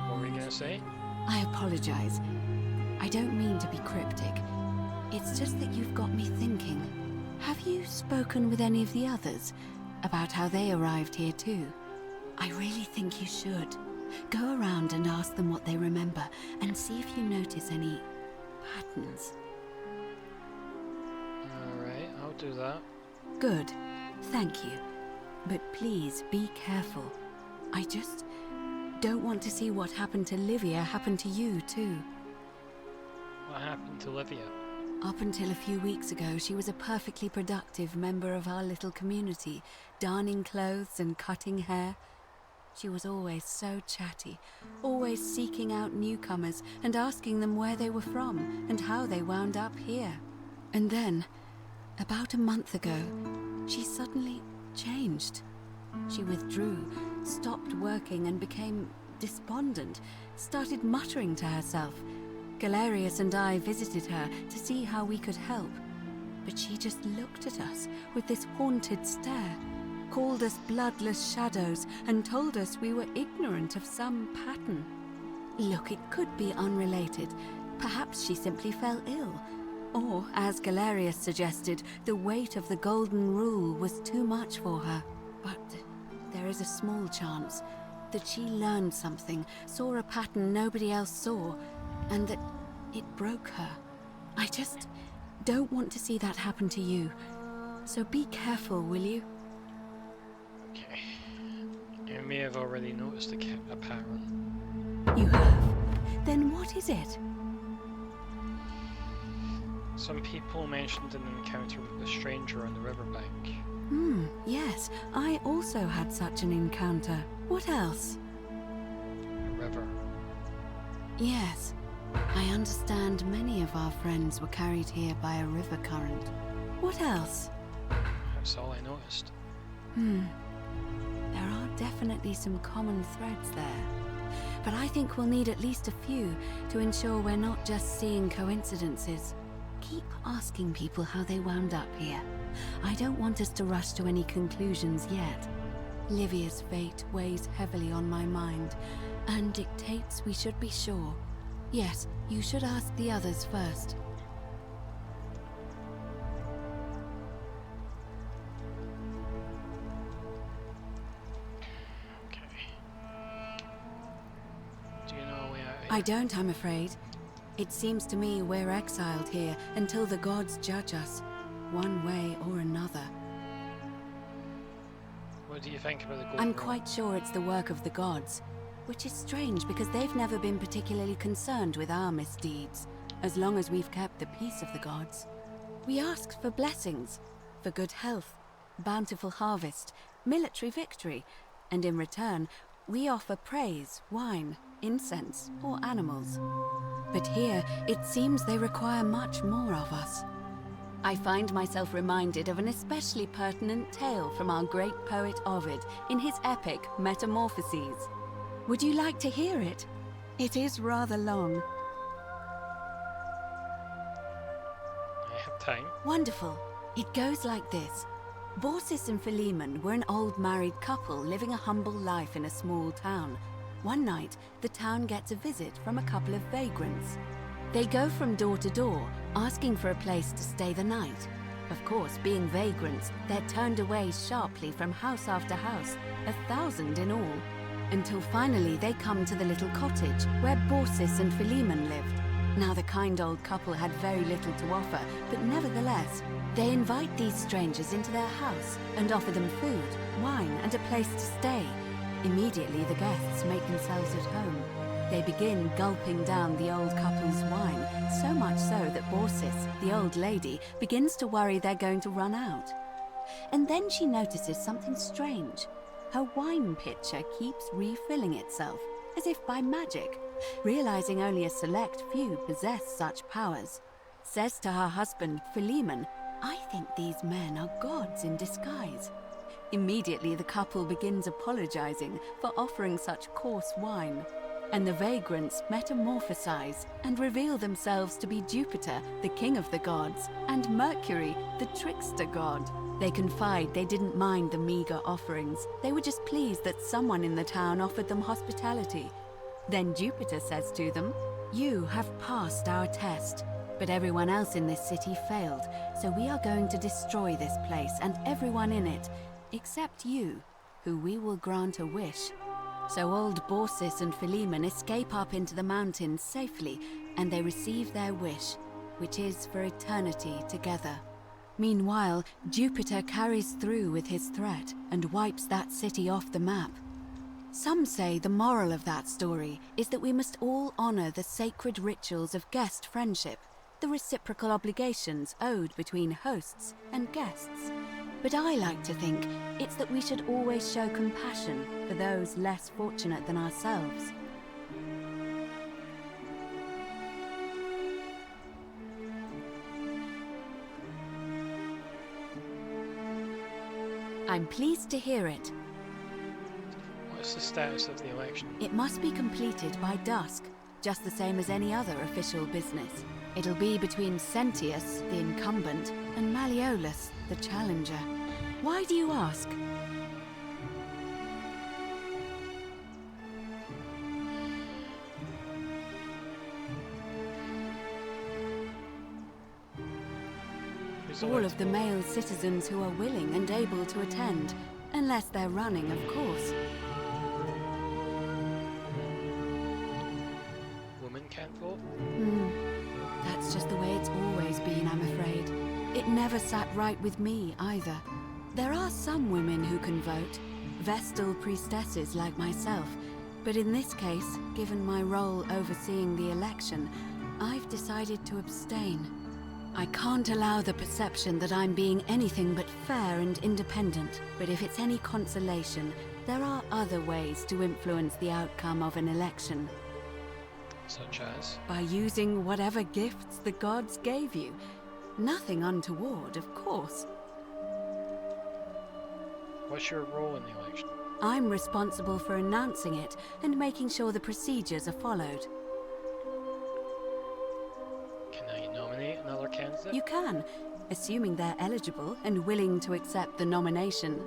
What were you gonna say? I apologize. I don't mean to be cryptic. It's just that you've got me thinking. Have you spoken with any of the others about how they arrived here too? I really think you should. Go around and ask them what they remember and see if you notice any patterns. Alright, I'll do that. Good. Thank you. But please be careful. I just don't want to see what happened to Livia happen to you too. What happened to Livia? Up until a few weeks ago, she was a perfectly productive member of our little community, darning clothes and cutting hair. She was always so chatty, always seeking out newcomers and asking them where they were from and how they wound up here. And then, about a month ago, she suddenly changed. She withdrew, stopped working and became despondent, started muttering to herself. Galerius and I visited her to see how we could help, but she just looked at us with this haunted stare, called us bloodless shadows, and told us we were ignorant of some pattern. Look, it could be unrelated. Perhaps she simply fell ill. Or, as Galerius suggested, the weight of the Golden Rule was too much for her. But there is a small chance that she learned something, saw a pattern nobody else saw, and that it broke her. I just don't want to see that happen to you. So be careful, will you? Okay. You may have already noticed a pattern. You have? Then what is it? Some people mentioned an encounter with a stranger on the riverbank. Yes, I also had such an encounter. What else? A river. Yes, I understand many of our friends were carried here by a river current. What else? That's all I noticed. There are definitely some common threads there. But I think we'll need at least a few to ensure we're not just seeing coincidences. Keep asking people how they wound up here. I don't want us to rush to any conclusions yet. Livia's fate weighs heavily on my mind and dictates we should be sure. Yes, you should ask the others first. I don't, I'm afraid. It seems to me we're exiled here until the gods judge us, one way or another. What do you think about the gold? I'm quite sure it's the work of the gods, which is strange because they've never been particularly concerned with our misdeeds, as long as we've kept the peace of the gods. We ask for blessings, for good health, bountiful harvest, military victory, and in return, we offer praise, wine, incense, or animals. But here, it seems they require much more of us. I find myself reminded of an especially pertinent tale from our great poet Ovid in his epic Metamorphoses. Would you like to hear it? It is rather long. I have time. Wonderful. It goes like this. Baucis and Philemon were an old married couple living a humble life in a small town. One night, the town gets a visit from a couple of vagrants. They go from door to door, asking for a place to stay the night. Of course, being vagrants, they're turned away sharply from house after house, 1,000 in all, until finally they come to the little cottage where Baucis and Philemon lived. Now, the kind old couple had very little to offer, but nevertheless, they invite these strangers into their house and offer them food, wine, and a place to stay. Immediately, the guests make themselves at home. They begin gulping down the old couple's wine, so much so that Baucis, the old lady, begins to worry they're going to run out. And then she notices something strange. Her wine pitcher keeps refilling itself, as if by magic. Realizing only a select few possess such powers, says to her husband, Philemon, "I think these men are gods in disguise." Immediately, the couple begins apologizing for offering such coarse wine, and the vagrants metamorphosize and reveal themselves to be Jupiter, the king of the gods, and Mercury, the trickster god. They confide they didn't mind the meager offerings. They were just pleased that someone in the town offered them hospitality. Then Jupiter says to them, "You have passed our test, but everyone else in this city failed, so we are going to destroy this place and everyone in it, except you, who we will grant a wish." So old Baucis and Philemon escape up into the mountains safely, and they receive their wish, which is for eternity together. Meanwhile, Jupiter carries through with his threat and wipes that city off the map. Some say the moral of that story is that we must all honor the sacred rituals of guest friendship, the reciprocal obligations owed between hosts and guests. But I like to think it's that we should always show compassion for those less fortunate than ourselves. I'm pleased to hear it. What's the status of the election? It must be completed by dusk, just the same as any other official business. It'll be between Sentius, the incumbent, and Malleolus, the challenger. Why do you ask? All of the male citizens who are willing and able to attend, unless they're running, of course. Women can't vote? That's just the way it's always been, I'm afraid. It never sat right with me, either. There are some women who can vote, Vestal priestesses like myself, but in this case, given my role overseeing the election, I've decided to abstain. I can't allow the perception that I'm being anything but fair and independent, but if it's any consolation, there are other ways to influence the outcome of an election. Such as? By using whatever gifts the gods gave you. Nothing untoward, of course. What's your role in the election? I'm responsible for announcing it and making sure the procedures are followed. Can I nominate another candidate? You can, assuming they're eligible and willing to accept the nomination.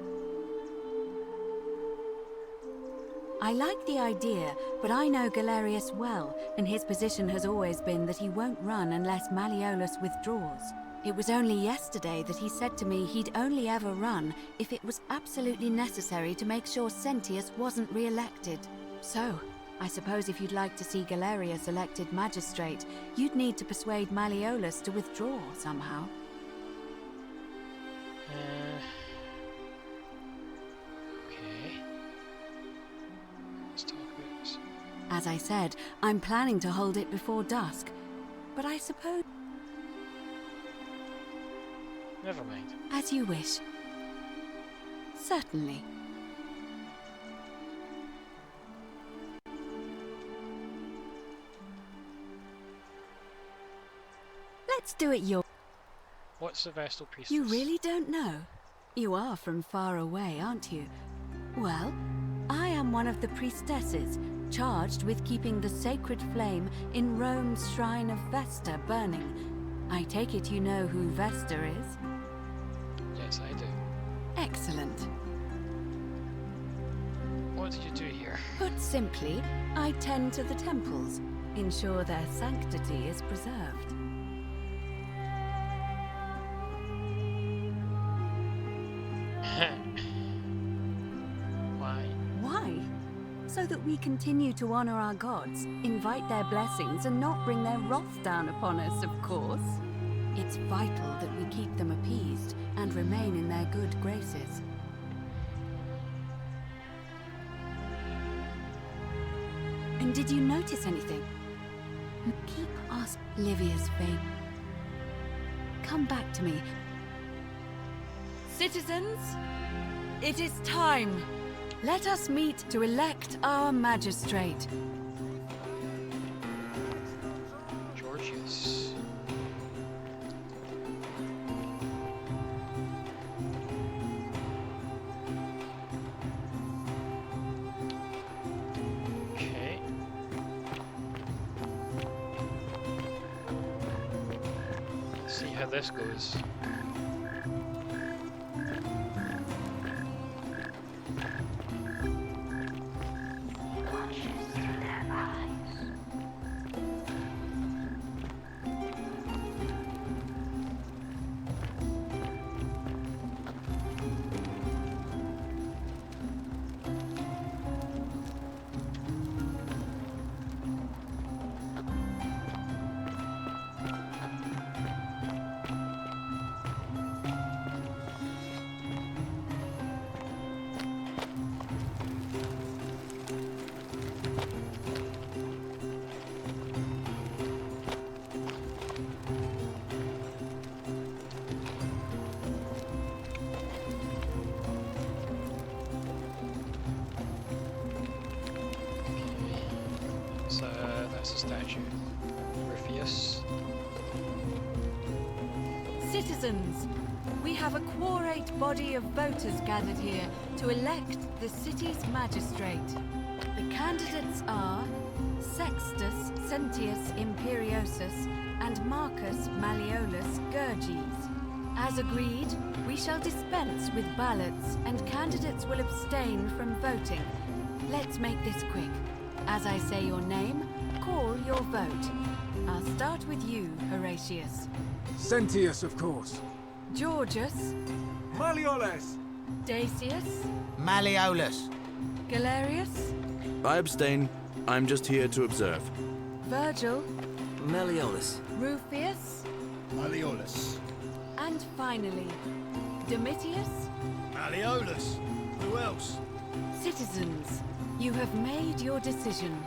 I like the idea, but I know Galerius well, and his position has always been that he won't run unless Malleolus withdraws. It was only yesterday that he said to me he'd only ever run if it was absolutely necessary to make sure Sentius wasn't re-elected. So, I suppose if you'd like to see Galerius elected magistrate, you'd need to persuade Malleolus to withdraw somehow. Okay. Let's talk about this. As I said, I'm planning to hold it before dusk, but I suppose... Never mind. As you wish. Certainly. Let's do it your... What's the Vestal Priestess? You really don't know? You are from far away, aren't you? Well, I am one of the priestesses, charged with keeping the sacred flame in Rome's shrine of Vesta burning. I take it you know who Vesta is? Yes, I do. Excellent. What did you do here? Put simply, I tend to the temples, ensure their sanctity is preserved. Why? Why? So that we continue to honor our gods, invite their blessings, and not bring their wrath down upon us, of course. It's vital that we keep them appeased and remain in their good graces. And did you notice anything? Keep asking Livia's fate. Come back to me. Citizens, it is time. Let us meet to elect our magistrate. Georgius. Okay. Let's see how this goes. So that's a statue. Rufus. Citizens, we have a quorate body of voters gathered here to elect the city's magistrate. The candidates are Sextus Sentius Imperiosus and Marcus Malleolus Gurges. As agreed, we shall dispense with ballots and candidates will abstain from voting. Let's make this quick. As I say your name, call your vote. I'll start with you, Horatius. Sentius, of course. Georgius. Malleolus. Dacius. Malleolus. Galerius. I abstain. I'm just here to observe. Virgil. Malleolus. Rufius. Malleolus. And finally, Domitius. Malleolus. Who else? Citizens, you have made your decision.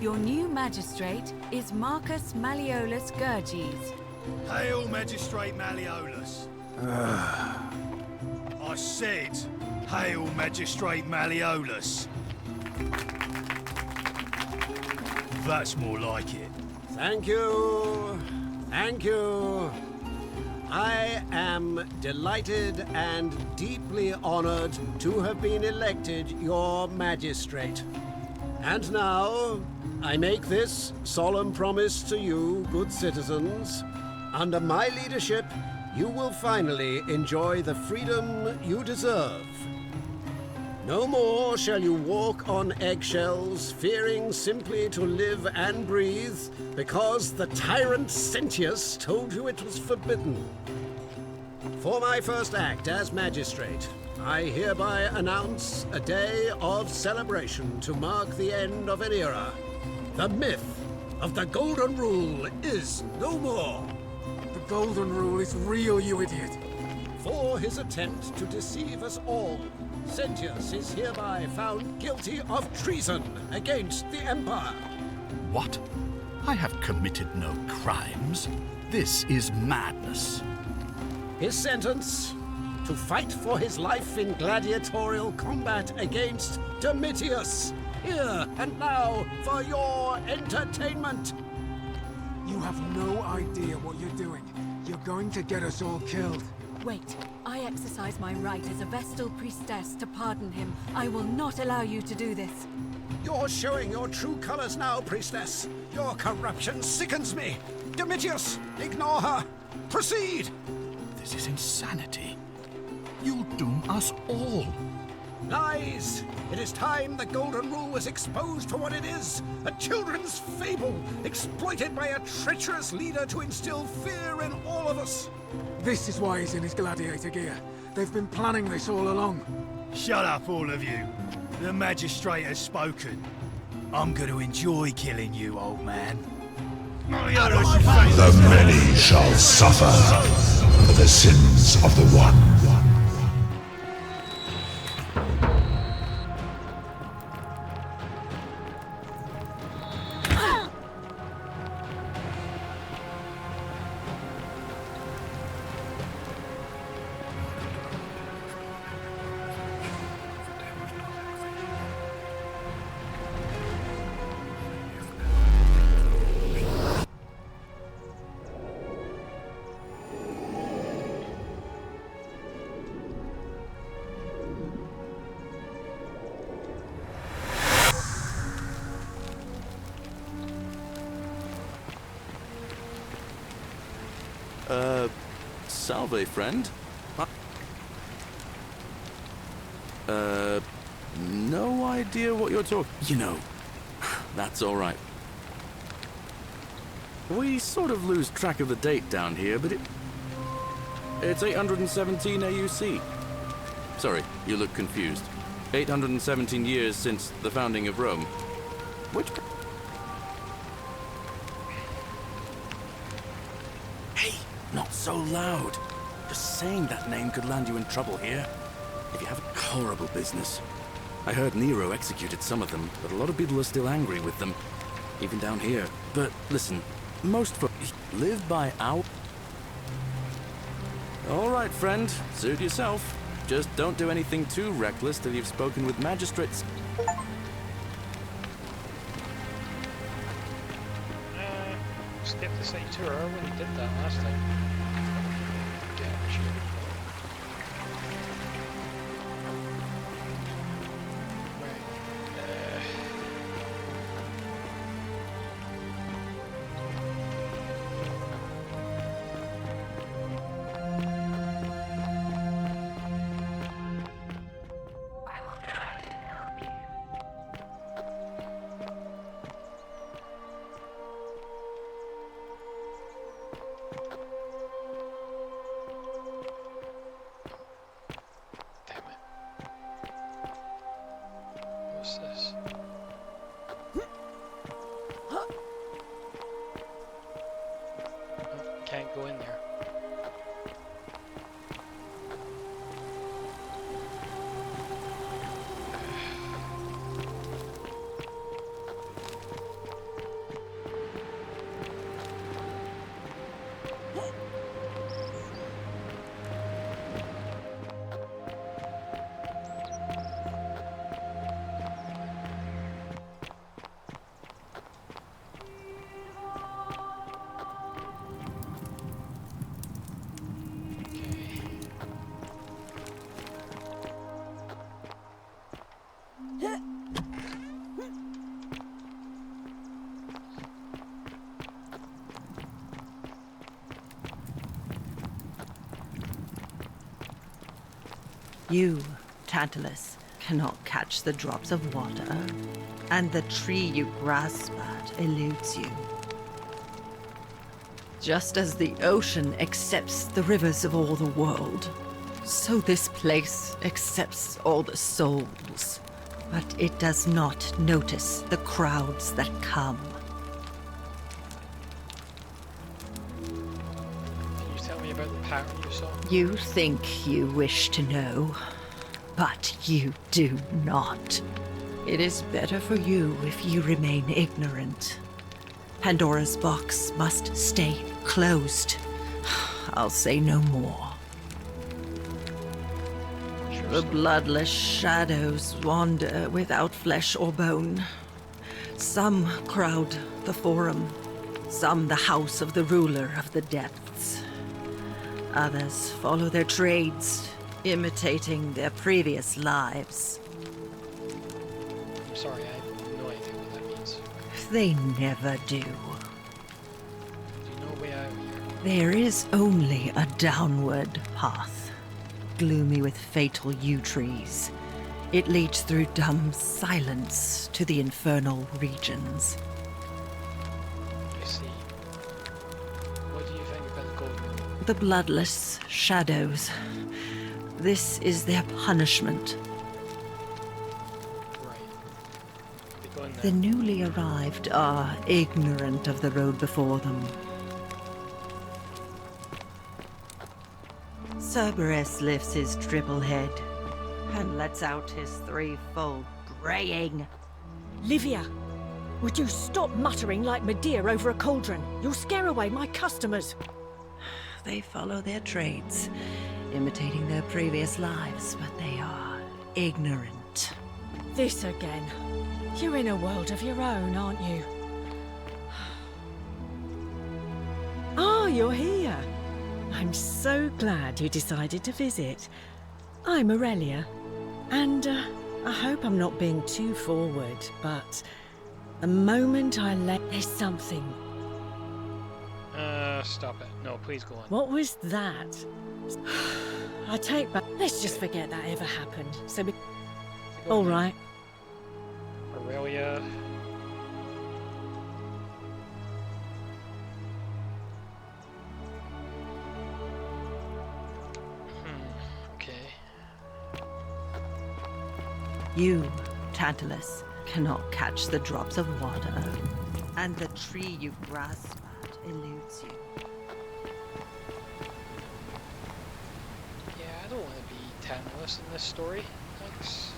Your new magistrate is Marcus Malleolus Gurges. Hail Magistrate Malleolus. I said, Hail Magistrate Malleolus. That's more like it. Thank you. Thank you. I am delighted and deeply honored to have been elected your magistrate. And now, I make this solemn promise to you, good citizens. Under my leadership, you will finally enjoy the freedom you deserve. No more shall you walk on eggshells, fearing simply to live and breathe, because the tyrant Sentius told you it was forbidden. For my first act as magistrate, I hereby announce a day of celebration to mark the end of an era. The myth of the Golden Rule is no more. The Golden Rule is real, you idiot. For his attempt to deceive us all, Sentius is hereby found guilty of treason against the Empire. What? I have committed no crimes. This is madness. His sentence: to fight for his life in gladiatorial combat against Domitius. Here and now for your entertainment. You have no idea what you're doing. You're going to get us all killed. Wait, I exercise my right as a Vestal priestess to pardon him. I will not allow you to do this. You're showing your true colors now, priestess. Your corruption sickens me. Domitius, ignore her. Proceed. This is insanity. You'll doom us all. Lies! It is time the Golden Rule was exposed for what it is. A children's fable, exploited by a treacherous leader to instill fear in all of us. This is why he's in his gladiator gear. They've been planning this all along. Shut up, all of you. The magistrate has spoken. I'm going to enjoy killing you, old man. The many shall suffer for the sins of the one. Salve, friend. No idea what you're talking... You know, that's all right. We sort of lose track of the date down here, but it's 817 AUC. Sorry, you look confused. 817 years since the founding of Rome. Which... Hey, not so loud. Just saying that name could land you in trouble here. If you have a horrible business. I heard Nero executed some of them, but a lot of people are still angry with them. Even down here. But listen, most folks live by our... All right, friend. Suit yourself. Just don't do anything too reckless till you've spoken with magistrates. Skip the same tour. I already did that last time. Yeah, sure. You, Tantalus, cannot catch the drops of water, and the tree you grasp at eludes you. Just as the ocean accepts the rivers of all the world, so this place accepts all the souls. But it does not notice the crowds that come. Can you tell me about the pattern you saw? You think you wish to know, but you do not. It is better for you if you remain ignorant. Pandora's box must stay closed. I'll say no more. The bloodless shadows wander without flesh or bone. Some crowd the Forum, some the house of the ruler of the depths. Others follow their trades, imitating their previous lives. I'm sorry, I have no idea what that means. They never do. Do you know a way out of here? There is only a downward path, gloomy with fatal yew trees. It leads through dumb silence to the infernal regions. I see. What do you think about the Golden Rule? The bloodless shadows. This is their punishment. The newly arrived are ignorant of the road before them. Cerberus lifts his triple head and lets out his threefold braying. Livia, would you stop muttering like Medea over a cauldron? You'll scare away my customers. They follow their trades, imitating their previous lives, but they are ignorant. This again. You're in a world of your own, aren't you? Ah, you're here. I'm so glad you decided to visit. I'm Aurelia, and I hope I'm not being too forward, but the moment I there's something. Stop it. No, please go on. What was that? I take back. Let's just forget that ever happened. All right. Aurelia. Okay. You, Tantalus, cannot catch the drops of water, and the tree you grasp at eludes you. Yeah, I don't want to be Tantalus in this story. Thanks.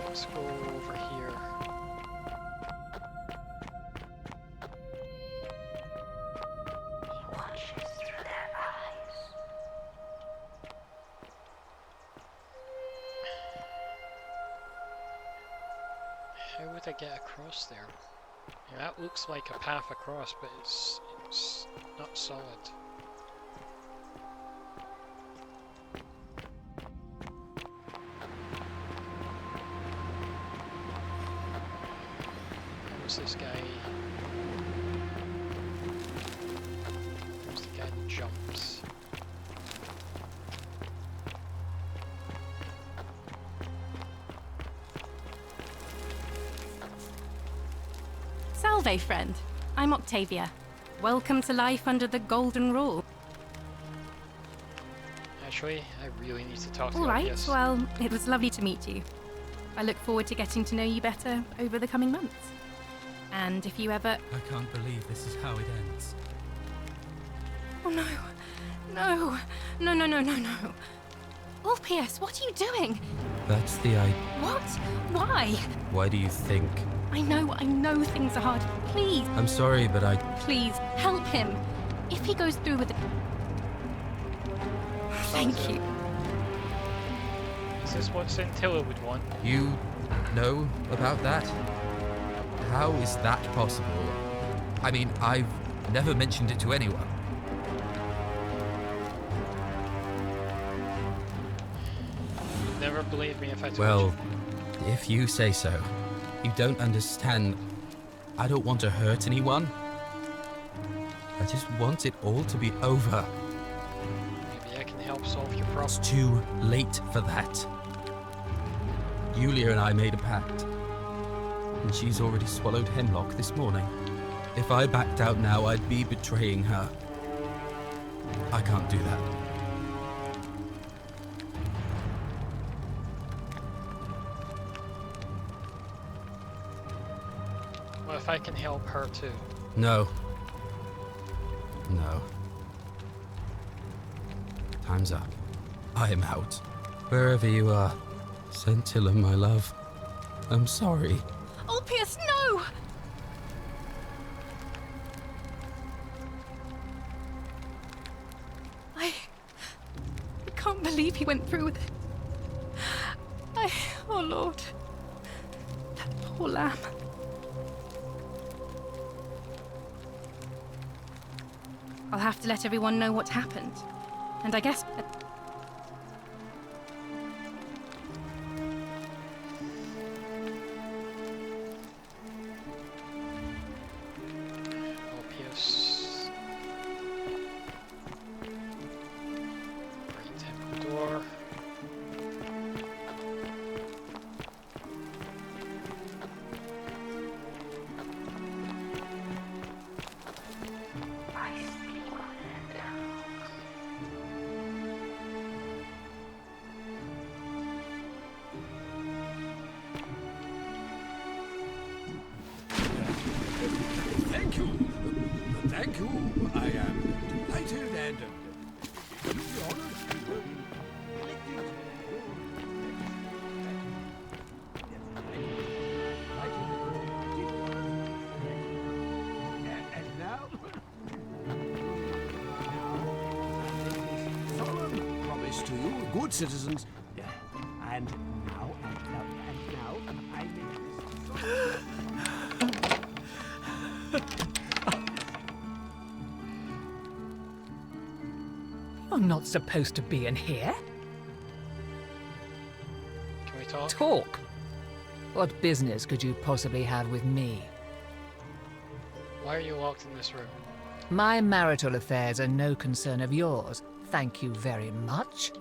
Let's go over here. He watches through their eyes. How would I get across there? Yeah, that looks like a path across, but it's not solid. Who's this guy? Who's the guy that jumps? Salve, friend. I'm Octavia. Welcome to life under the Golden Rule. Actually, I really need to talk to All right, Obvious. well, it was lovely to meet you. I look forward to getting to know you better over the coming months. And if you ever... I can't believe this is how it ends. Oh no. No. No, no, no, no, no. Ulpius, what are you doing? That's the idea. What? Why? Why do you think? I know things are hard. Please, I'm sorry, but I... please, help him. If he goes through with it... Thank you. Is this what Scintilla would want? You know about that? How is that possible? I mean, I've never mentioned it to anyone. You'd never believe me if I told you. Well, if you say so. You don't understand. I don't want to hurt anyone. I just want it all to be over. Maybe I can help solve your problem. It's too late for that. Yulia and I made a pact, and she's already swallowed hemlock this morning. If I backed out now, I'd be betraying her. I can't do that. What if I can help her too? No. No. Time's up. I am out. Wherever you are, Scintilla, my love. I'm sorry. Ulpius, no! I can't believe he went through with it. Oh Lord. That poor lamb. I'll have to let everyone know what happened. And I guess... Ulpius. Green temple door. Thank you. Thank you. I am delighted and deeply honored to have been elected. And now, solemn promise to you, good citizens. And now, I make this. You're not supposed to be in here. Can we talk? Talk? What business could you possibly have with me? Why are you locked in this room? My marital affairs are no concern of yours. Thank you very much.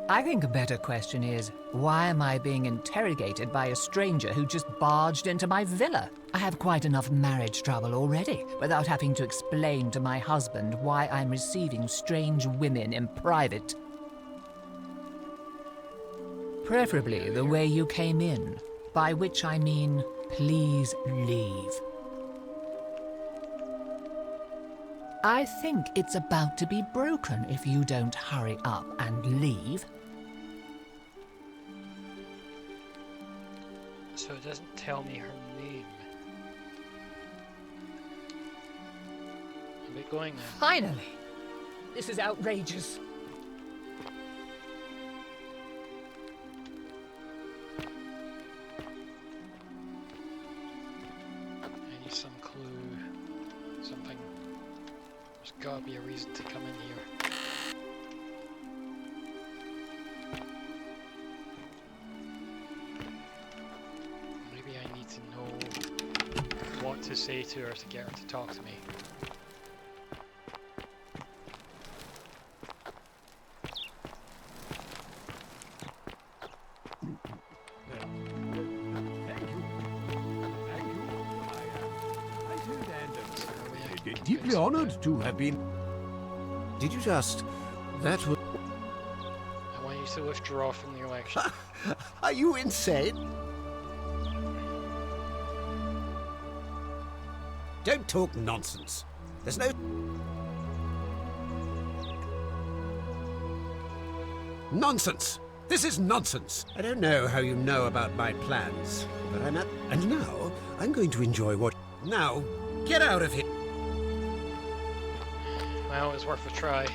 I think a better question is, why am I being interrogated by a stranger who just barged into my villa? I have quite enough marriage trouble already, without having to explain to my husband why I'm receiving strange women in private. Preferably the way you came in, by which I mean, please leave. I think it's about to be broken if you don't hurry up and leave. So it doesn't tell me her name. Are we going then? Finally! This is outrageous. I need some clue. Something. There's gotta be a reason to come in here. Maybe I need to know what to say to her to get her to talk to me. Deeply honored to have been. Did you just? That was. I want you to withdraw from the election. Are you insane? Don't talk nonsense. There's no. Nonsense! This is nonsense! I don't know how you know about my plans, but I'm at. And now, I'm going to enjoy what. Now, get out of here! Well, it was worth a try.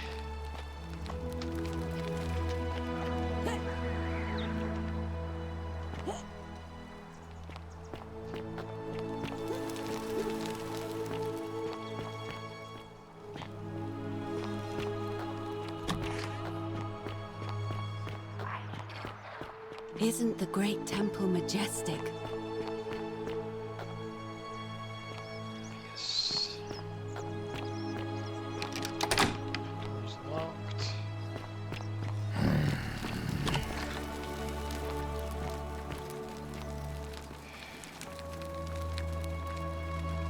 Isn't the great temple majestic? Yes. Door's locked.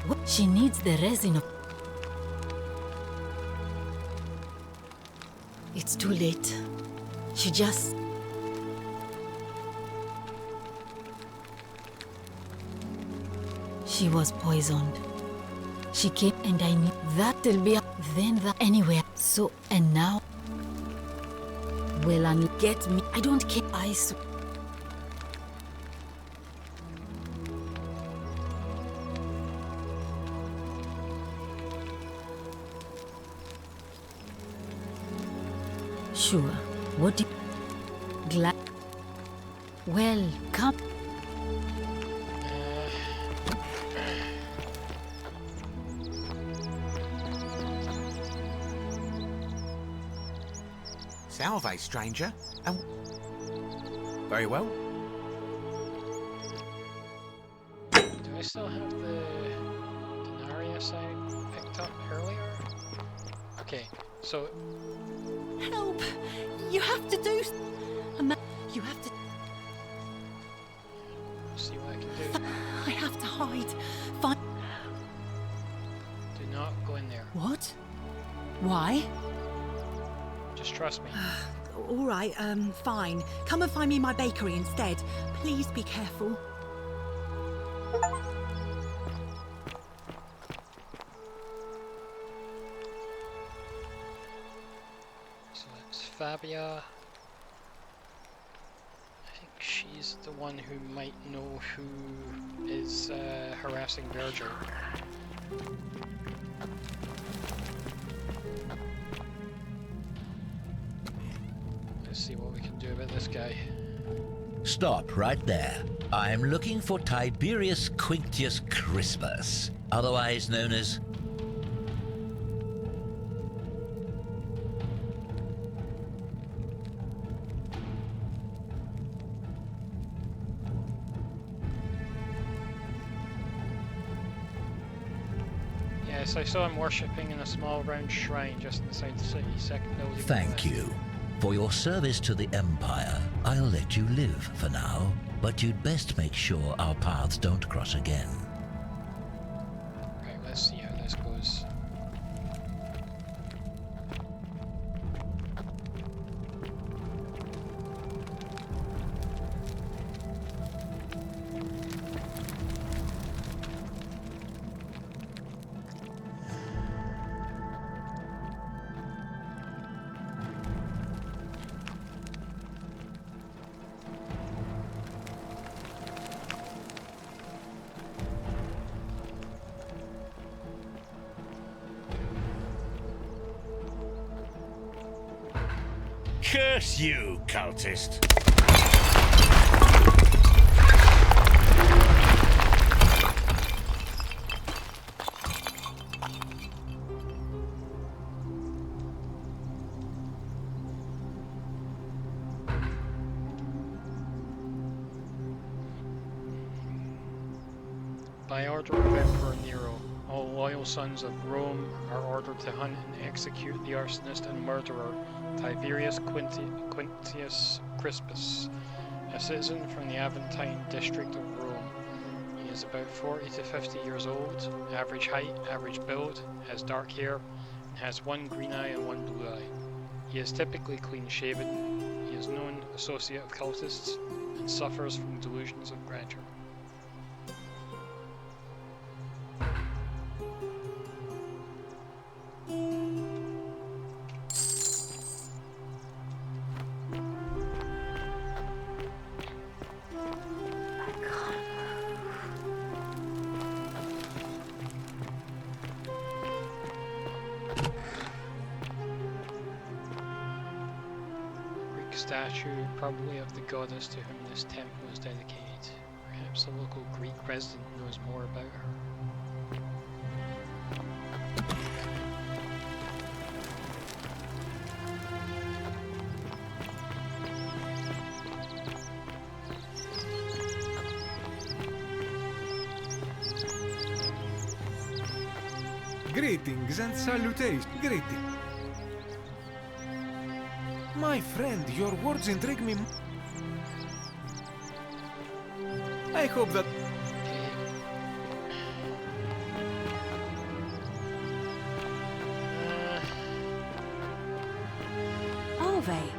What? She needs the resin of... It's too late. She just... She was poisoned. She came and I knew that'll be then that anywhere. So, and now... Well, get me. I don't care. I swear. Sure. What do you... Glad... Well, come... Salve, stranger. And... Very well. Do I still have the Denarius I picked up earlier? Okay, so... Help! You have to do... You have to... See what I can do. I have to hide. Find... Do not go in there. What? Why? Just trust me. All right, fine. Come and find me in my bakery instead. Please be careful. So it's Fabia. I think she's the one who might know who is harassing Virgil. Let's see what we can do about this guy. Stop right there. I'm looking for Tiberius Quinctius Crispus, otherwise known as... Yes, I saw him worshipping in a small round shrine just inside the city's second building. Thank you. For your service to the Empire, I'll let you live for now, but you'd best make sure our paths don't cross again. Right, let's see how this goes. Curse you, cultist! By order of Emperor Nero, all loyal sons of Rome are ordered to hunt and execute the arsonist and murderer Tiberius Quinctius Crispus, a citizen from the Aventine district of Rome. He is about 40 to 50 years old, average height, average build, has dark hair, and has one green eye and one blue eye. He is typically clean-shaven. He is known associate of cultists and suffers from delusions of grandeur. Statue, probably of the goddess to whom this temple is dedicated. Perhaps the local Greek resident knows more about her. Greetings and salutations. Greetings. My friend, your words intrigue me. I hope that... Alve.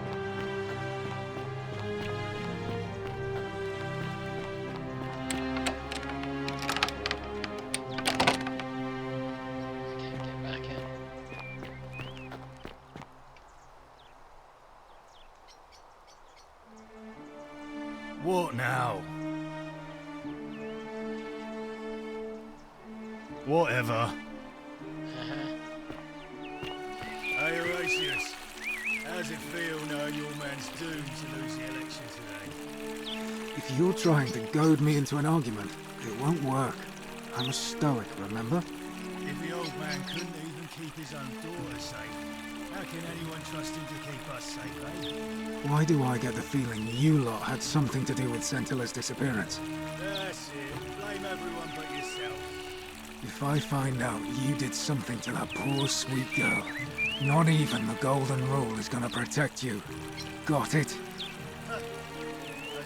What now? Whatever. Hey, Horatius. How's it feel knowing your man's doomed to lose the election today? If you're trying to goad me into an argument, it won't work. I'm a stoic, remember? If the old man couldn't even keep his own daughter safe, how can anyone trust him to keep us safe, eh? Why do I get the feeling you lot had something to do with Centilla's disappearance? That's it. Blame everyone but yourself. If I find out you did something to that poor sweet girl, not even the Golden Rule is gonna protect you. Got it? As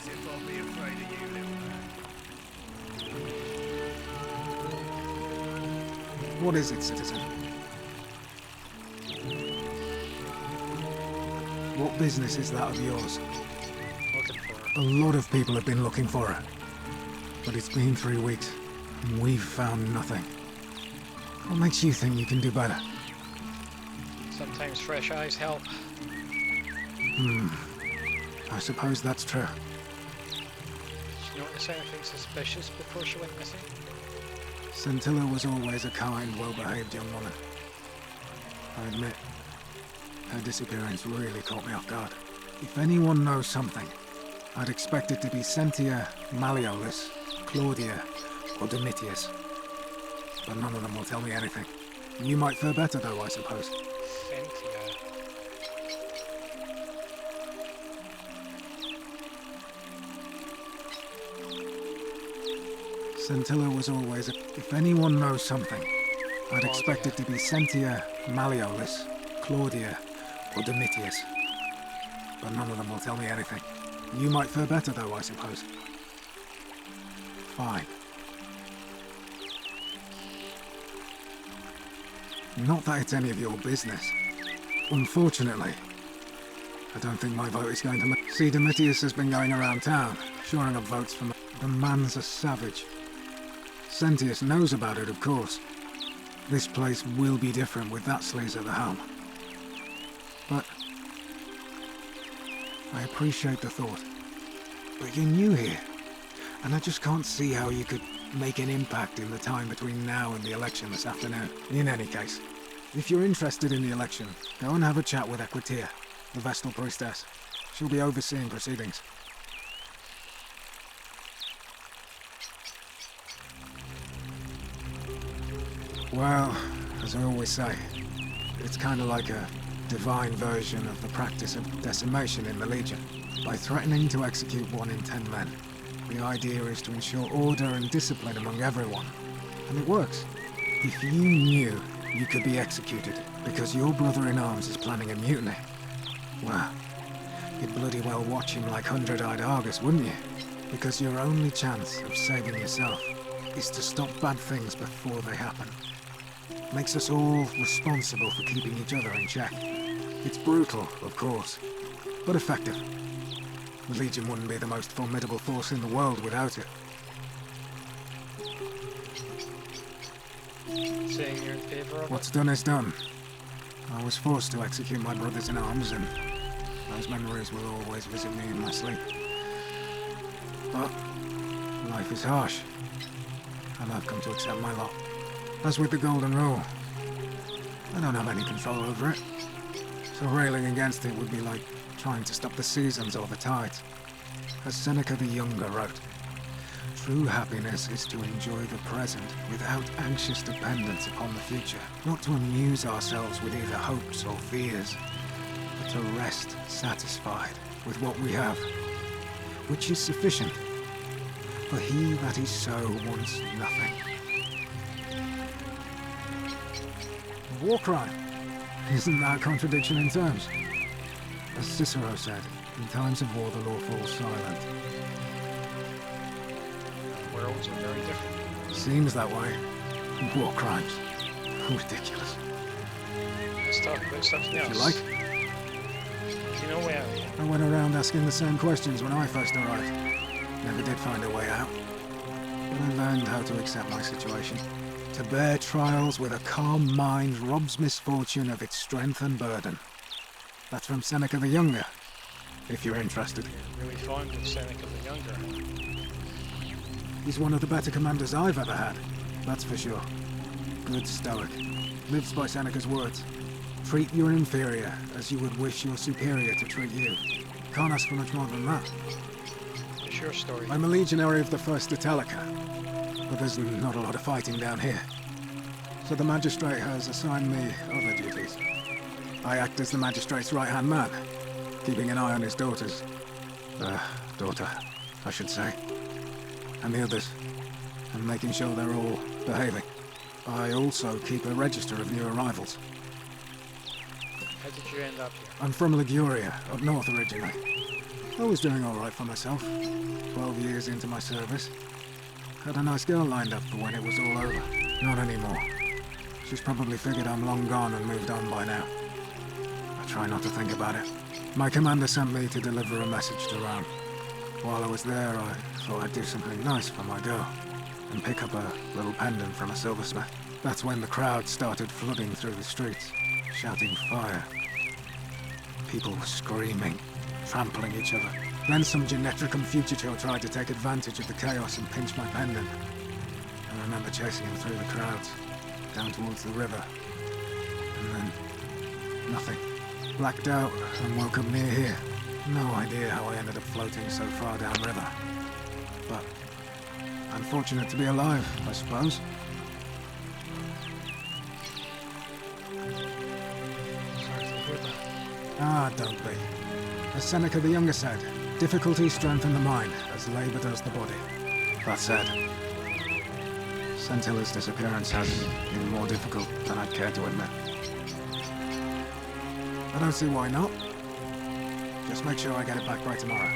if I'll be afraid of you, little man. What is it, citizen? What business is that of yours? Looking for her. A lot of people have been looking for her. But it's been 3 weeks, and we've found nothing. What makes you think you can do better? Sometimes fresh eyes help. I suppose that's true. Did you notice anything suspicious before she went missing? Scintilla was always a kind, well-behaved young woman. I admit, her disappearance really caught me off guard. If anyone knows something, I'd expect it to be Sentia, Malleolus, Claudia, or Domitius. But none of them will tell me anything. You might fare better though, I suppose. Cynthia. Scintilla was always a... If anyone knows something, I'd expect it to be Sentia, Malleolus, Claudia, or Domitius. But none of them will tell me anything. You might fare better though, I suppose. Fine. Not that it's any of your business. Unfortunately, I don't think my vote is going to make... See, Domitius has been going around town, shoring up votes for me. The man's a savage. Sentius knows about it, of course. This place will be different with that sleaze at the helm. But I appreciate the thought. But you're new here, and I just can't see how you could make an impact in the time between now and the election this afternoon. In any case, if you're interested in the election, go and have a chat with Equitia, the Vestal Priestess. She'll be overseeing proceedings. Well, as I always say, it's kind of like a divine version of the practice of decimation in the Legion. By threatening to execute 1 in 10 men, the idea is to ensure order and discipline among everyone. And it works. If you knew you could be executed because your brother-in-arms is planning a mutiny, well, you'd bloody well watch him like 100-eyed Argus, wouldn't you? Because your only chance of saving yourself is to stop bad things before they happen. Makes us all responsible for keeping each other in check. It's brutal, of course, but effective. The Legion wouldn't be the most formidable force in the world without it. Saying you're in favor of What's done is done. I was forced to execute my brothers-in-arms, and those memories will always visit me in my sleep. But life is harsh, and I've come to accept my lot. As with the Golden Rule, I don't have any control over it, so railing against it would be like trying to stop the seasons or the tides. As Seneca the Younger wrote, true happiness is to enjoy the present without anxious dependence upon the future, not to amuse ourselves with either hopes or fears, but to rest satisfied with what we have, which is sufficient. For he that is so wants nothing. war crime. Isn't that a contradiction in terms? As Cicero said, in times of war the law falls silent. Worlds are very different. Seems that way. War crimes. Ridiculous. Let's talk about something else. If you like. You know way out here. I went around asking the same questions when I first arrived. Never did find a way out. But I learned how to accept my situation. To bear trials with a calm mind robs misfortune of its strength and burden. That's from Seneca the Younger, if you're interested. You're really fond of Seneca the Younger. He's one of the better commanders I've ever had, that's for sure. Good stoic. Lives by Seneca's words. Treat your inferior as you would wish your superior to treat you. Can't ask for much more than that. It's your story. I'm a legionary of the 1st Italica, but there's not a lot of fighting down here. So the magistrate has assigned me other duties. I act as the magistrate's right-hand man, keeping an eye on his daughters. Daughter, I should say. And the others, and making sure they're all behaving. I also keep a register of new arrivals. How did you end up here? I'm from Liguria, up north originally. I was doing all right for myself. 12 years into my service. Had a nice girl lined up for when it was all over. Not anymore. She's probably figured I'm long gone and moved on by now. I try not to think about it. My commander sent me to deliver a message to Rome. While I was there, I thought I'd do something nice for my girl and pick up a little pendant from a silversmith. That's when the crowd started flooding through the streets, shouting fire. People were screaming, trampling each other. Then some Genetricum fugitive tried to take advantage of the chaos and pinch my pendant. I remember chasing him through the crowds, down towards the river. And then, nothing. Blacked out and woke up near here. No idea how I ended up floating so far downriver. But I'm fortunate to be alive, I suppose. Sorry to hear that. Ah, don't be. As Seneca the Younger said, difficulty strengthens the mind, as labour does the body. That said, Scintilla's disappearance has been more difficult than I'd care to admit. I don't see why not. Just make sure I get it back by tomorrow.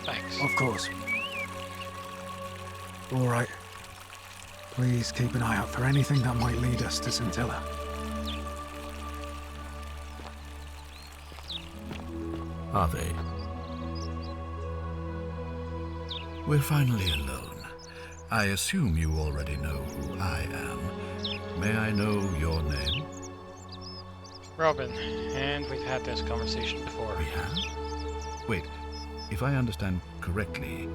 Thanks. Of course. All right. Please keep an eye out for anything that might lead us to Scintilla. Are they? We're finally alone. I assume you already know who I am. May I know your name? Robin, and we've had this conversation before. We have? Wait, if I understand correctly,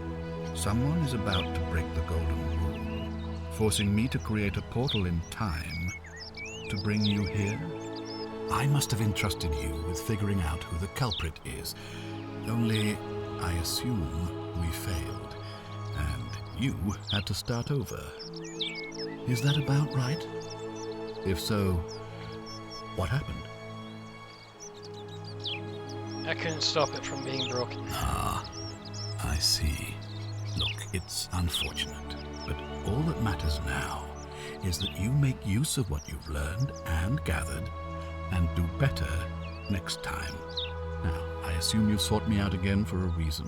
someone is about to break the Golden Rule, forcing me to create a portal in time to bring you here? I must have entrusted you with figuring out who the culprit is. Only, I assume we failed, and you had to start over. Is that about right? If so, what happened? I couldn't stop it from being broken. Ah, I see. Look, it's unfortunate, but all that matters now is that you make use of what you've learned and gathered and do better next time. Now, I assume you've sought me out again for a reason?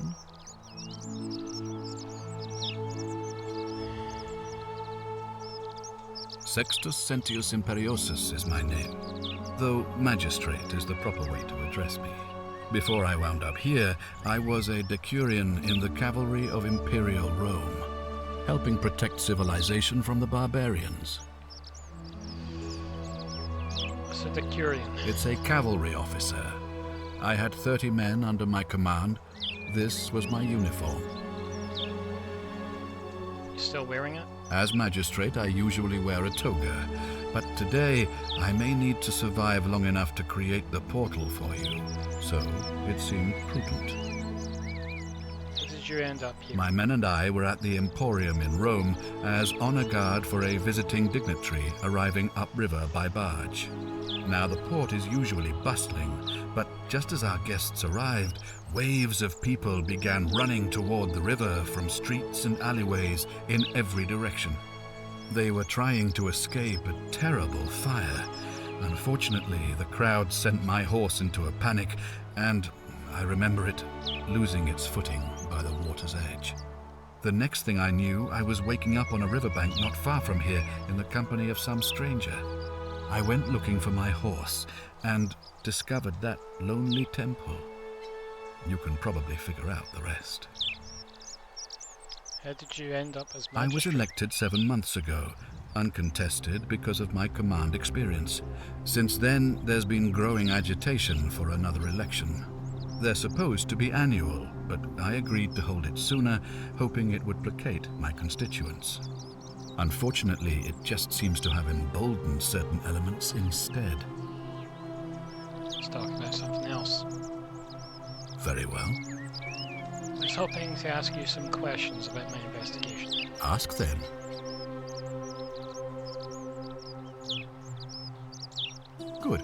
Sextus Sentius Imperiosus is my name, though magistrate is the proper way to address me. Before I wound up here, I was a decurion in the cavalry of Imperial Rome, helping protect civilization from the barbarians. What's a decurion? It's a cavalry officer. I had 30 men under my command. This was my uniform. You still wearing it? As magistrate, I usually wear a toga, but today I may need to survive long enough to create the portal for you, so it seemed prudent. How did you end up here? My men and I were at the Emporium in Rome as honor guard for a visiting dignitary arriving upriver by barge. Now, the port is usually bustling, but just as our guests arrived, waves of people began running toward the river from streets and alleyways in every direction. They were trying to escape a terrible fire. Unfortunately, the crowd sent my horse into a panic, and I remember it losing its footing by the water's edge. The next thing I knew, I was waking up on a riverbank not far from here in the company of some stranger. I went looking for my horse and discovered that lonely temple. You can probably figure out the rest. How did you end up as I was magistrate? elected 7 months ago, uncontested because of my command experience. Since then, there's been growing agitation for another election. They're supposed to be annual, but I agreed to hold it sooner, hoping it would placate my constituents. Unfortunately, it just seems to have emboldened certain elements instead. Let's talk about something else. Very well. I was hoping to ask you some questions about my investigation. Ask then. Good.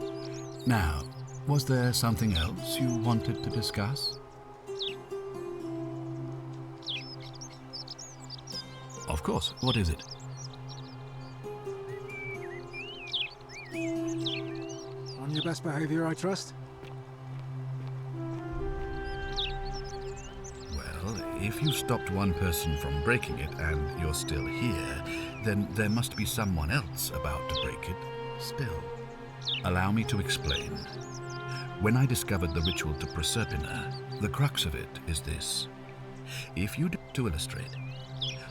Now, was there something else you wanted to discuss? Of course. What is it? On your best behavior, I trust? Well, if you stopped one person from breaking it and you're still here, then there must be someone else about to break it still. Allow me to explain. When I discovered the ritual to Proserpina, the crux of it is this. If you to illustrate,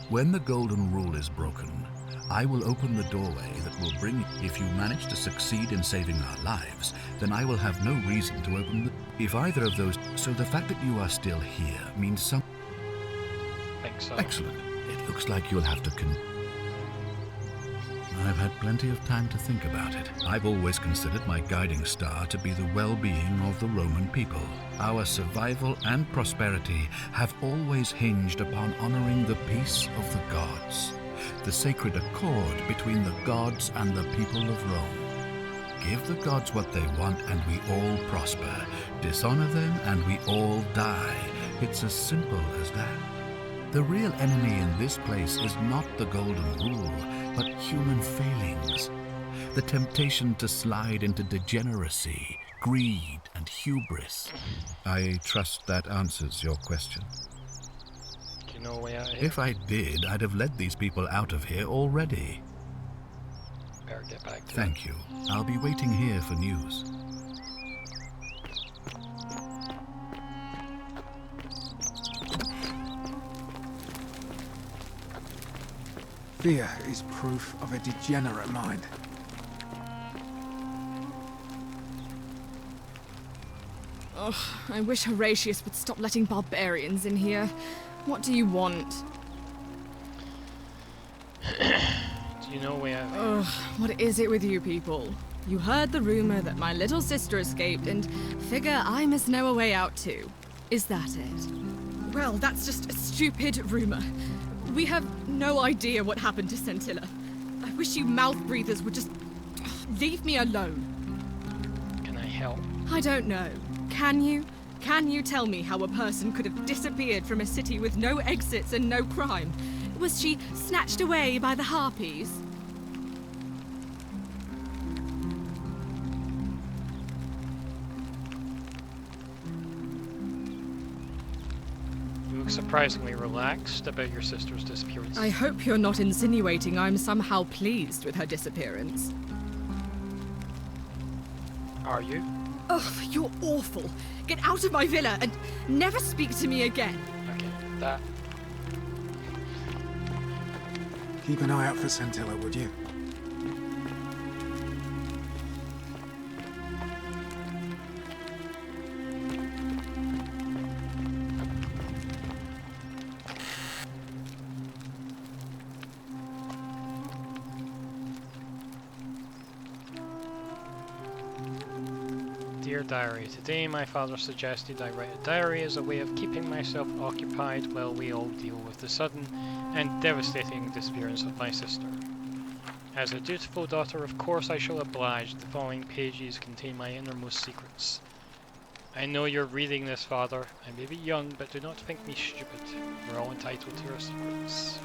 when the golden rule is broken, I will open the doorway that will bring. If you manage to succeed in saving our lives, then I will have no reason to open the. If either of those. So the fact that you are still here means some. Think so. Excellent. It looks like you'll have to I've had plenty of time to think about it. I've always considered my guiding star to be the well-being of the Roman people. Our survival and prosperity have always hinged upon honoring the peace of the gods, the sacred accord between the gods and the people of Rome. Give the gods what they want and we all prosper. Dishonor them and we all die. It's as simple as that. The real enemy in this place is not the golden rule, but human failings. The temptation to slide into degeneracy, greed, and hubris. I trust that answers your question. Do you know a way out of here? If I did, I'd have led these people out of here already. Better get back to Thank you. I'll be waiting here for news. Fear is proof of a degenerate mind. Ugh, I wish Horatius would stop letting barbarians in here. What do you want? Do you know a way out of here? Ugh, what is it with you people? You heard the rumor that my little sister escaped and figure I must know a way out too. Is that it? Well, that's just a stupid rumor. We have no idea what happened to Scintilla. I wish you mouth breathers would just leave me alone. Can I help? I don't know. Can you? Can you tell me how a person could have disappeared from a city with no exits and no crime? Was she snatched away by the Harpies? You look surprisingly relaxed about your sister's disappearance. I hope you're not insinuating I'm somehow pleased with her disappearance. Are you? Ugh, you're awful. Get out of my villa and never speak to me again. Okay, that. Keep an eye out for Scintilla, would you? Dear Diary, today my father suggested I write a diary as a way of keeping myself occupied while we all deal with the sudden and devastating disappearance of my sister. As a dutiful daughter, of course I shall oblige. The following pages contain my innermost secrets. I know you're reading this, Father. I may be young, but do not think me stupid. We're all entitled to our secrets.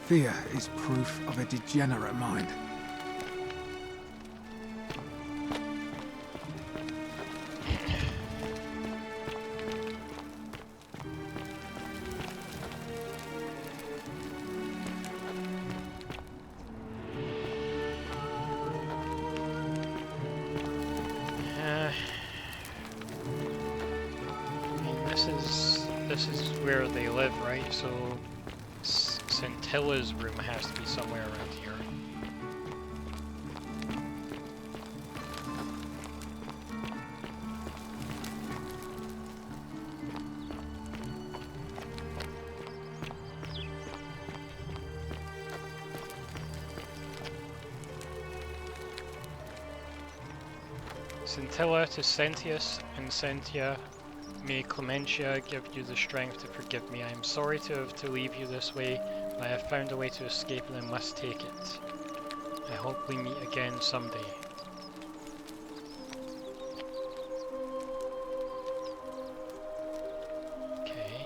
Fear is proof of a degenerate mind. This is where they live, right? So Scintilla's room has to be somewhere around here. Scintilla to Sentius, and Sentia, may Clementia give you the strength to forgive me. I am sorry to have to leave you this way, but I have found a way to escape and I must take it. I hope we meet again someday. Okay.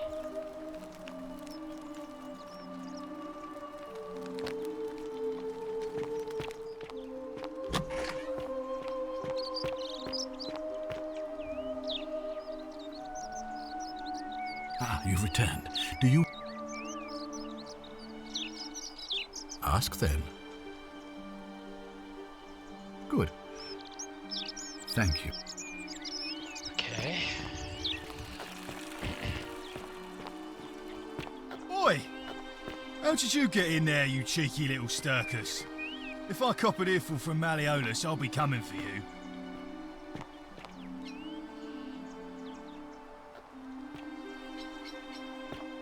Ah, you've returned. Do you... Ask then. Good. Thank you. Okay. Oi! How did you get in there, you cheeky little Sturkus? If I cop an earful from Malleolus, I'll be coming for you.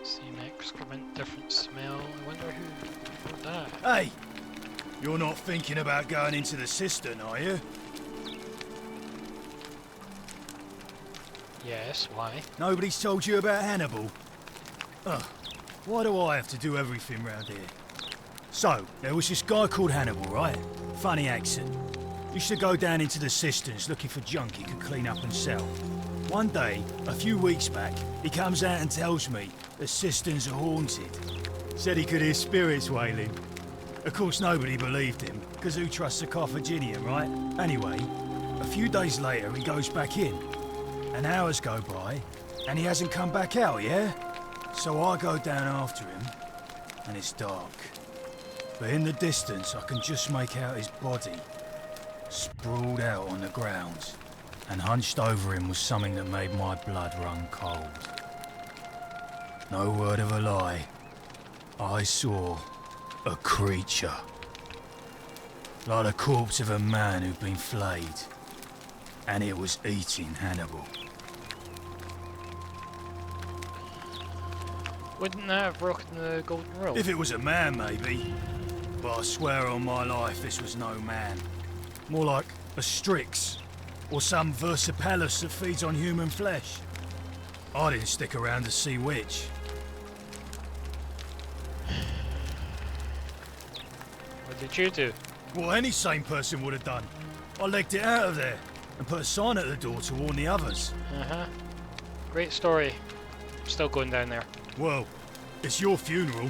Same excrement, different smell. I wonder who wrote that. Hey! You're not thinking about going into the cistern, are you? Yes, why? Nobody's told you about Hannibal? Ugh, why do I have to do everything round here? So, there was this guy called Hannibal, right? Funny accent. Used to go down into the cisterns looking for junk he could clean up and sell. One day, a few weeks back, he comes out and tells me the cisterns are haunted. Said he could hear spirits wailing. Of course, nobody believed him, because who trusts a Carthaginian, right? Anyway, a few days later, he goes back in. And hours go by, and he hasn't come back out, yeah? So I go down after him, and it's dark. But in the distance, I can just make out his body, sprawled out on the ground. And hunched over him was something that made my blood run cold. No word of a lie. I saw a creature. Like the corpse of a man who'd been flayed. And it was eating Hannibal. Wouldn't that have broken the golden rule? If it was a man, maybe. But I swear on my life this was no man. More like a Strix. Or some Versipelus that feeds on human flesh. I didn't stick around to see which. What did you do? What any sane person would have done. I legged it out of there and put a sign at the door to warn the others. Uh-huh. Great story. I'm still going down there. Well, it's your funeral.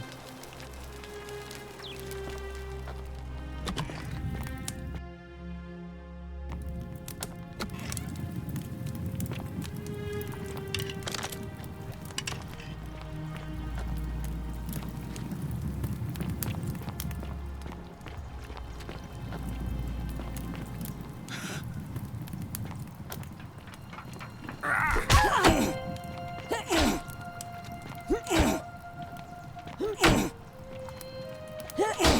Okay,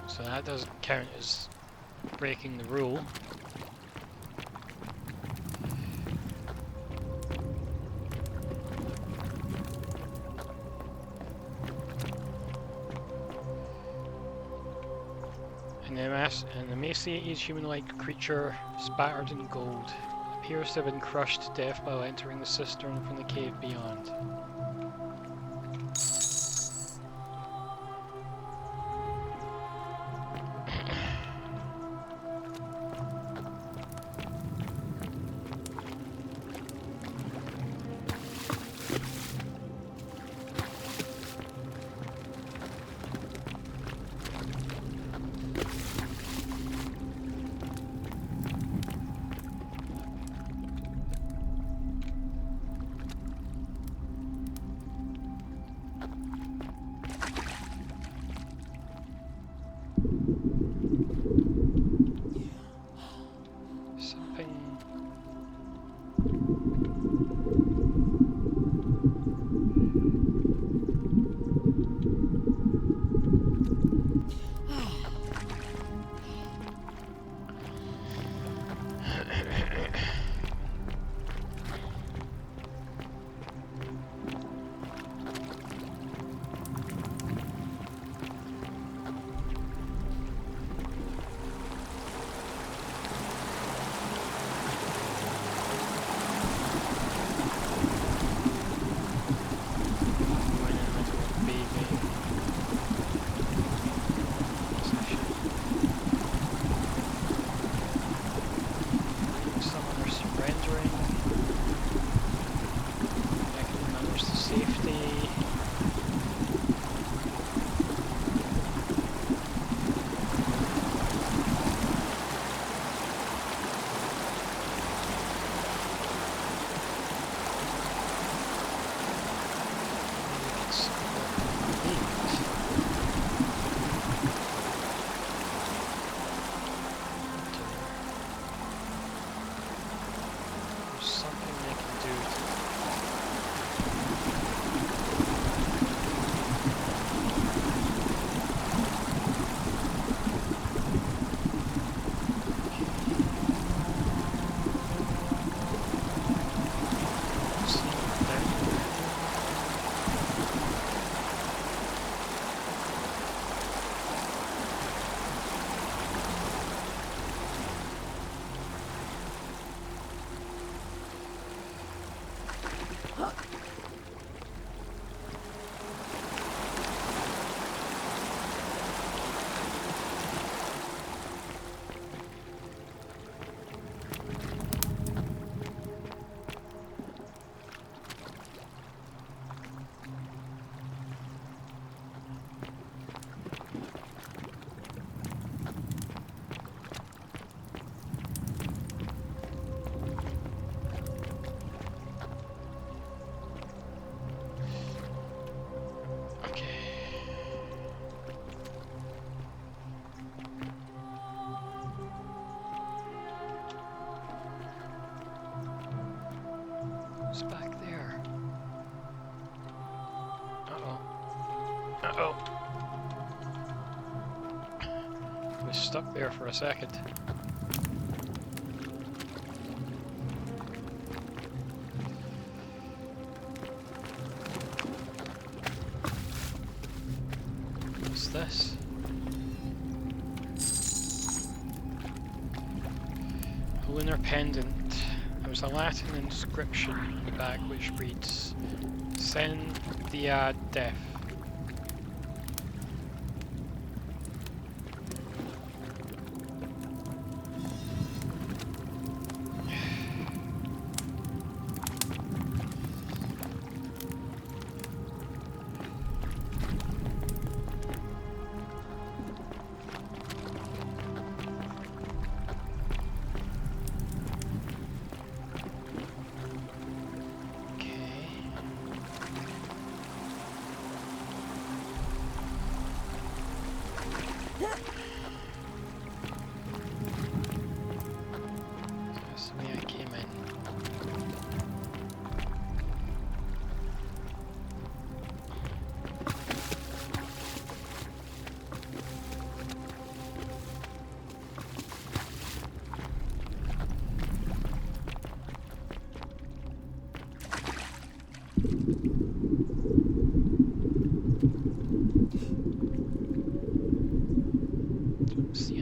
so that doesn't count as breaking the rule. An emaciated human-like creature spattered in gold appears to have been crushed to death while entering the cistern from the cave beyond. What's back there? Uh-oh. Uh-oh. I was stuck there for a second. What's this? A lunar pendant. There's a Latin inscription on the back which reads Sen dia def. See